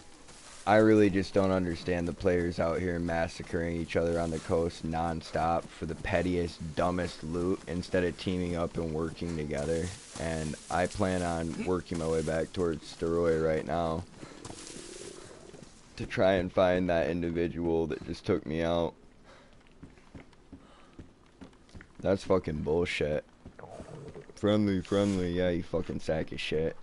I really just don't understand the players out here massacring each other on the coast non-stop for the pettiest, dumbest loot instead of teaming up and working together. And I plan on working my way back towards Steroid right now to try and find that individual that just took me out. That's fucking bullshit. Friendly, friendly, yeah, you fucking sack of shit.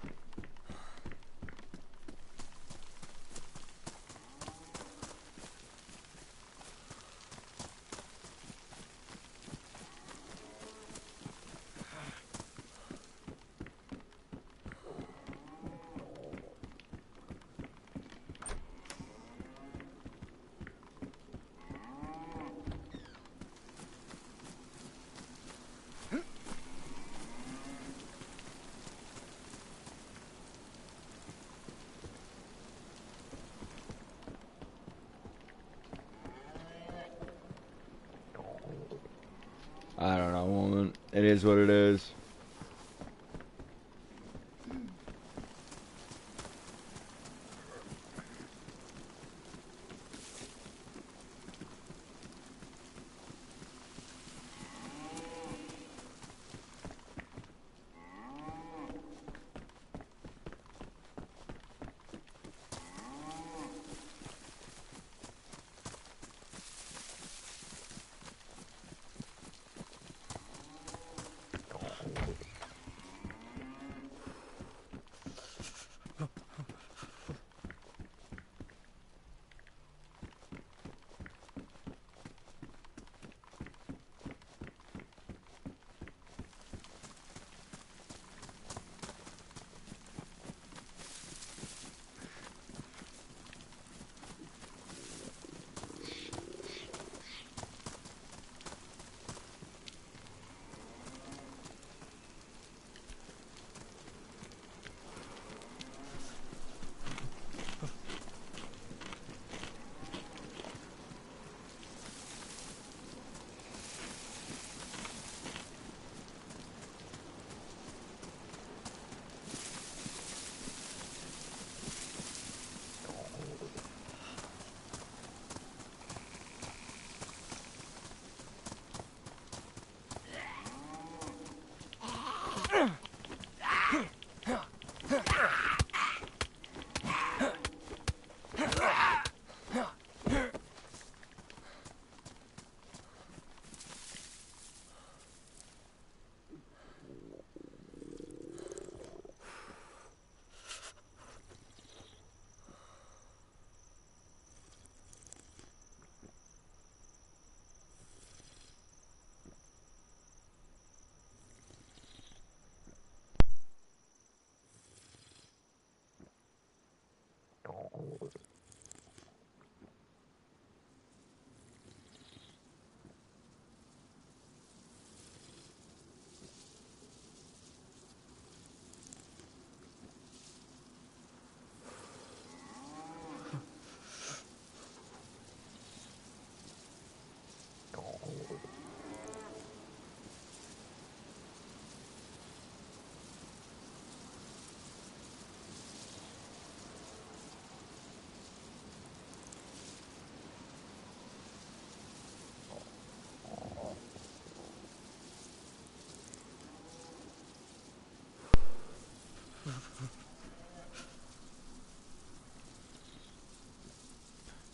I don't know, woman. It is what it is.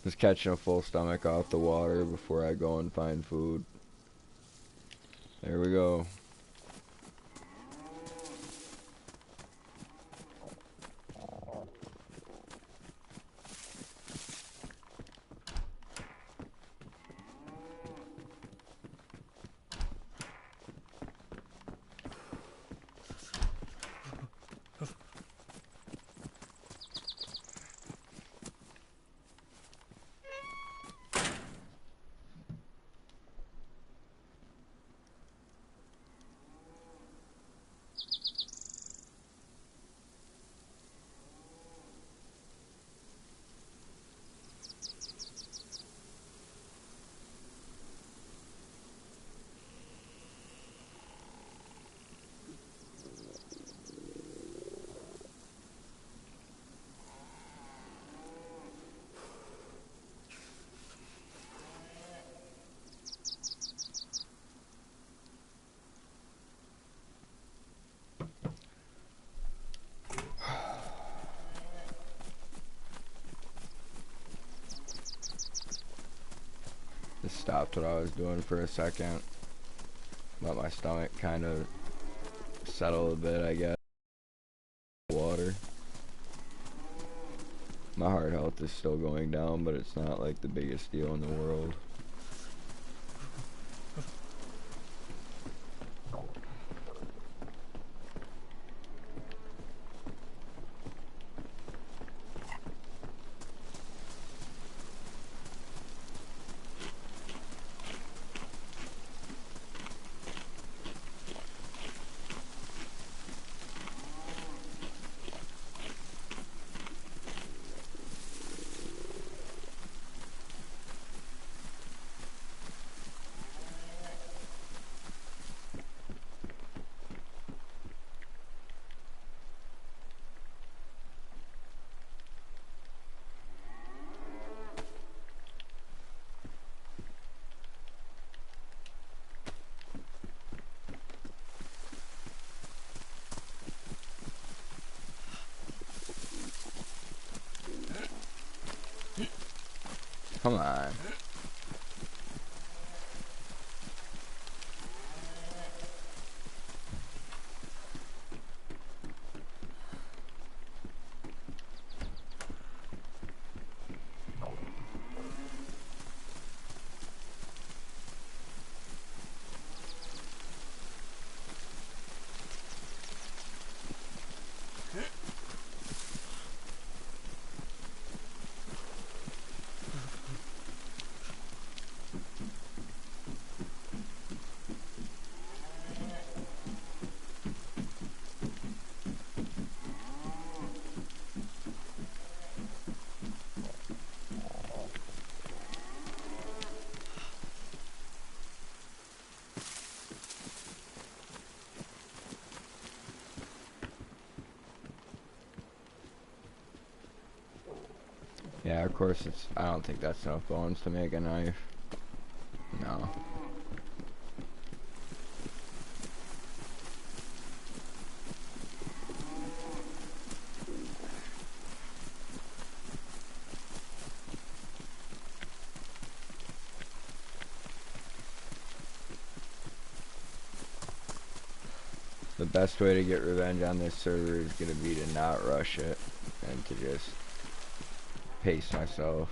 Just catching a full stomach off the water before I go and find food. There we go. Just stopped what I was doing for a second. Let my stomach kind of settle a bit, I guess. Water. My heart health is still going down, but it's not like the biggest deal in the world. Come on. Yeah, of course I don't think that's enough bones to make a knife. No. The best way to get revenge on this server is gonna be to not rush it and to just pace myself.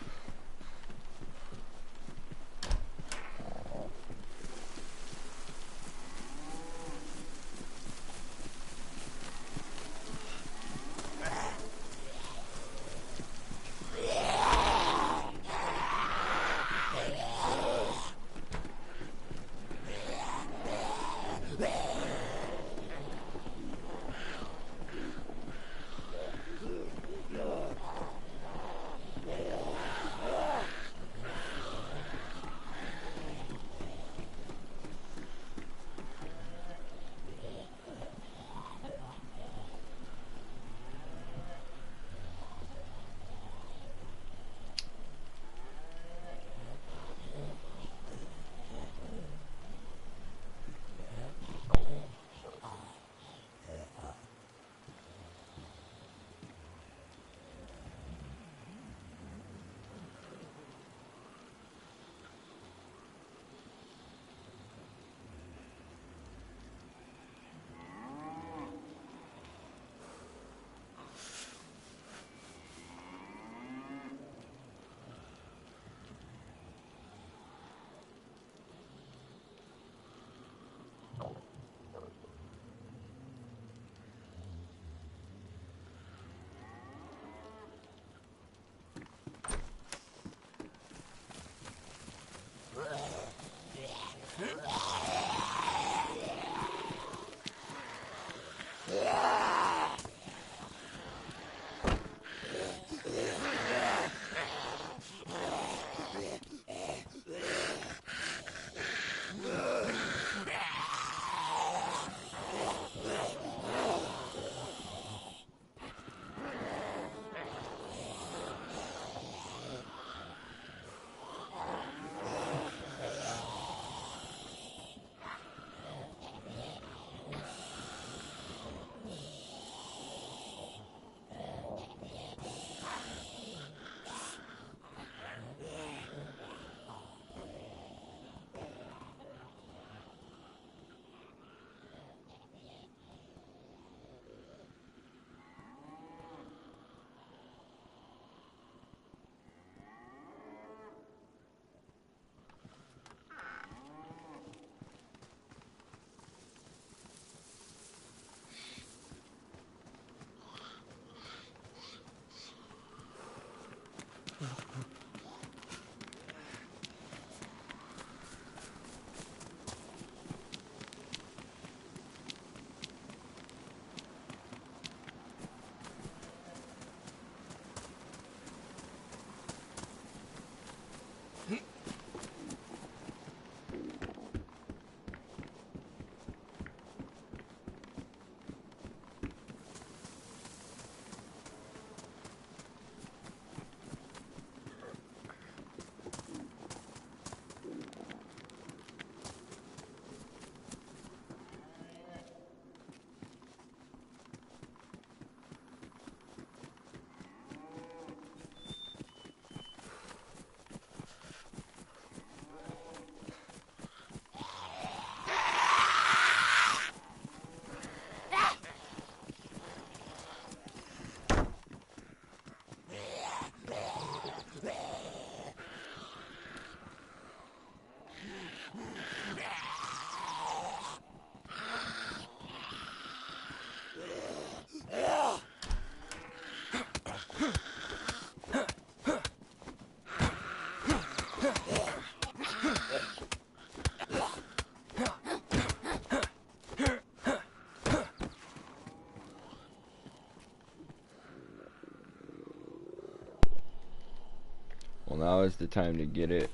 Well, now is the time to get it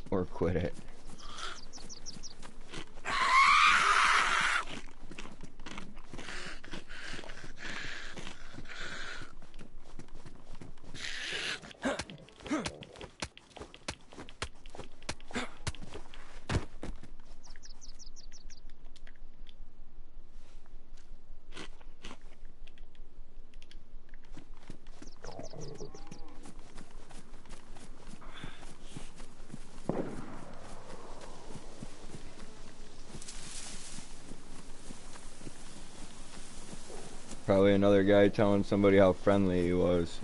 or quit it. Probably another guy telling somebody how friendly he was.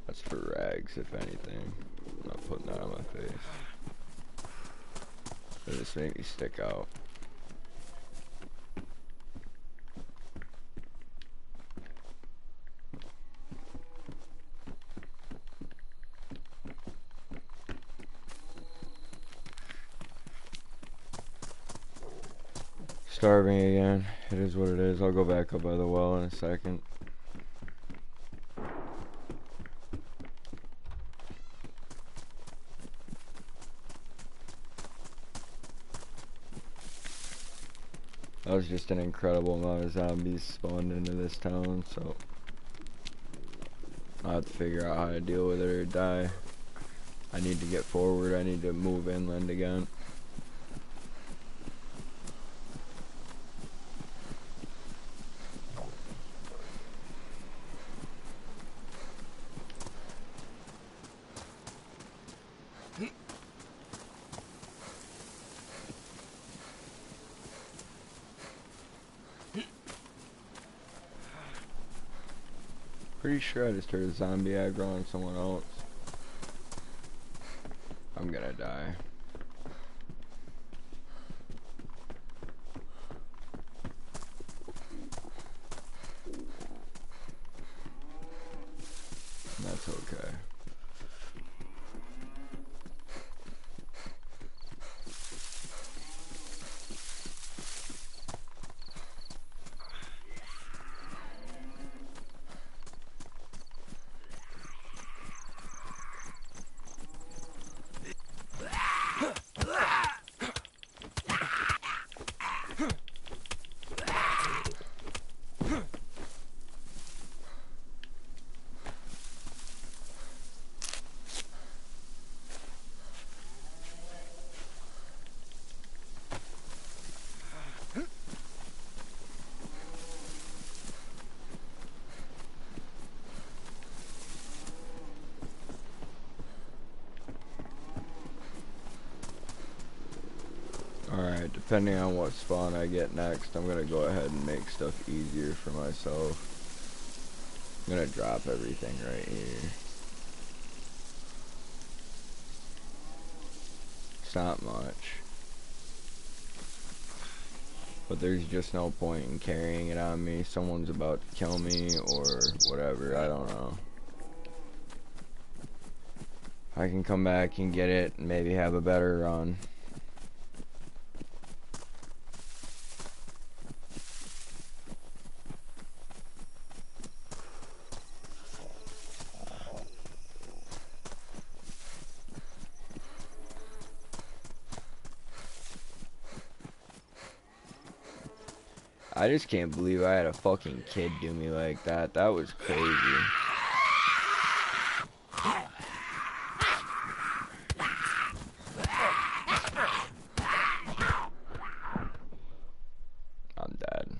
That's for rags, if anything. I'm not putting that on my face. It just make me stick out. Starving again. It is what it is. I'll go back up by the well in a second. That was just an incredible amount of zombies spawned into this town, so I'll have to figure out how to deal with it or die. I need to get forward. I need to move inland again. Pretty sure I just heard a zombie aggro on someone else. I'm gonna die. That's okay. Alright, depending on what spawn I get next, I'm gonna go ahead and make stuff easier for myself. I'm gonna drop everything right here. It's not much, but there's just no point in carrying it on me. Someone's about to kill me or whatever, I don't know. I can come back and get it and maybe have a better run. I just can't believe I had a fucking kid do me like that. That was crazy. I'm dead.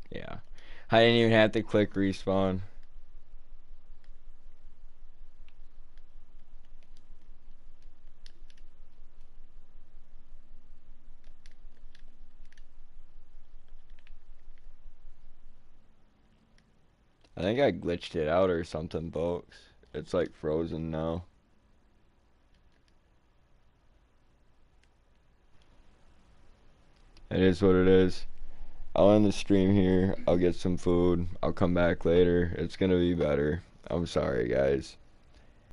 Yeah. I didn't even have to click respawn. I think I glitched it out or something, folks. It's like frozen now. It is what it is. I'll end the stream here. I'll get some food. I'll come back later. It's gonna be better. I'm sorry, guys.